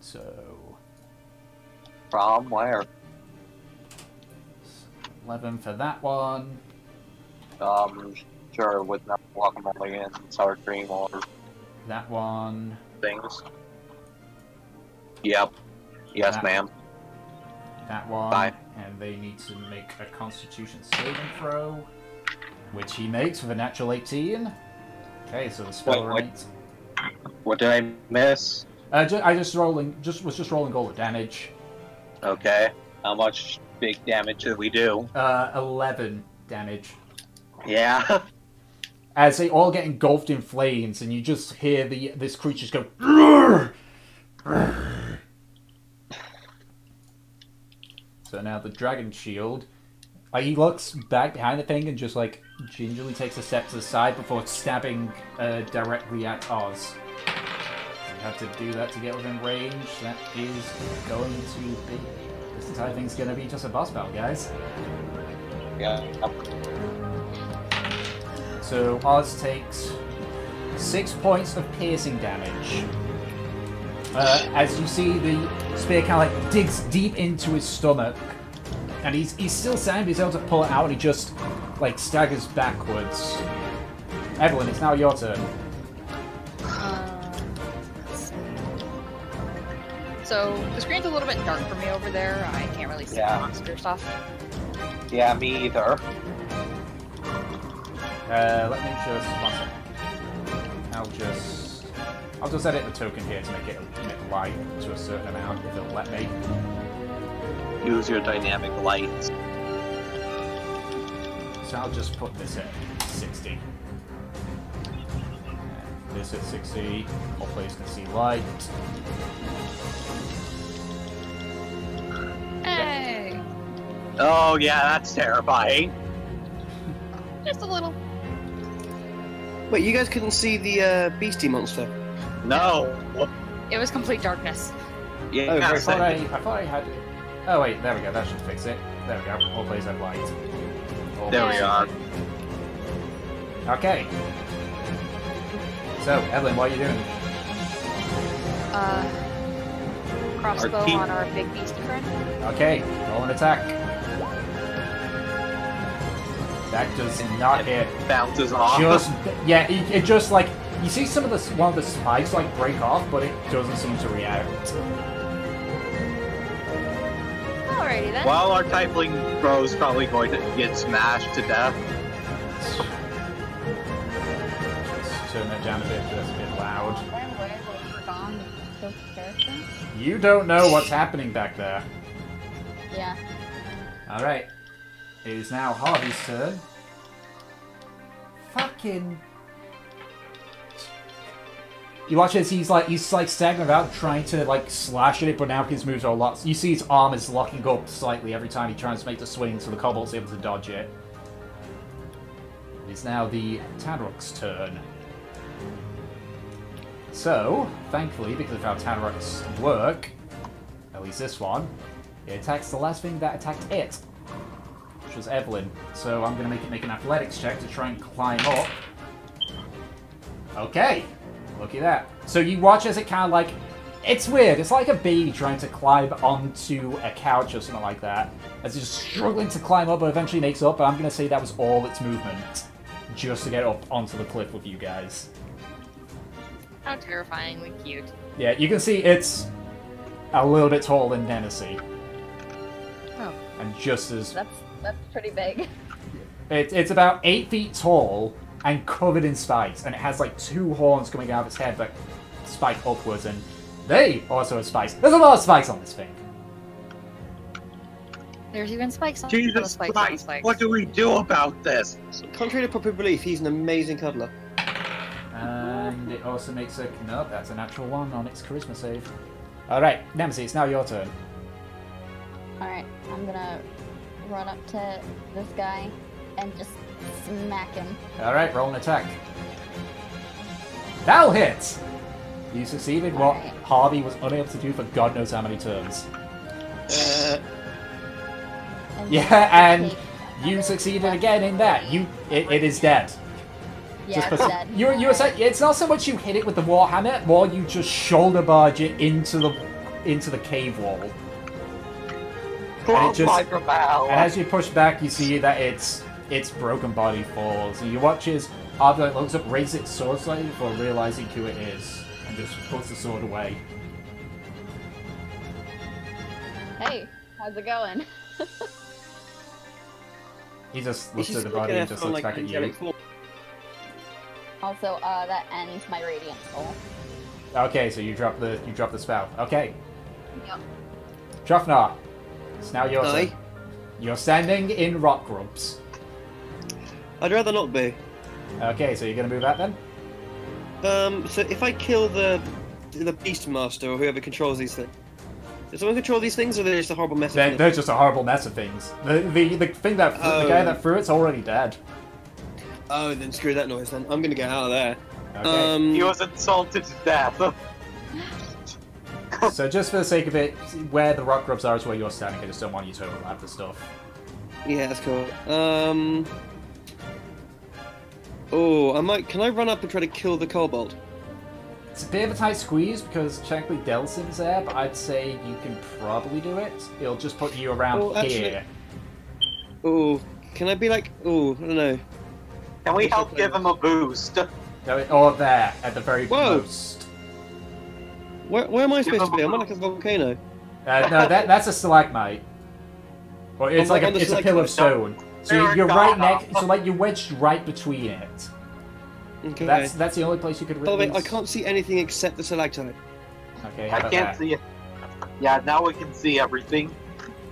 So... From where? 11 for that one. Sure, with no guacamole and sour cream or That one. things. Yep. Yes, That- ma'am. That one. Bye. And they need to make a constitution saving throw. Which he makes with a natural 18. Okay, so the spell Wait, what? remains. What did I miss? I was just rolling all the damage. Okay. How much big damage that we do. 11 damage. Yeah. As they all get engulfed in flames, and you just hear this creature go. "Roar! Roar." So now the dragon shield. He looks back behind the thing and just like gingerly takes a step to the side before stabbing directly at Oz. You have to do that to get within range. That is going to be. This entire thing's going to be just a boss battle, guys. Yeah. So Oz takes 6 points of piercing damage. As you see, the spear kind of like digs deep into his stomach, and he's still standing, but he's able to pull it out, and he just like staggers backwards. Evelyn, it's now your turn. Let's see. So the screen's a little bit dark for me over there. I can't really see the monster stuff. Yeah, me either. Let me just one second. I'll just edit the token here to make it light to a certain amount if it'll let me. Use your dynamic light. So I'll just put this at 60. And this at 60. All players can see light. Hey! Oh yeah, that's terrifying. Just a little. Wait, you guys couldn't see the beastie monster? No. It was complete darkness. Yeah, Oh, I very thought I had. Oh wait, there we go. That should fix it. There we go. All players have light. there we are. Okay. So, Evelyn, what are you doing? Crossbow Our team- on our big beastie friend. Okay, roll an attack. That does not hit. Bounces off. It just like you see one of the spikes like break off, but it doesn't seem to react. Alrighty then. While our Typling Bro's probably going to get smashed to death. Let's turn that down a bit, just a bit loud. Where was gone the character? You don't know what's happening back there. Yeah. All right, it is now Harvey's turn. Fucking. You watch as he's like staggering about trying to like slash at it, but now his moves are a lot. You see his arm is locking up slightly every time he tries to make the swing, so the kobold's able to dodge it. It's now the Tadrock's turn. So, thankfully, because of how Tadrocks work, at least this one, it attacks the last thing that attacked it, which was Evelyn. So I'm going to make it make an athletics check to try and climb up. Okay. Look at that. So you watch as it kind of like... It's weird. It's like a baby trying to climb onto a couch or something like that. As it's struggling to climb up, but eventually makes up. But I'm going to say that was all its movement. Just to get up onto the cliff with you guys. How terrifyingly cute. Yeah, you can see it's a little bit taller than Nenesy. Oh. And just as... That's pretty big. It's about 8 feet tall and covered in spikes, and it has like 2 horns coming out of its head that spike upwards, and they also have spikes. There's a lot of spikes on this thing. There's even spikes on Jesus spikes Christ, on spikes. what do we do about this? Contrary to popular belief, he's an amazing cuddler. And it also makes a... Nope, that's a natural 1 on its charisma save. Alright, Nemesis, it's now your turn. Alright, I'm gonna run up to this guy and just smack him. Alright, roll an attack. That'll hit! You succeeded what Alright. Harvey was unable to do for God knows how many turns. And Yeah, and you succeeded again in that. It is dead. Yeah, it's dead. It's not so much you hit it with the warhammer, more you just shoulder barge it into the cave wall. And it just, and as you push back, you see that its broken body falls, and you watch as Harvey looks up, raises its sword slightly before realizing who it is, and just puts the sword away. Hey, how's it going? He just looks He's at the body and just looking looks back at you. angelic form. Also, that ends my radiant soul. Okay, so you drop the spell. Okay, Yep. Drufnar, it's now your Aye. turn. You're standing in rock grubs. I'd rather not be. Okay, so you're gonna move out then? So if I kill the Beastmaster or whoever controls these things, does someone control these things, or they're just a horrible mess? They're just a horrible mess of things. The thing that the guy that threw it's already dead. Oh, then screw that noise. Then I'm gonna get out of there. Okay. He was insulted to death. So just for the sake of it, where the rock grubs are is where you're standing. I just don't want you to overlap the stuff. Yeah, that's cool. Oh, I might. Can I run up and try to kill the kobold? It's a bit of a tight squeeze because technically Delsin's there, but I'd say you can probably do it. It'll just put you around here. Oh, can I be like? Oh, I don't know. Can we help give him a boost? Or there, at the very Whoa. most. Where am I supposed to be? I'm on like a volcano. No, that's a stalagmite. Or it's like it's a pillar of stone. So you're right next. So like you're wedged right between it. Okay. That's the only place you could By the really. way, I can't see anything except the stalactite. Okay, how I about can't that? see it. Yeah, now we can see everything.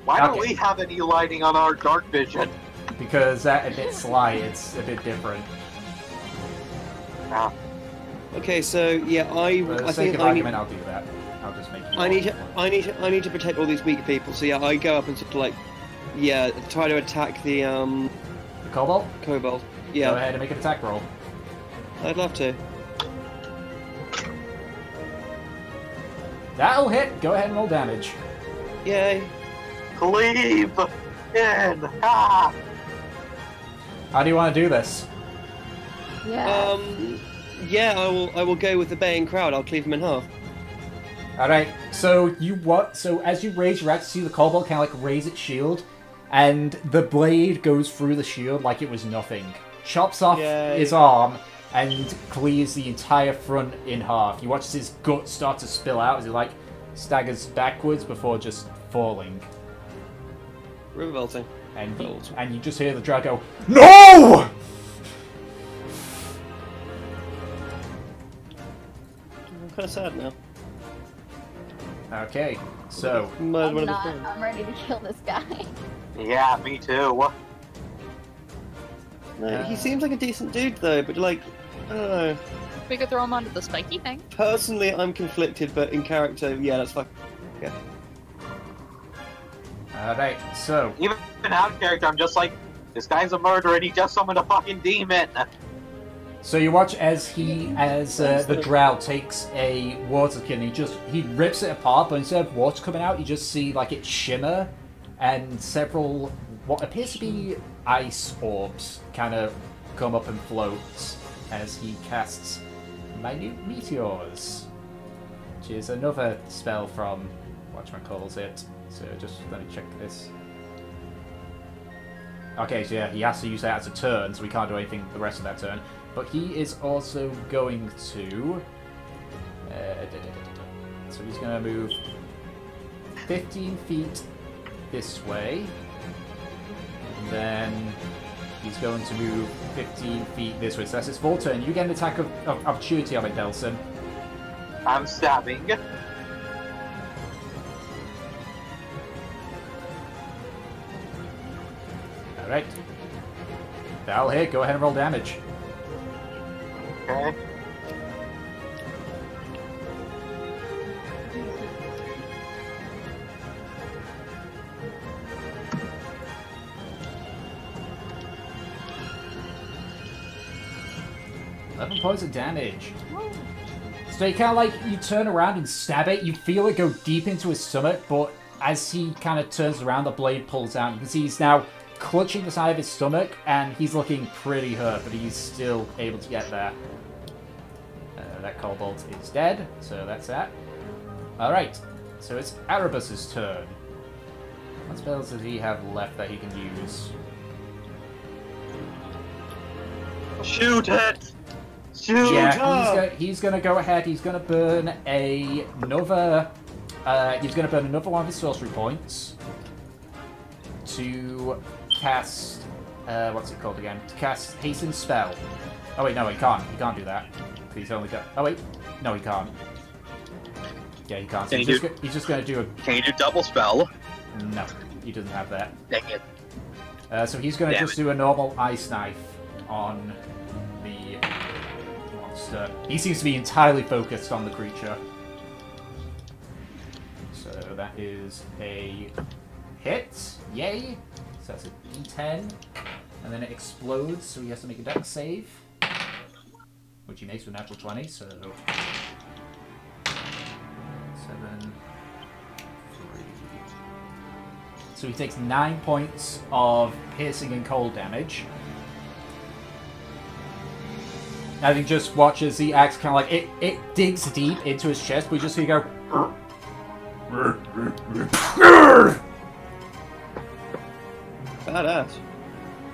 Why don't Okay. we have any lighting on our dark vision? Because that a bit sly, it's a bit different. Ah, Okay, so yeah, For the I sake think of argument, I'll do that. I'll just make you. I need to protect all these weak people. So yeah, I go up and sort of like, yeah, try to attack the The kobold. kobold. Go Yeah, ahead and make an attack roll. I'd love to. That'll hit. Go ahead and roll damage. Yay. cleave in. Ah! How do you want to do this? Yeah. Yeah, I will go with the baying crowd. I'll cleave them in half. All right. So So as you raise your axe, you see the kobold kind of like raise its shield, and the blade goes through the shield like it was nothing. Chops off Yay. his arm and cleaves the entire front in half. You watch his guts start to spill out as he like staggers backwards before just falling. Riverbolting. And you just hear the drag go, "No!" I'm kind of sad now. Okay, so Murdered one I'm of his not. friends. I'm ready to kill this guy. Yeah, me too. No, he seems like a decent dude though, but like, I don't know. We could throw him onto the spiky thing. Personally, I'm conflicted, but in character, yeah, that's fuck. Yeah. alright, so Even out of character, I'm just like, this guy's a murderer and he just summoned a fucking demon. So you watch as the drow takes a water skin, he rips it apart, but instead of water coming out, you just see like it shimmer, and several what appears to be ice orbs kind of come up and float as he casts minute meteors, which is another spell from whatchamacalls it. So just let me check this. Okay, so yeah, he has to use that as a turn, so we can't do anything the rest of that turn. But he is also going to... so he's going to move 15 feet this way. And then he's going to move 15 feet this way. So that's his full turn. You get an attack of opportunity on it, Delson. I'm stabbing. Alright. That'll hit. Go ahead and roll damage. Okay. Eleven points of damage. So you kind of like, you turn around and stab it, you feel it go deep into his stomach, but as he kind of turns around, the blade pulls out. You can see he's now clutching the side of his stomach, and he's looking pretty hurt, but he's still able to get there. That kobold is dead, so that's that. Alright, so it's Erebus's turn. What spells does he have left that he can use? Shoot it! Shoot Yeah, it! he's gonna go ahead. He's gonna burn another. He's gonna burn another one of his sorcery points to cast. What's it called again? To cast hasten spell. Oh wait, no, he can't. He can't do that. He's only got. Oh wait, no, he can't. Yeah, he can't. So Can he's you just gonna do a. Can you do double spell? No. he doesn't have that. Dang it. So he's going to Damn just it. do a normal ice knife on the monster. He seems to be entirely focused on the creature. So that is a hit. Yay! So that's a D10. And then it explodes, so he has to make a dex save. Which he makes with a natural 20, so... 7, 3... So he takes 9 points of piercing and cold damage. And he just watches the axe kind of like... It digs deep into his chest, but you just see go... Badass.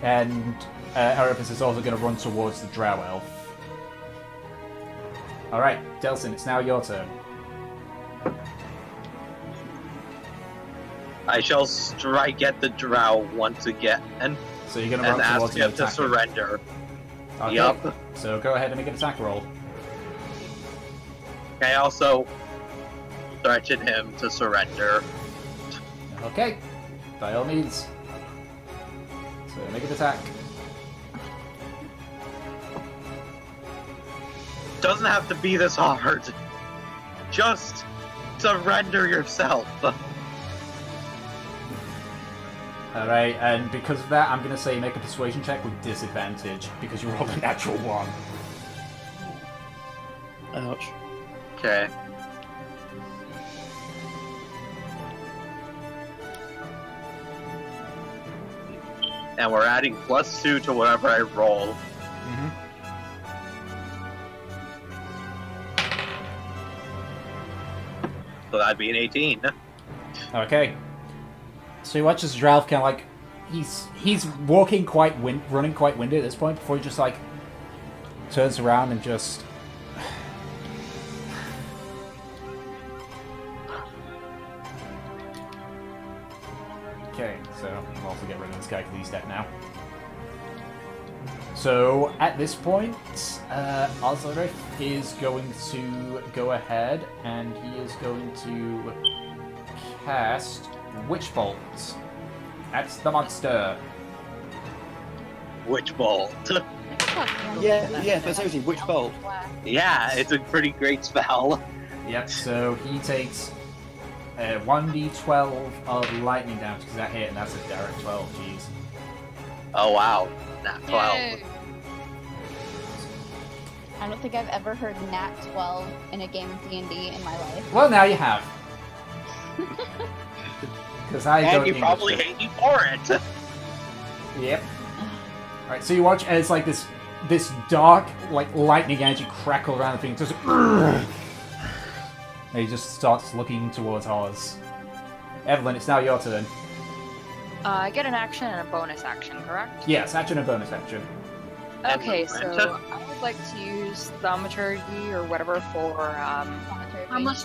And Erebus is also going to run towards the Drow Elf. Alright, Delsin, it's now your turn. I shall strike at the drow once again and So you're going to run ask towards him him and to attack him. surrender. Okay. Yup. So go ahead and make an attack roll. I also threaten him to surrender. Okay. By all means. So make an attack. Doesn't have to be this hard. Just surrender yourself. Alright, and because of that, I'm going to say make a persuasion check with disadvantage, because you rolled a natural 1. Ouch. Okay. And we're adding +2 to whatever I roll. Mm-hmm. So that'd be an 18. Okay. So you watch as Ralph kind of like... He's walking quite running quite windy at this point, before he just like... turns around and just... Okay, so I'll also get rid of this guy because he's dead now. So, at this point, Ozarif is going to go ahead and he is going to cast Witch Bolt at the monster. Witch Bolt. Yeah, but seriously, which bolt? Yeah, it's a pretty great spell. Yep, so he takes 1d12 of lightning damage because that hit, and that's a direct 12, jeez. Oh wow, not 12. Yay. I don't think I've ever heard Nat 12 in a game of D&D in my life. Well, now you have. Because I And don't you English probably it. hate me for it. Yep. Alright, so you watch as like this dark, like lightning energy crackle around the thing, just and he just starts looking towards Oz. Evelyn, it's now your turn. I get an action and a bonus action, correct? Yes, action and bonus action. Okay, And so I would like to use thaumaturgy or whatever for harmless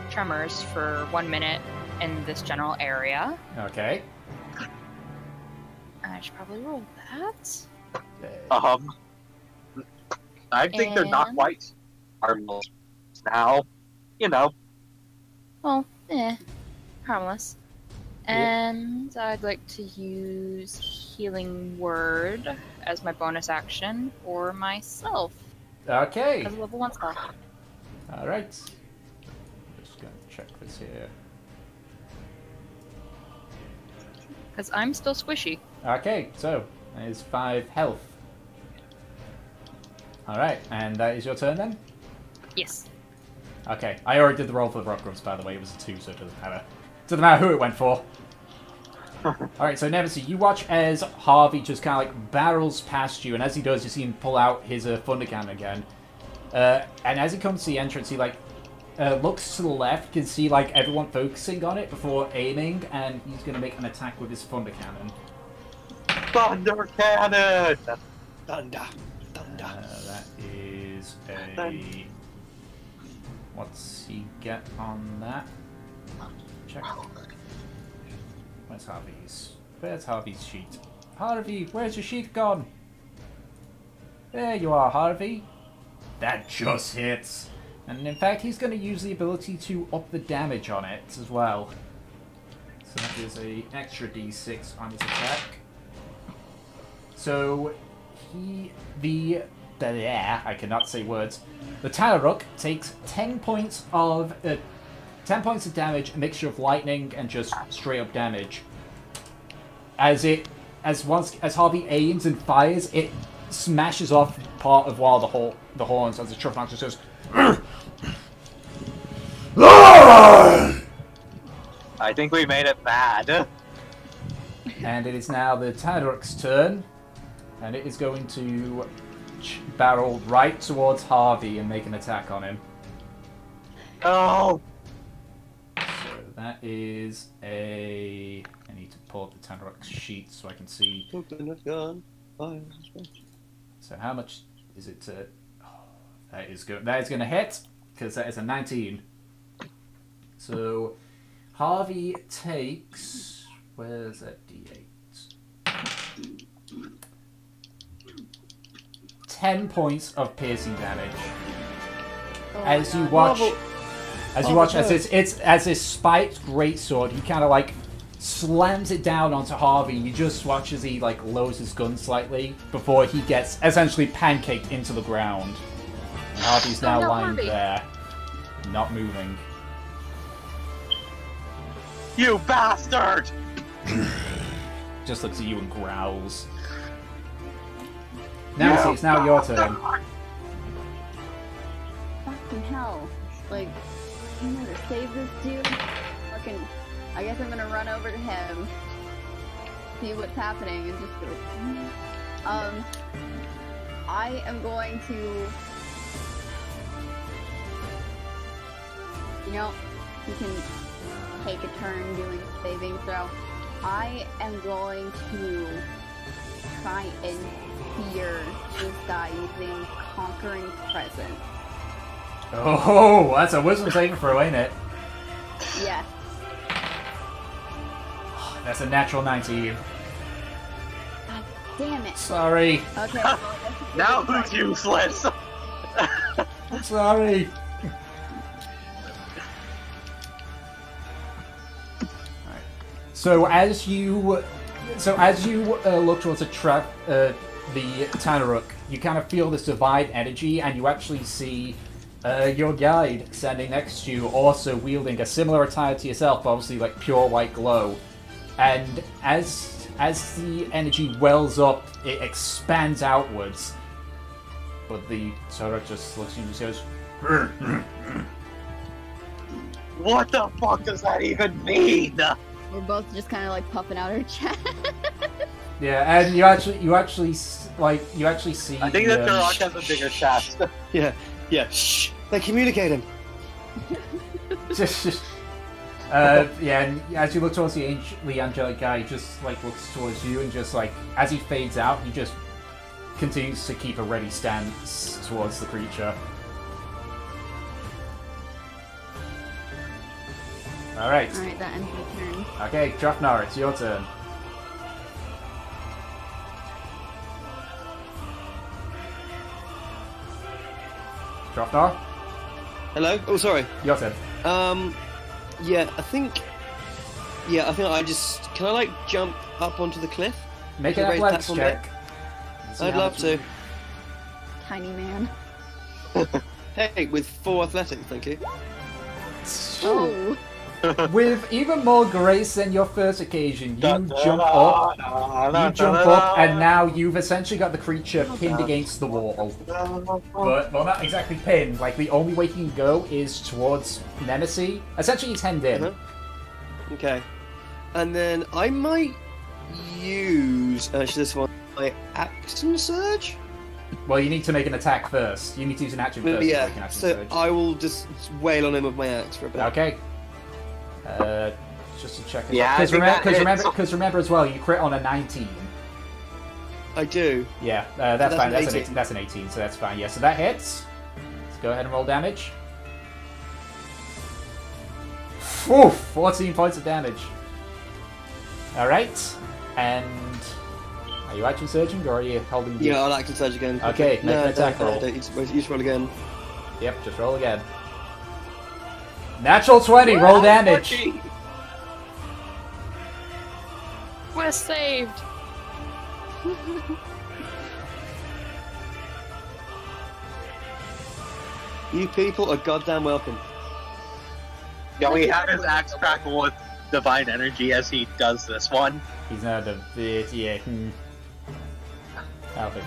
tremors for 1 minute in this general area. Okay. I should probably roll that. I think they're not And- quite harmless now. You know. Well, harmless. And I'd like to use Healing Word as my bonus action for myself Okay. as a level 1 spell. Alright. Just going to check this here. Because I'm still squishy. Okay, so that is 5 health. Alright, and that is your turn then? Yes. Okay, I already did the roll for the rock grubs, by the way. It was a 2, so it doesn't matter. Doesn't matter who it went for. Alright, so Nemesis, you watch as Harvey just kind of like barrels past you, and as he does, you see him pull out his thunder cannon again. And as he comes to the entrance, he like looks to the left, you can see like everyone focusing on it before aiming, and he's going to make an attack with his thunder cannon. Thunder cannon! Thunder. Thunder. That is a... What's he get on that? Check. Where's Harvey's? Where's Harvey's sheet? Harvey, where's your sheet gone? There you are, Harvey. That just hits. And in fact, he's going to use the ability to up the damage on it as well. So that is a extra d6 on his attack. So I cannot say words. The Tanaruk takes 10 points of damage, a mixture of lightning and just straight up damage. As Harvey aims and fires, it smashes off part of one of the horns as the Truffnox just goes. I think we made it bad. And it is now the Tanaruk's turn, and it is going to barrel right towards Harvey and make an attack on him. Oh! So that is I need to pull up the Tanaruk's sheet so I can see. So how much is it to... Oh, that is going to hit, because that is a 19. So Harvey takes... Where's that d8? 10 points of piercing damage. As you watch as his spiked greatsword, he kind of like slams it down onto Harvey. You just watch as he like lowers his gun slightly before he gets essentially pancaked into the ground. And Harvey's now lying there, not moving. You bastard! Just looks at you and growls. Nancy, it's now your turn. Fucking hell. Like, I'm gonna save this dude. Fucking, I guess I'm gonna run over to him, see what's happening, and just go, I am going to, you know, you can take a turn doing a saving throw. I am going to try and fear this guy using Conquering Presence. Oh, that's a wisdom saving throw, ain't it? Yes. That's a natural 19. God damn it. Sorry. Okay. Now who's useless? Sorry. So as you look towards the Tanaruk, you kind of feel this divine energy, and you actually see your guide standing next to you, also wielding a similar attire to yourself, but obviously like pure white glow. And as the energy wells up, it expands outwards. But the Tanaruk just looks at you and just goes, What the fuck does that even mean? We're both just kind of like puffing out our chest. Yeah, and you actually see. I think that Turok has a bigger chest. Yeah. Shh. They're communicating. Yeah, and as you look towards the angelic guy, he just like looks towards you, and just like as he fades out, he just continues to keep a ready stance towards the creature. Alright, that ends my turn. Okay, Drafnar, it's your turn. Drafnar? Hello? Oh, sorry. Your turn. Yeah, I think I just... Can I, like, jump up onto the cliff? Make an athletics check. I'd love to. Tiny man. Hey, with 4 athletics, thank you. Oh. With even more grace than your first occasion, you jump up, and now you've essentially got the creature pinned against the wall. But, well, not exactly pinned, like the only way he can go is towards Nemesis. Essentially he's hemmed in. Okay. And then I might use, actually this one, my action surge? Well, you need to make an attack first. You need to use an action first. Yeah, an action so surge. I will just wail on him with my axe for a bit. Okay. Just to check. Yeah, because remember as well, you crit on a 19. I do. Yeah, that's fine. An That's an 18, so that's fine. Yeah, so that hits. Let's go ahead and roll damage. Oof, 14 points of damage. All right, and are you action surging or are you holding? Yeah, I'll action surge again. Okay, make an attack roll. You just roll again. Yep, just roll again. Natural 20, roll damage. We're saved! You people are goddamn welcome. Yeah, we have his axe crackle with divine energy as he does this one. He's not a bit, yeah. I'll think.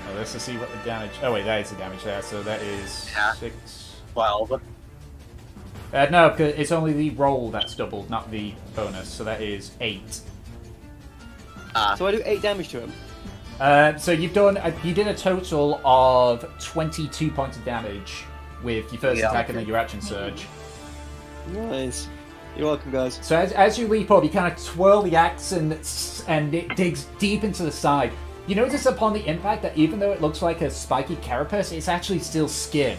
Well, let's just see what the damage. Oh wait, that is the damage there. So that is 6. 12. No, 'cause it's only the roll that's doubled, not the bonus. So that is 8. So I do 8 damage to him. So you've done. You did a total of 22 points of damage with your first attack and then your action surge. Nice. You're welcome, guys. So as you leap up, you kind of twirl the axe and it digs deep into the side. You notice upon the impact that even though it looks like a spiky carapace, it's actually still skin.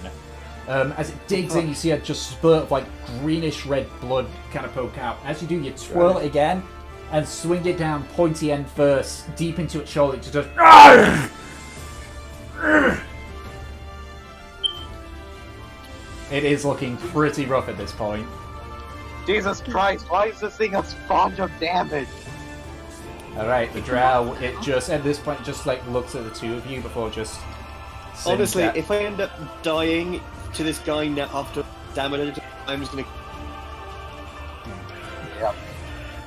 As it digs in, you see a just spurt of like greenish red blood kind of poke out. As you do, you twirl it again and swing it down pointy end first, deep into its shoulder. It just does. It is looking pretty rough at this point. Jesus Christ, why is this thing a sponge of damage? Alright, the drow, it just, at this point, just like looks at the two of you before just... Honestly, if I end up dying to this guy now after damage, I'm just gonna... Yep.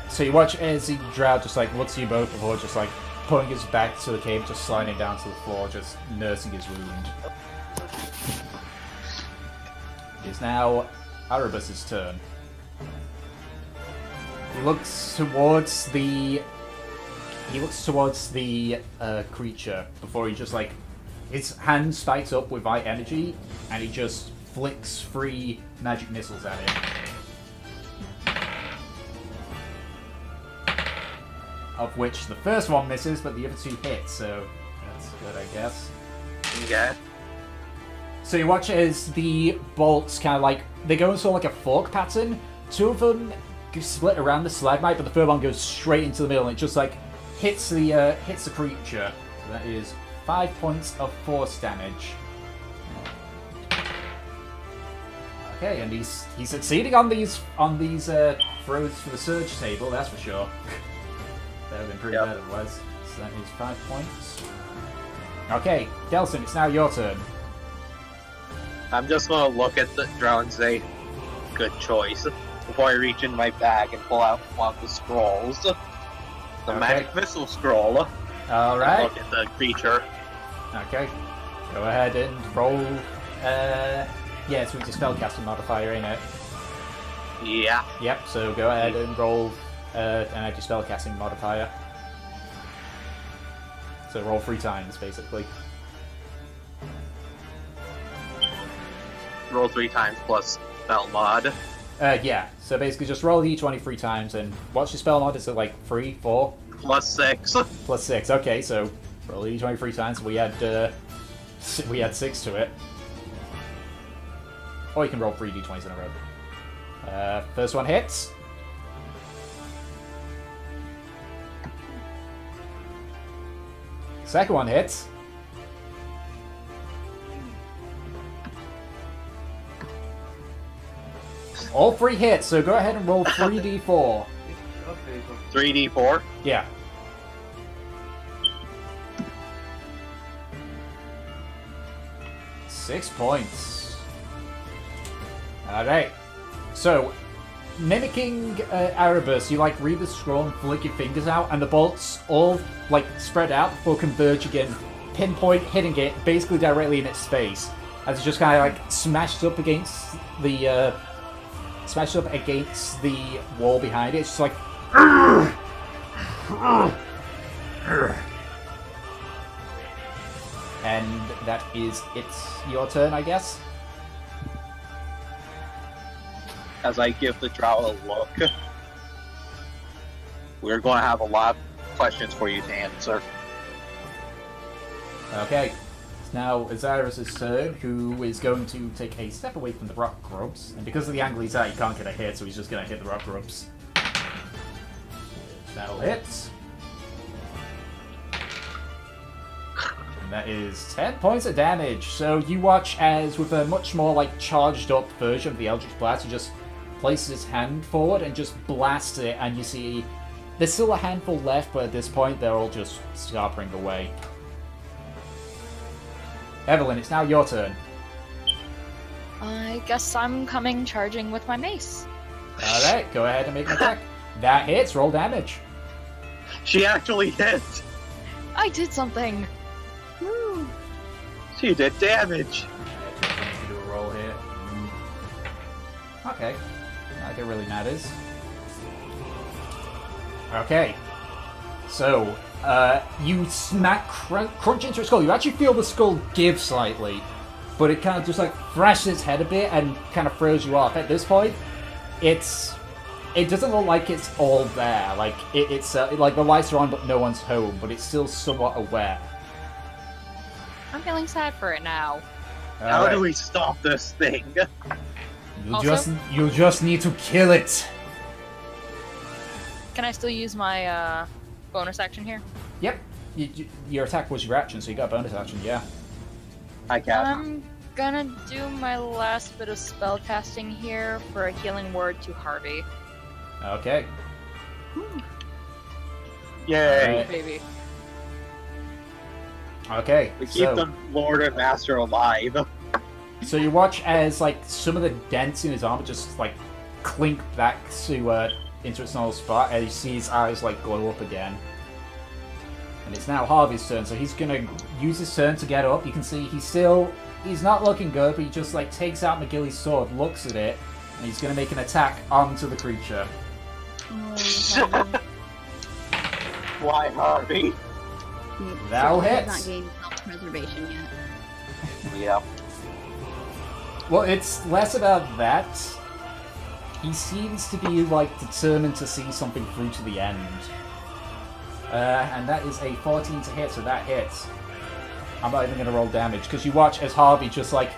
So you watch as the drow just like looks at you both before just like pulling his back to the cave, just sliding down to the floor, just nursing his wound. It is now Erebus's turn. He looks towards the creature before he just like his hand spikes up with white energy and he just flicks 3 magic missiles at him. Of which the first one misses, but the other 2 hit, so that's good, I guess. Yeah. So you watch as the bolts kind of like they go in sort of like a fork pattern. 2 of them split around the stalagmite, but the third one goes straight into the middle and it just like hits the creature. So that is 5 points of force damage. Okay, and he's succeeding on these throws for the surge table, that's for sure. That would have been pretty bad otherwise. So that is 5 points. Okay, Delson, it's now your turn. I'm just gonna look at the drow and say, good choice, before I reach in my bag and pull out one of the scrolls. The magic missile scroll. Alright. Look at the creature. Okay. Go ahead and roll. Yeah, it's with your spellcasting modifier, ain't it? Yeah. Yep, so go ahead and roll and add your spellcasting modifier. So roll 3 times, basically. Roll 3 times plus spell mod. Yeah, so basically just roll d20 3 times, and what's your spell mod? Is it like 3, 4? Plus 6. Plus 6, okay, so roll d20 3 times, we had 6 to it. Or you can roll 3 d20s in a row. First one hits. Second one hits. All 3 hits, so go ahead and roll 3d4. 3d4? Yeah. Six points. Alright. So, mimicking Erebus, you like read the scroll and flick your fingers out, and the bolts all like spread out before converge again, pinpoint hitting it basically directly in its face, as it just kind of like smashed up against the wall behind it. It's just like and that is your turn, I guess. As I give the drow a look, we're going to have a lot of questions for you to answer. Okay. Now Azyrus' turn, who is going to take a step away from the rock grubs, and because of the angle he's at, he can't get a hit, so he's just going to hit the rock grubs. That'll hit. And that is 10 points of damage. So you watch as, with a much more like charged up version of the Eldritch Blast, he just places his hand forward and just blasts it, and you see There's still a handful left, but at this point, they're all just scarpering away. Evelyn, it's now your turn. I guess I'm coming charging with my mace. Alright, go ahead and make an attack. That hits, roll damage. She actually hit! I did something! Woo. She did damage! Do a roll here. Okay. Not like it really matters. Okay. So, you smack crunch into its skull. You actually feel the skull give slightly, but it kind of just like thrashes its head a bit and kind of throws you off. At this point, it doesn't look like it's all there. Like it's like the lights are on, but no one's home. But it's still somewhat aware. I'm feeling sad for it now. How do we stop this thing? You just need to kill it. Can I still use my bonus action here? Yep. Your attack was your action, so you got a bonus action. Yeah. I can. I'm gonna do my last bit of spell casting here for a healing word to Harvey. Okay. Yay! Alright. Baby. Okay. We keep the Lord and Master alive. So you watch as like some of the dents in his armor just like clink back to into its normal spot, and you see his eyes like glow up again. And it's now Harvey's turn, so he's gonna use his turn to get up. You can see he's not looking good, but he just like takes out McGilly's sword, looks at it, and he's gonna make an attack onto the creature. Why, Harvey? That'll He's hit. not gained self-preservation yet. Yep. Well, it's less about that. He seems to be like determined to see something through to the end. And that is a 14 to hit, so that hits. I'm not even going to roll damage, because you watch as Harvey just like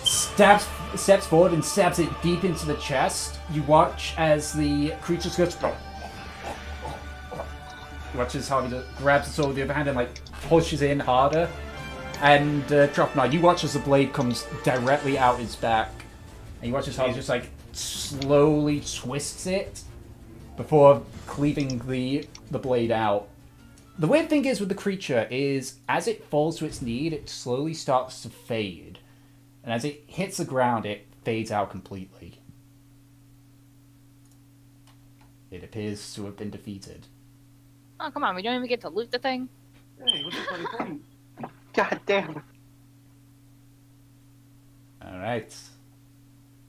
steps forward and stabs it deep into the chest. You watch as the creature goes... You watch as Harvey just grabs the sword with the other hand and like pushes in harder. And you watch as the blade comes directly out his back. And you watch as Harvey just like slowly twists it before cleaving the blade out. The weird thing is with the creature is as it falls to its knee, it slowly starts to fade. And as it hits the ground, it fades out completely. It appears to have been defeated. Oh, come on, we don't even get to loot the thing? Hey, what's the funny point? God damn. Alright.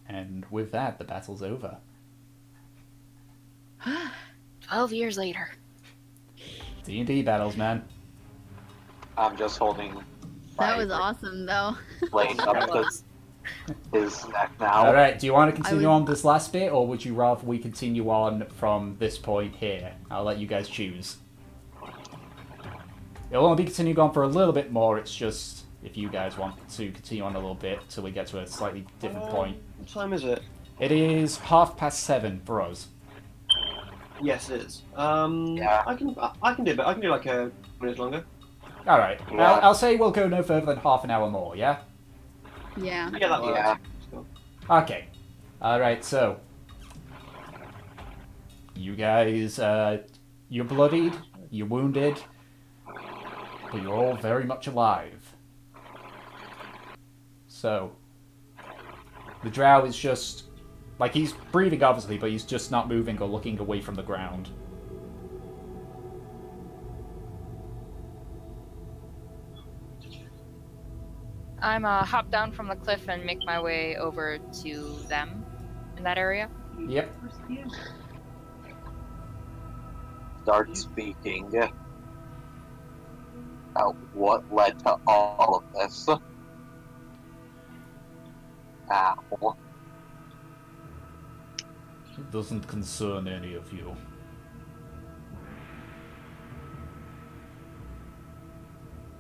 And with that, the battle's over. 12 years later. D&D battles, man. I'm just holding That was awesome, though. blade up to his neck now. Alright, do you want to continue on this last bit, or would you rather we continue on from this point here? I'll let you guys choose. It'll only be continuing on for a little bit more, it's just if you guys want to continue on a little bit till we get to a slightly different point. What time is it? It is 7:30 for us. Yes, it is. Yeah. I can do it, but I can do like a minute longer. Alright, Yeah. I'll say we'll go no further than half an hour more, yeah? Yeah. Yeah, that works. Yeah. Cool. Okay. Alright, so... You guys, you're bloodied, you're wounded, but you're all very much alive. So... The drow is just... Like, he's breathing, obviously, but he's just not moving or looking away from the ground. I'm hop down from the cliff and make my way over to them in that area. Yep. Start speaking about what led to all of this. Ow. It doesn't concern any of you.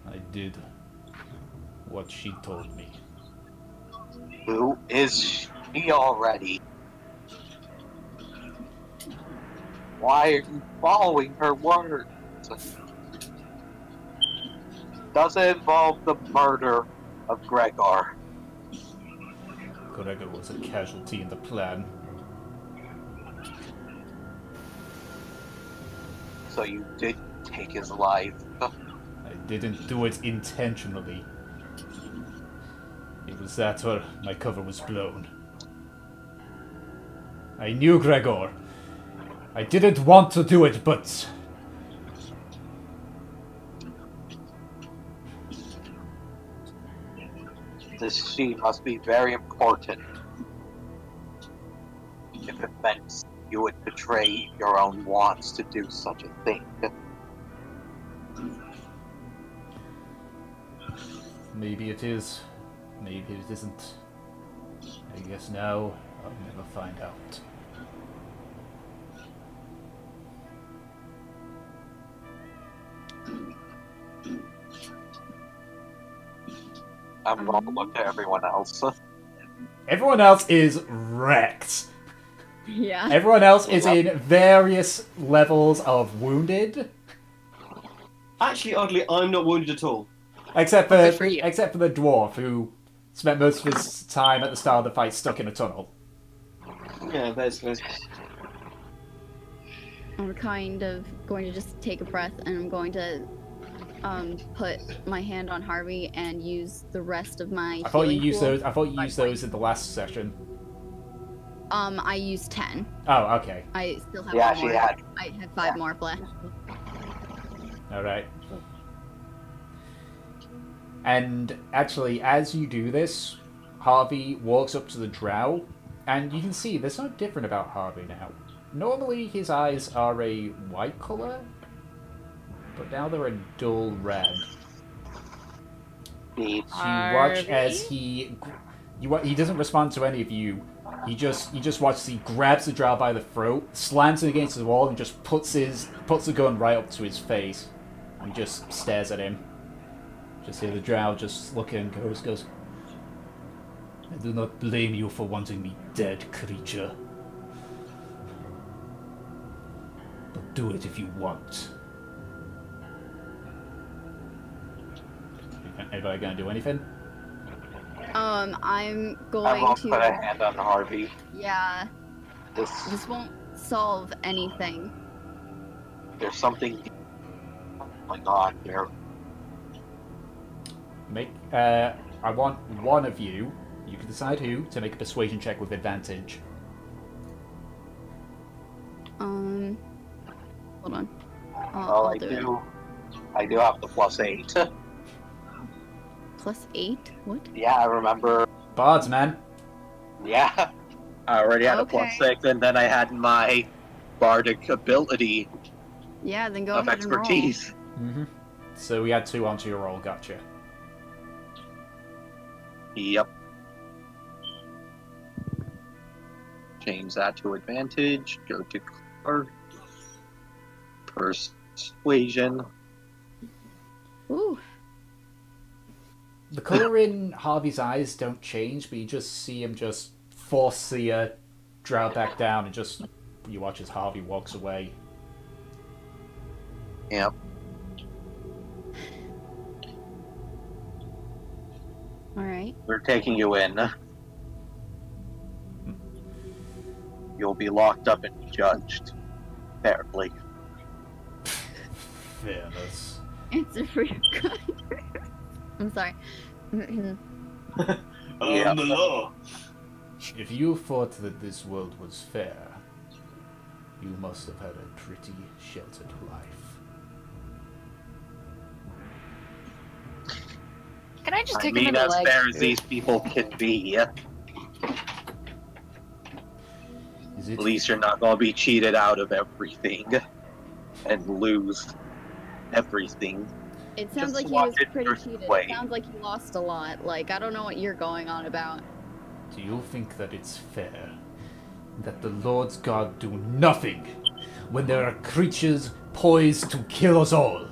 I did what she told me. Who is she already? Why are you following her words? Does it involve the murder of Gregor? Gregor was a casualty in the plan. So you did take his life. I didn't do it intentionally. It was that or my cover was blown. I knew Gregor. I didn't want to do it, but... This scene must be very important. If it meant you would betray your own wants to do such a thing. Maybe it is. Maybe it isn't. I guess now I'll never find out. I'm going to look at everyone else. Everyone else is wrecked. Yeah. Everyone else is in various levels of wounded. Actually, oddly, I'm not wounded at all. Except Good for for you. the dwarf who spent most of his time at the start of the fight stuck in a tunnel. Yeah, basically. I'm kind of going to just take a breath, and I'm going to put my hand on Harvey and use the rest of my. I thought you healing used pool. those. I thought you used those in the last session. I used 10. Oh, okay. I still have Yeah, one she more. had. I have 5 more left. All right. And actually, as you do this, Harvey walks up to the drow, and you can see there's something different about Harvey now. Normally, his eyes are a white color, but now they're a dull red. You watch as he doesn't respond to any of you. You just watch as he grabs the drow by the throat, slams him against the wall, and just puts the gun right up to his face, and just stares at him. Just hear the drow just look and goes, I do not blame you for wanting me dead, creature. But do it if you want. Anybody gonna do anything? I'm going I won't to. put a hand on Harvey. Yeah, This, this won't solve anything. there's something going on here. I want one of you. You can decide who to make a persuasion check with advantage. Hold on. Well, I'll do it. I do have the +8. +8? What? Yeah, I remember. Bards, man. Yeah, I already had Okay. a +6, and then I had my bardic ability Yeah, then go of ahead and roll. expertise. Mm-hmm. So we had 2 onto your roll. Gotcha. Yep. Change that to advantage. Go to card. Persuasion. Ooh. The color in Harvey's eyes don't change, but you just see him just force the drow back down, and just you watch as Harvey walks away. Yep. Alright. We're taking you in. You'll be locked up and judged. Fairly. Fairness. Answer for your good. I'm sorry. Yeah. The law. If you thought that this world was fair, you must have had a pretty sheltered life. Can I just I kick him in mean, the as leg? fair as these people can be. Is it? At least you're not gonna be cheated out of everything and lose everything. It sounds Just like he watch was it pretty your cheated. way. It sounds like he lost a lot. Like, I don't know what you're going on about. Do you think that it's fair that the Lord's God do nothing when there are creatures poised to kill us all?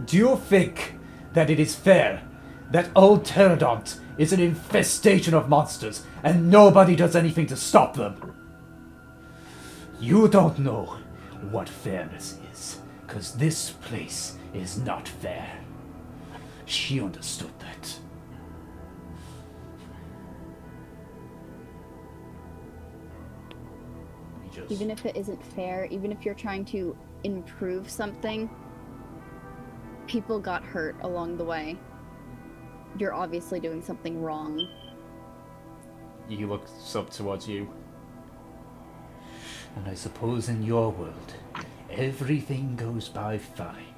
Do you think that it is fair that old Pterodont is an infestation of monsters and nobody does anything to stop them? You don't know what fairness is, because this place is not fair. She understood that. He Even if it isn't fair, even if you're trying to improve something, people got hurt along the way. You're obviously doing something wrong. He looks up towards you. And I suppose in your world, everything goes by fine,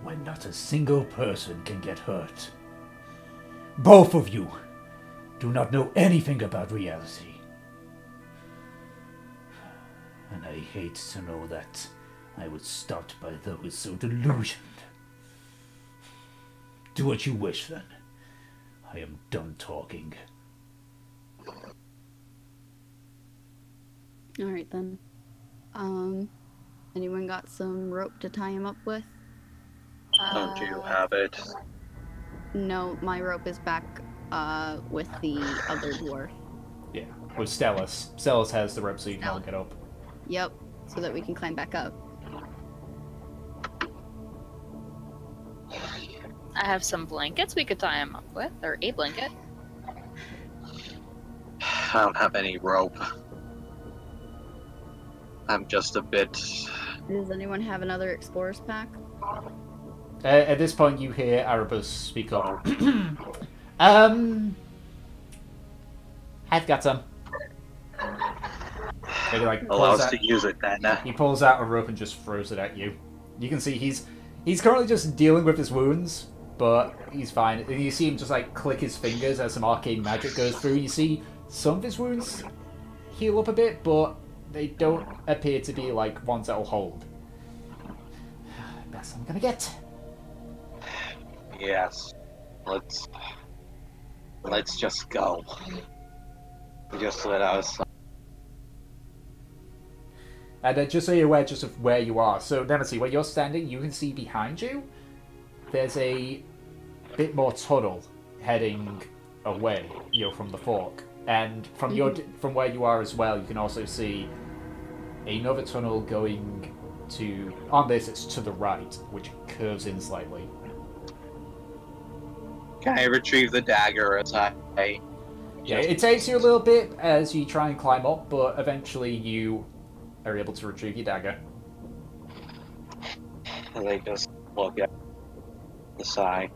when not a single person can get hurt. Both of you do not know anything about reality. And I hate to know that I was stopped by those so delusioned. Do what you wish, then. I am done talking. Alright then. Anyone got some rope to tie him up with? Don't you have it? No, my rope is back, with the other dwarf. Yeah, with Stellus. Stellus has the rope so you can all get up. Yep, so that we can climb back up. I have some blankets we could tie him up with, or a blanket. I don't have any rope. I'm just a bit... Does anyone have another explorer's pack? At this point, you hear Erebus speak up. I've got some. And he, like, allow us to use it then. He pulls out a rope and just throws it at you. You can see he's currently just dealing with his wounds, but he's fine. And you see him just like click his fingers as some arcane magic goes through. You see some of his wounds heal up a bit, but they don't appear to be like ones that will hold. Best I'm gonna get. Yes. Let's just go. Just let us. And just so you're aware just of where you are. So, Nemesis, where you're standing, you can see behind you, there's a bit more tunnel heading away, from the fork. And from from where you are as well, you can also see another tunnel going to... On this, it's to the right, which curves in slightly. Can I retrieve the dagger as I... Yeah, it takes you a little bit as you try and climb up, but eventually you are able to retrieve your dagger. And they just look at the side.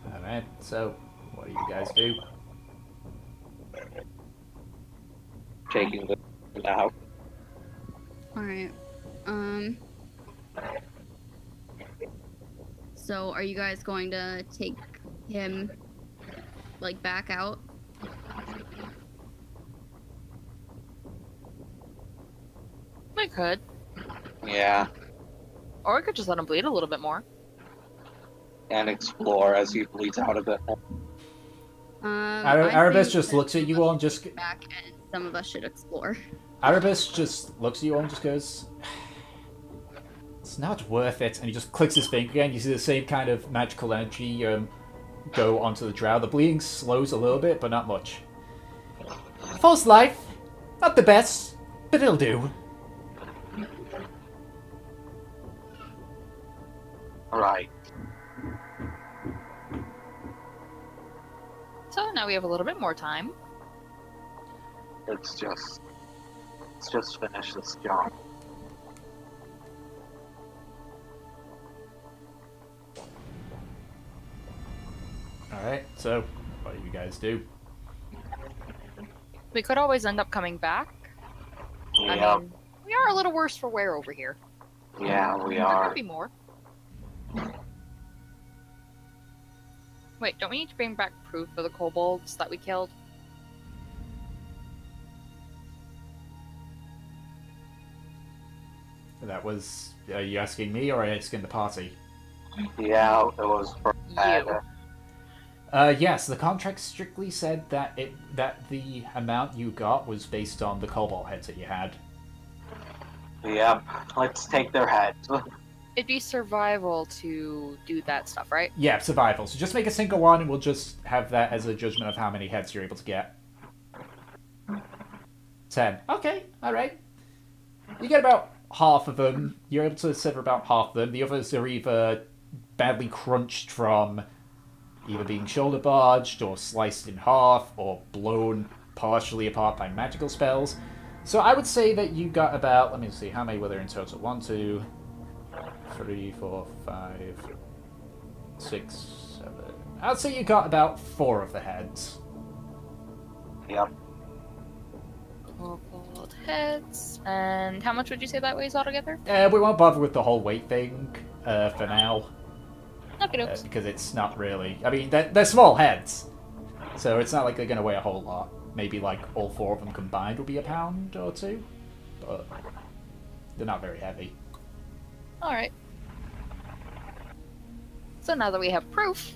Alright, so what do you guys do? Taking the out. Alright. So are you guys going to take him, like, back out? We could. Yeah. Or we could just let him bleed a little bit more. And explore as he bleeds out a bit more. Erebus just looks at you all and just... Back, and some of us should explore. Erebus just looks at you all and just goes... It's not worth it. And he just clicks his finger again. You see the same kind of magical energy go onto the drow. The bleeding slows a little bit, but not much. False life. Not the best, but it'll do. Alright. So now we have a little bit more time. Let's just finish this job. Alright, so what do you guys do? We could always end up coming back. Yeah. I mean, we are a little worse for wear over here. Yeah, we There are. could be more. Wait, don't we need to bring back proof of the kobolds that we killed? That was... Are you asking me or are you asking the party? Yeah, it was for You. Yes, the contract strictly said that the amount you got was based on the cobalt heads that you had. Yep, let's take their heads. It'd be survival to do that stuff, right? Yeah, survival. So just make a single one and we'll just have that as a judgment of how many heads you're able to get. 10. Okay, alright. You get about half of them. You're able to sever about half of them. The others are either badly crunched from either being shoulder barged or sliced in half or blown partially apart by magical spells. So I would say that you got about, let me see, how many were there in total? 1, 2, 3, 4, 5, 6, 7. I'd say you got about 4 of the heads. Yep. Kobold heads. And how much would you say that weighs altogether? We won't bother with the whole weight thing for now. Okay, Because it's not really... I mean, they're small heads. So it's not like they're going to weigh a whole lot. Maybe like all 4 of them combined will be a pound or 2. But they're not very heavy. Alright. So now that we have proof,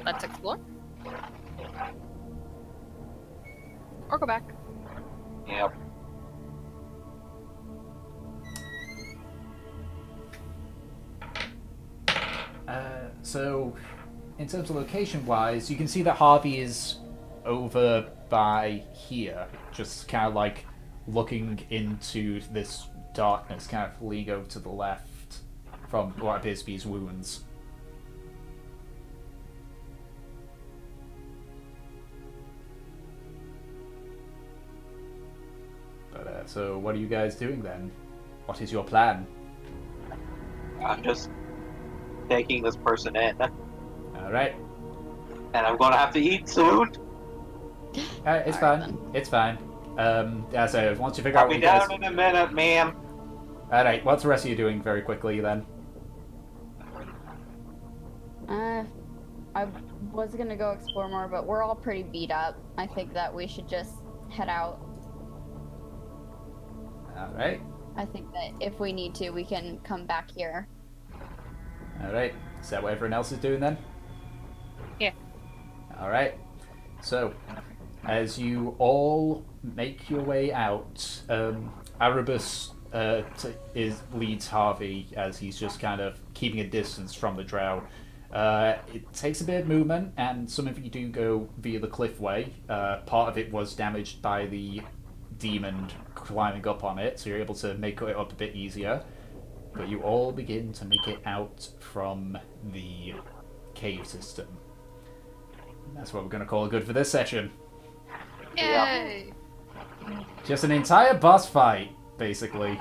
let's explore. Or go back. Yep. So, in terms of location-wise, you can see that Harvey is over by here, just kind of like looking into this darkness, kind of leaning over to the left from what appears to be his wounds. But, so what are you guys doing then? What is your plan? I'm just taking this person in. Alright. And I'm gonna have to eat soon. It's fine. Then. It's fine. So once you figure I'll out what be you guys... down in a minute, ma'am. Alright, what's the rest of you doing very quickly then? I was gonna go explore more, but we're all pretty beat up. I think that we should just head out. Alright. I think that if we need to, we can come back here. Alright. Is that what everyone else is doing then? Yeah. Alright. So, as you all make your way out, Erebus leads Harvey as he's just kind of keeping a distance from the drow. It takes a bit of movement, and some of you do go via the cliffway. Part of it was damaged by the demon climbing up on it, so you're able to make it up a bit easier. But you all begin to make it out from the cave system. And that's what we're going to call good for this session. Yay! Just an entire boss fight, basically.